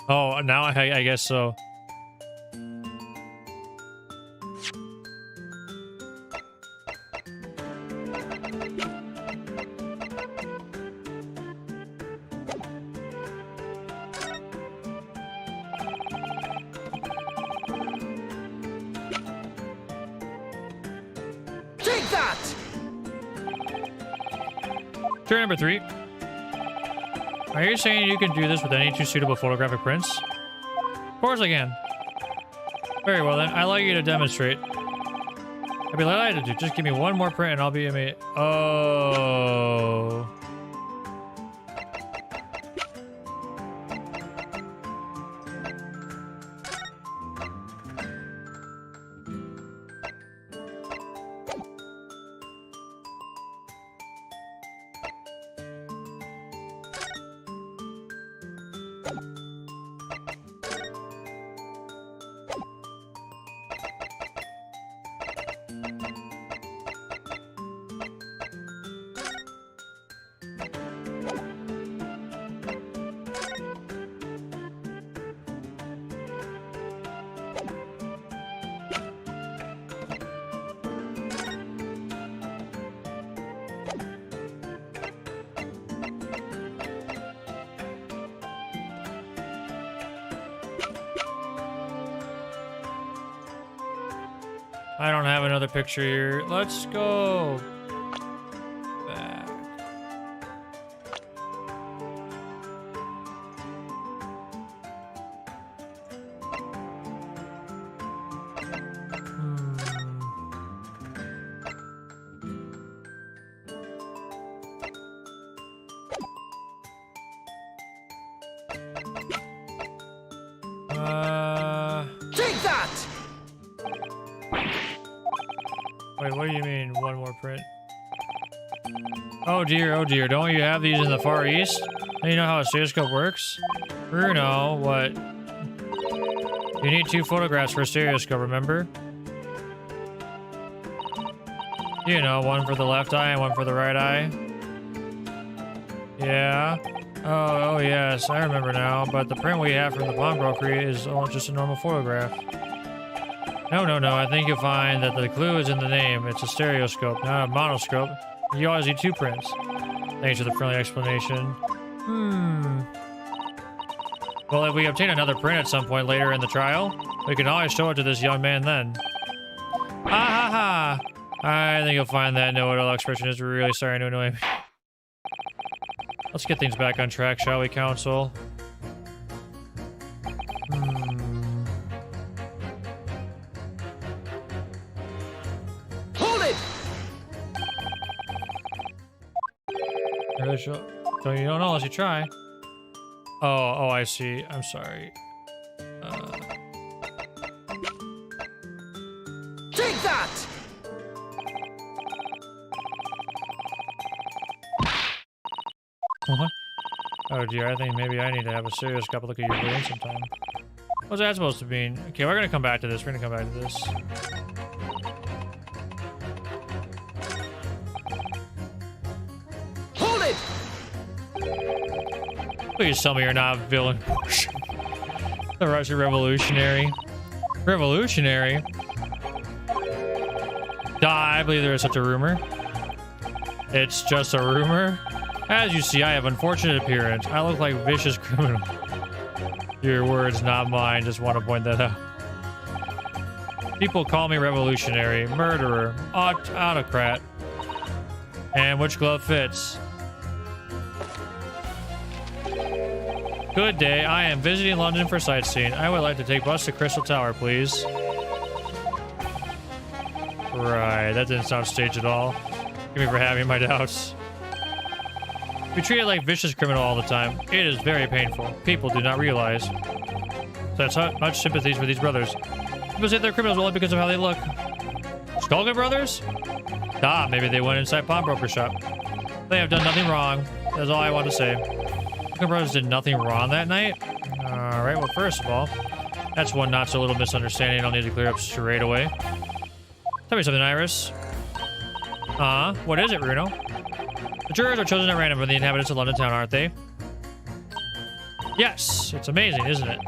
Oh, now I guess so. Take that! Jury number 3. Are you saying you can do this with any 2 suitable photographic prints? Of course I can. Very well then, I'd like you to demonstrate. I'd be delighted to. Just give me one more print and I'll be amazed. Oh. I don't have another picture here. Let's go back. Take that! Wait, what do you mean, one more print? Oh dear, don't you have these in the Far East? Don't you know how a stereoscope works? Bruno, what? You need 2 photographs for a stereoscope, remember? You know, one for the left eye and one for the right eye. Yeah. Oh, yes, I remember now. But the print we have from the pawnbroker is just a normal photograph. No, I think you'll find that the clue is in the name. It's a stereoscope, not a monoscope. You always need 2 prints. Thanks for the friendly explanation. Well, if we obtain another print at some point later in the trial, we can always show it to this young man then. Ha! I think you'll find that know-it-all expression is really starting to annoy me. Let's get things back on track, shall we, Council? Hold it! So you don't know unless you try. Oh, I see. I'm sorry. Take that! What? Oh dear, I think maybe I need to have a serious couple look at your brain sometime. What's that supposed to mean? Okay, we're gonna come back to this. We're gonna come back to this. Hold it! Please tell me you're not a villain. The Russian revolutionary. Revolutionary? I believe there is such a rumor. It's just a rumor. As you see, I have unfortunate appearance. I look like a vicious criminal. Your words, not mine. Just want to point that out. People call me revolutionary, murderer, autocrat. And which glove fits? Good day. I am visiting London for sightseeing. I would like to take bus to Crystal Tower, please. Right, that didn't sound staged at all. Forgive me for having my doubts. We treat it like vicious criminal all the time. It is very painful. People do not realize. That's much sympathies for these brothers. People say they're criminals only because of how they look. Skulkin brothers? Maybe they went inside pawnbroker shop. They have done nothing wrong. That's all I want to say. Skulkin brothers did nothing wrong that night? Alright, well, first of all, that's one not so little misunderstanding I'll need to clear up straight away. Tell me something, Iris. What is it, Bruno? The jurors are chosen at random from the inhabitants of London town, aren't they? Yes, it's amazing, isn't it?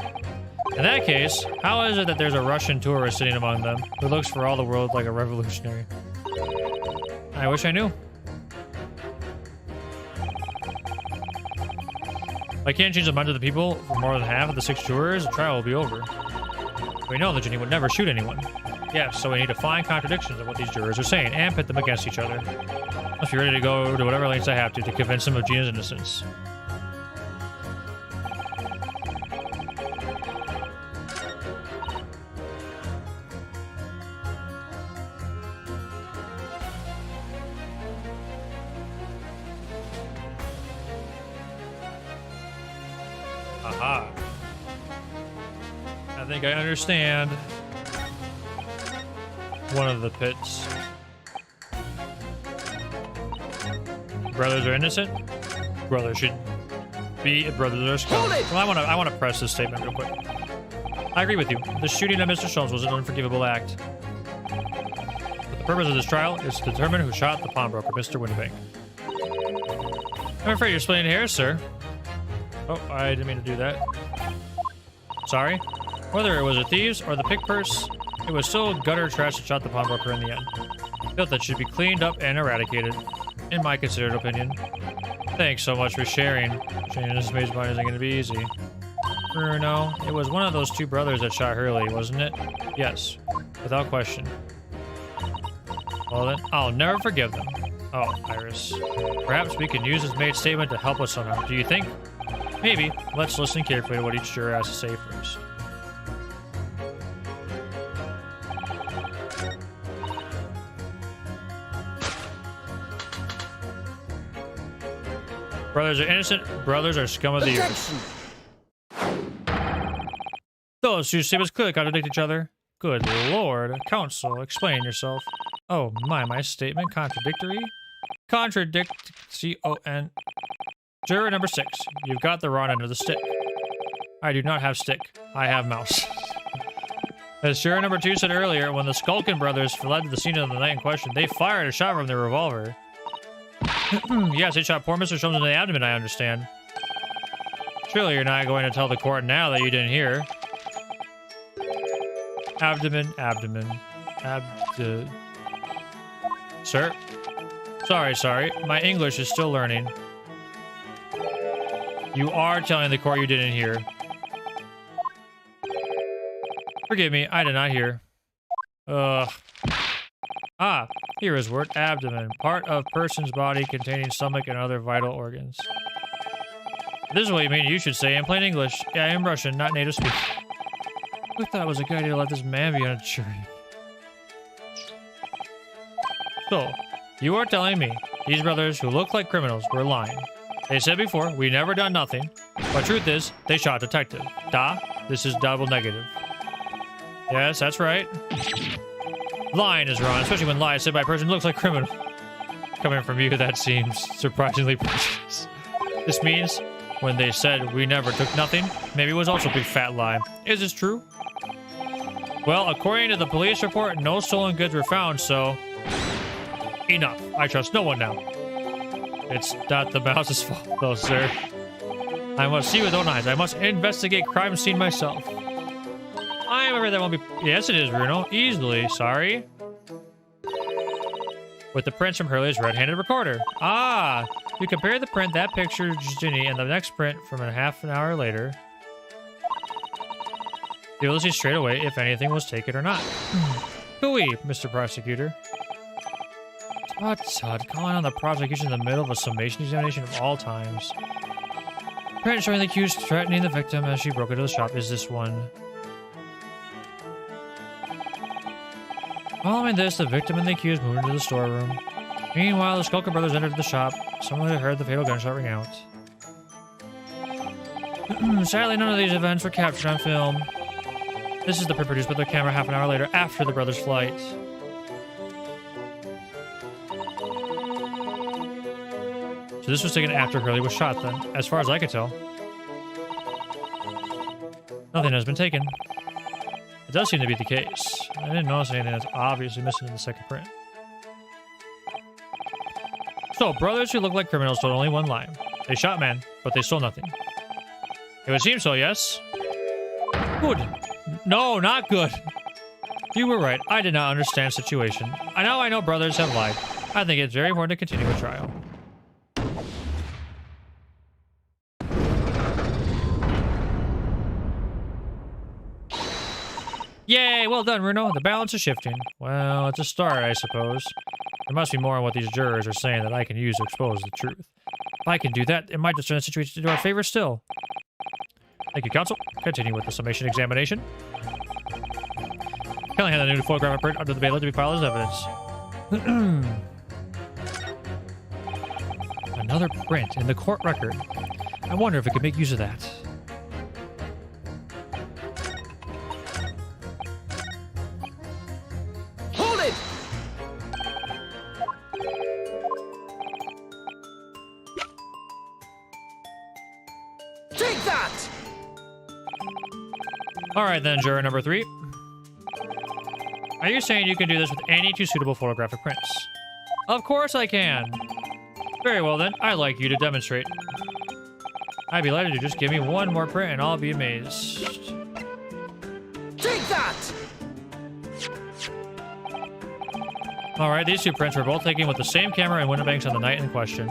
In that case, how is it that there's a Russian tourist sitting among them who looks for all the world like a revolutionary? I wish I knew. If I can't change the minds of the people for more than half of the 6 jurors, the trial will be over. We know that Ginny would never shoot anyone. Yes, so we need to find contradictions of what these jurors are saying and pit them against each other. Must be ready to go to whatever lengths I have to convince them of Gina's innocence. Aha. I think I understand one of the pits. Brothers are innocent. Brothers should be. Brothers are scum. Well, I want to press this statement real quick. I agree with you. The shooting of Mr. Sholmes was an unforgivable act. But the purpose of this trial is to determine who shot the pawnbroker, Mr. Windibank. I'm afraid you're splitting hairs, sir. Oh, I didn't mean to do that. Sorry. Whether it was the thieves or the pick purse, it was still gutter trash that shot the pawnbroker in the end. Filth that should be cleaned up and eradicated, in my considered opinion. Thanks so much for sharing. Changing this maid's mind isn't going to be easy. Bruno, it was one of those 2 brothers that shot Hurley, wasn't it? Yes, without question. Well then, I'll never forgive them. Oh, Iris. Perhaps we can use this maid's statement to help us somehow. Do you think? Maybe. Let's listen carefully to what each juror has to say first. Brothers are innocent. Brothers are scum of the earth. Those 2 statements clearly contradict each other. Good lord. Counsel, explain yourself. Oh my statement contradictory? Contradict, C-O-N. Juror number 6, you've got the wrong end of the stick. I do not have stick. I have mouse. As juror number 2 said earlier, when the Skulkin brothers fled to the scene of the night in question, they fired a shot from their revolver. Yes, they shot poor Mr. Sholmes in the abdomen, I understand. Surely you're not going to tell the court now that you didn't hear. Abdomen. Sir? Sorry. My English is still learning. You are telling the court you didn't hear. Forgive me, I did not hear. Ugh. Ah, here is word. Abdomen. Part of person's body containing stomach and other vital organs. This is what you mean. You should say in plain English. Yeah, I am Russian, not native speaker. I thought it was a good idea to let this man be on a jury. So, you are telling me these brothers who look like criminals were lying. They said before, we never done nothing. But truth is, they shot detective. Da, this is double negative. Yes, that's right. Lying is wrong, especially when lies said by a person who looks like criminal. Coming from you, that seems surprisingly precious. This means when they said we never took nothing, maybe it was also a big fat lie. Is this true? Well, according to the police report, no stolen goods were found, so... Enough. I trust no one now. It's not the mouse's fault, though, sir. I must see with own eyes. I must investigate crime scene myself. I am afraid that won't be... Yes, it is, Bruno. Easily. Sorry. With the prints from Hurley's red-handed recorder. Ah! You compare the print, that picture, Ginny, and the next print from a half an hour later. You'll able to see straight away if anything was taken or not. Hooey, Mr. Prosecutor. Tut, calling on the prosecution in the middle of a summation examination of all times. Print showing the accused threatening the victim as she broke into the shop. Is this one? Following this, the victim and the accused moved into the storeroom. Meanwhile, the Skulker brothers entered the shop. Someone had heard the fatal gunshot ring out. Sadly, none of these events were captured on film. This is the print produced by the camera half an hour later, after the brothers' flight. So this was taken after Hurley was shot, then, as far as I could tell. Nothing has been taken. It does seem to be the case. I didn't notice anything that's obviously missing in the second print. So, brothers who look like criminals told only one lie. They shot man, but they stole nothing. It would seem so, yes? Good. No, not good. You were right. I did not understand the situation. I know brothers have lied. I think it's very important to continue a trial. Yay! Well done, Bruno. The balance is shifting. Well, it's a start, I suppose. There must be more on what these jurors are saying that I can use to expose the truth. If I can do that, it might just turn the situation to our favor still. Thank you, counsel. Continue with the summation examination. Kelly had a new photograph print under the bailiff to be filed as evidence. Another print in the court record. I wonder if it could make use of that. Hold it! Take that! All right, then, juror number 3. Are you saying you can do this with any 2 suitable photographic prints? Of course I can. Very well, then. I'd like you to demonstrate. I'd be delighted to just give me one more print and I'll be amazed. Take that! All right, these 2 prints were both taken with the same camera in Windibanks on the night in question.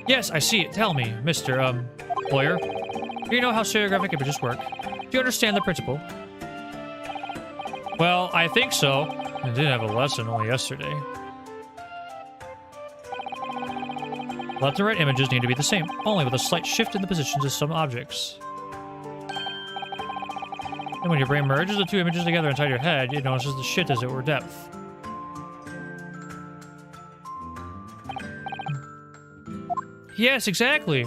Yes, I see it. Tell me, Mr. Lawyer. Do you know how stereographic images work? Do you understand the principle? Well, I think so. I did have a lesson only yesterday. Left and right images need to be the same, only with a slight shift in the positions of some objects. And when your brain merges the 2 images together inside your head, it notices the shift as it were depth. Yes, exactly.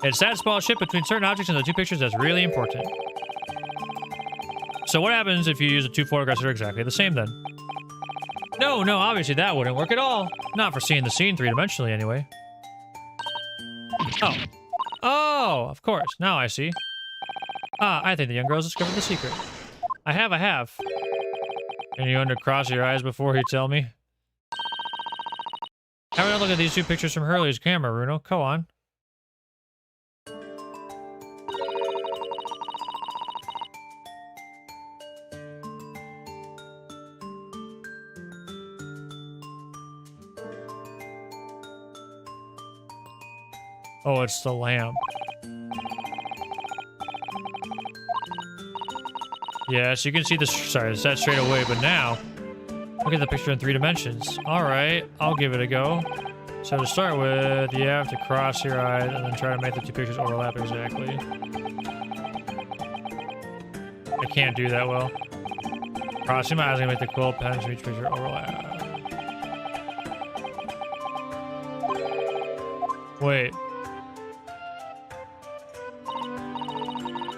It's that small shift between certain objects in the 2 pictures that's really important. So what happens if you use the 2 photographs that are exactly the same then? No, obviously that wouldn't work at all. Not for seeing the scene 3-dimensionally anyway. Oh, of course. Now I see. Ah, I think the young girl has discovered the secret. I have. Can you undercross your eyes before you tell me? Have a look at these two pictures from Hurley's camera, Runo. Go on. Oh, it's the lamp. Yes, you can see this. Sorry, it's set straight away, but now look at the picture in 3 dimensions. All right, I'll give it a go. So to start with, you have to cross your eyes and then try to make the 2 pictures overlap exactly. I can't do that well. Crossing my eyes and make the quill pen to each picture overlap. Wait.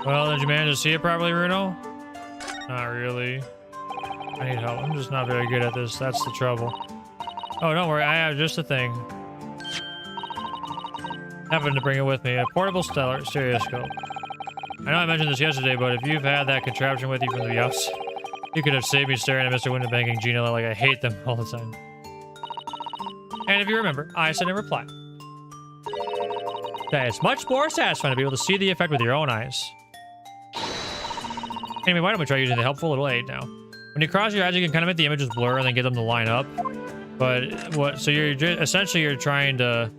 Well, did you manage to see it properly, Runo? Not really. I need help. I'm just not very good at this. That's the trouble. Oh, don't worry. I have just a thing. Happened to bring it with me. A portable stereoscope. I know I mentioned this yesterday, but if you've had that contraption with you from the outside, you could have saved me staring at Mr. Window-banging Gina like I hate them all the time. And if you remember, I said in reply that it's much more satisfying to be able to see the effect with your own eyes. Anyway, why don't we try using the helpful little aid now? When you cross your eyes, you can kind of make the images blur and then get them to line up. But what? So you're essentially you're trying to.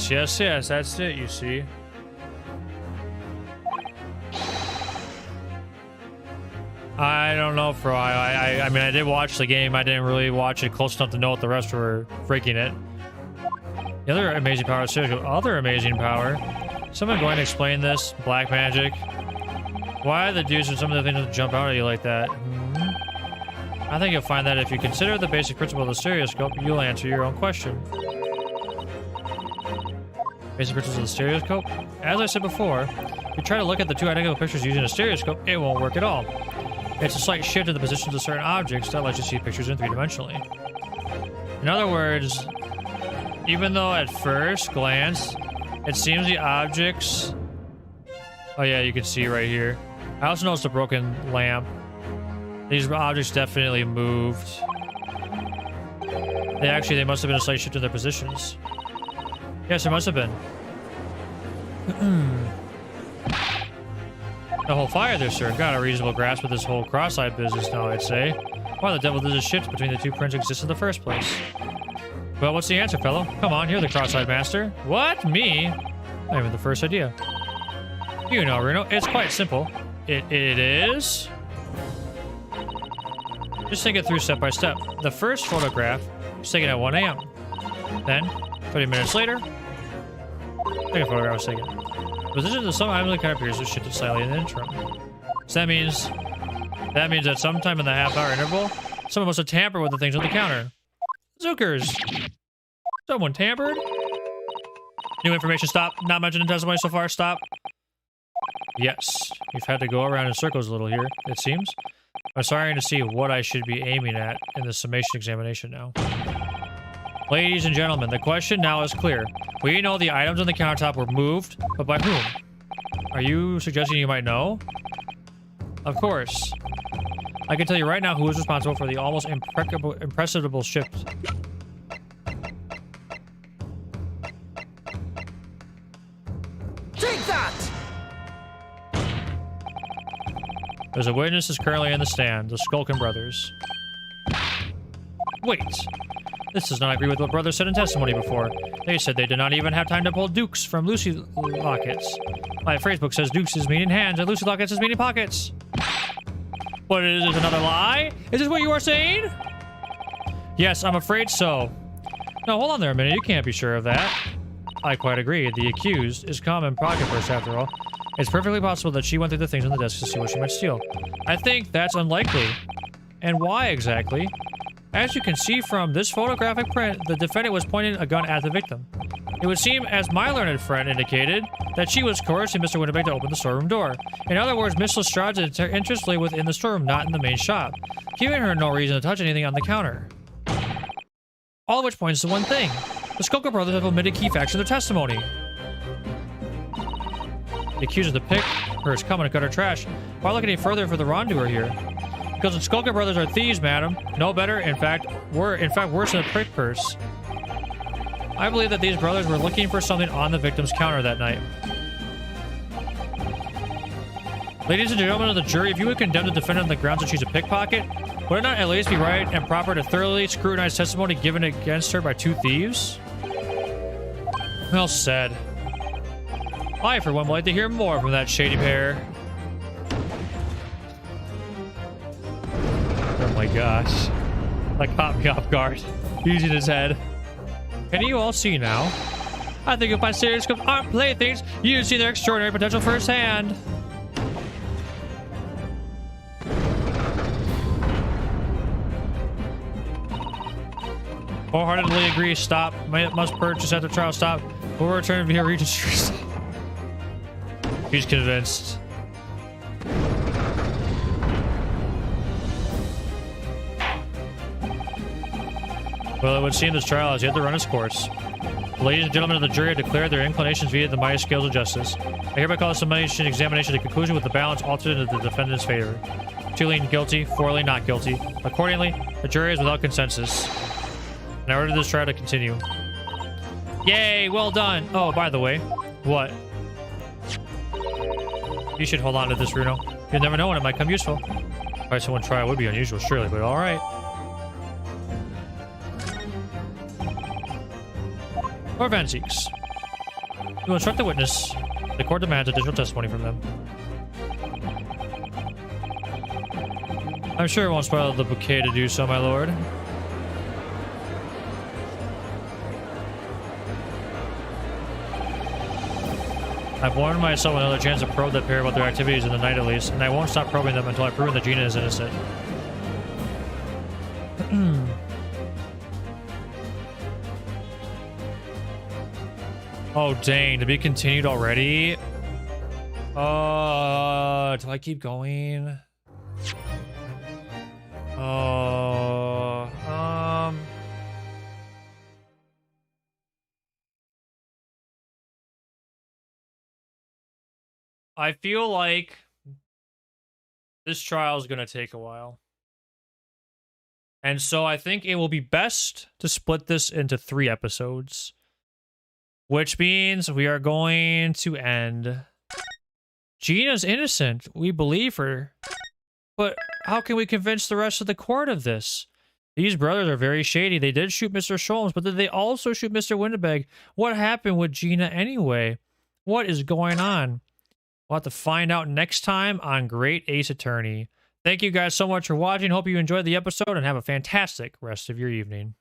Yes, that's it, you see. I don't know, Fro. I mean, I did watch the game. I didn't really watch it close enough to know what the rest were freaking it. The other amazing power, seriously, other amazing power. Someone going to explain this? Black magic? Why are the dudes and some of the things that jump out at you like that? I think you'll find that if you consider the basic principle of the stereoscope, you'll answer your own question. Basic principles of the stereoscope? As I said before, if you try to look at the 2 identical pictures using a stereoscope, it won't work at all. It's a slight shift in the positions of certain objects that lets you see pictures in 3-dimensionally. In other words, even though at first glance, it seems the objects... Oh yeah, you can see right here. I also noticed a broken lamp. These objects definitely moved. They must have been a slight shift in their positions. Yes, it must have been. The whole fire there, sir. Got a reasonable grasp of this whole cross-eyed business now, I'd say. Why the devil does this shift between the 2 prints exist in the first place? Well, what's the answer, fellow? Come on, you're the cross-eyed master. What? Me? Not even the first idea. You know, Runo, it's quite simple. It is? Just think it through step by step. The first photograph was taken at 1 a.m. Then, 30 minutes later, second photograph was taken. Position of some item that kind of appears to shifted slightly in the interim. So that means that sometime in the half-hour interval, someone must have tampered with the things on the counter. Zookers! Someone tampered? New information, stop. Not mentioned in testimony so far, stop. Yes, you've had to go around in circles a little here, it seems. I'm sorry to see what I should be aiming at in the summation examination now. Ladies and gentlemen, the question now is clear. We know the items on the countertop were moved, but by whom? Are you suggesting you might know? Of course. I can tell you right now who is responsible for the almost impressible shift. Take that! There's a witness is currently in the stand, the Skulkin brothers. Wait. This does not agree with what brothers said in testimony before. They said they did not even have time to pull dukes from Lucy lockets. My phrasebook says dukes is meaning hands and Lucy lockets is meaning pockets. What is this, another lie? Is this what you are saying? Yes, I'm afraid so. No, hold on there a minute. You can't be sure of that. I quite agree. The accused is common pocket purse after all. It's perfectly possible that she went through the things on the desk to see what she might steal. I think that's unlikely. And why exactly? As you can see from this photographic print, the defendant was pointing a gun at the victim. It would seem, as my learned friend indicated, that she was coercing Mr. Winterberg to open the storeroom door. In other words, Miss Lestrade is interestingly within the storeroom, not in the main shop, giving her no reason to touch anything on the counter. All of which points to one thing. The Skulker brothers have omitted key facts in their testimony. The accuser of the pick purse coming to cut her trash. Why look any further for the wrongdoer here? Because the Skulker brothers are thieves, madam. No better, in fact, worse than a prick purse. I believe that these brothers were looking for something on the victim's counter that night. Ladies and gentlemen of the jury, if you would condemn the defendant on the grounds that she's a pickpocket, would it not at least be right and proper to thoroughly scrutinize testimony given against her by two thieves? Well said. I, for one, would like to hear more from that shady pair. Oh my gosh. That caught me off guard. Using his head. Can you all see now? I think if my stereoscopes aren't playthings, you see their extraordinary potential firsthand. Wholeheartedly agree. Stop. Must purchase at the trial. Stop. We'll return via Regent Street. He's convinced. Well, it would seem this trial has yet to run its course. Ladies and gentlemen of the jury have declared their inclinations via the mighty scales of justice. I hereby call this examination to conclusion with the balance altered in the defendant's favor. 2 lean guilty, 4 lean not guilty. Accordingly, the jury is without consensus. And I order this trial to continue. Yay, well done. Oh, by the way, what? You should hold on to this, Runo. You'll never know when it might come useful. Alright, so one trial would be unusual, surely, but alright. Or Vanzeeks. You will instruct the witness. The court demands additional testimony from them. I'm sure it won't spoil the bouquet to do so, my lord. I've warned myself another chance to probe that pair about their activities in the night at least, and I won't stop probing them until I've proven that Gina is innocent. Oh, dang. To be continued already? Do I keep going? I feel like this trial is going to take a while. And so I think it will be best to split this into 3 episodes. Which means we are going to end. Gina's innocent. We believe her. But how can we convince the rest of the court of this? These brothers are very shady. They did shoot Mr. Sholmes, but did they also shoot Mr. Winterberg? What happened with Gina anyway? What is going on? We'll have to find out next time on Great Ace Attorney. Thank you guys so much for watching. Hope you enjoyed the episode and have a fantastic rest of your evening.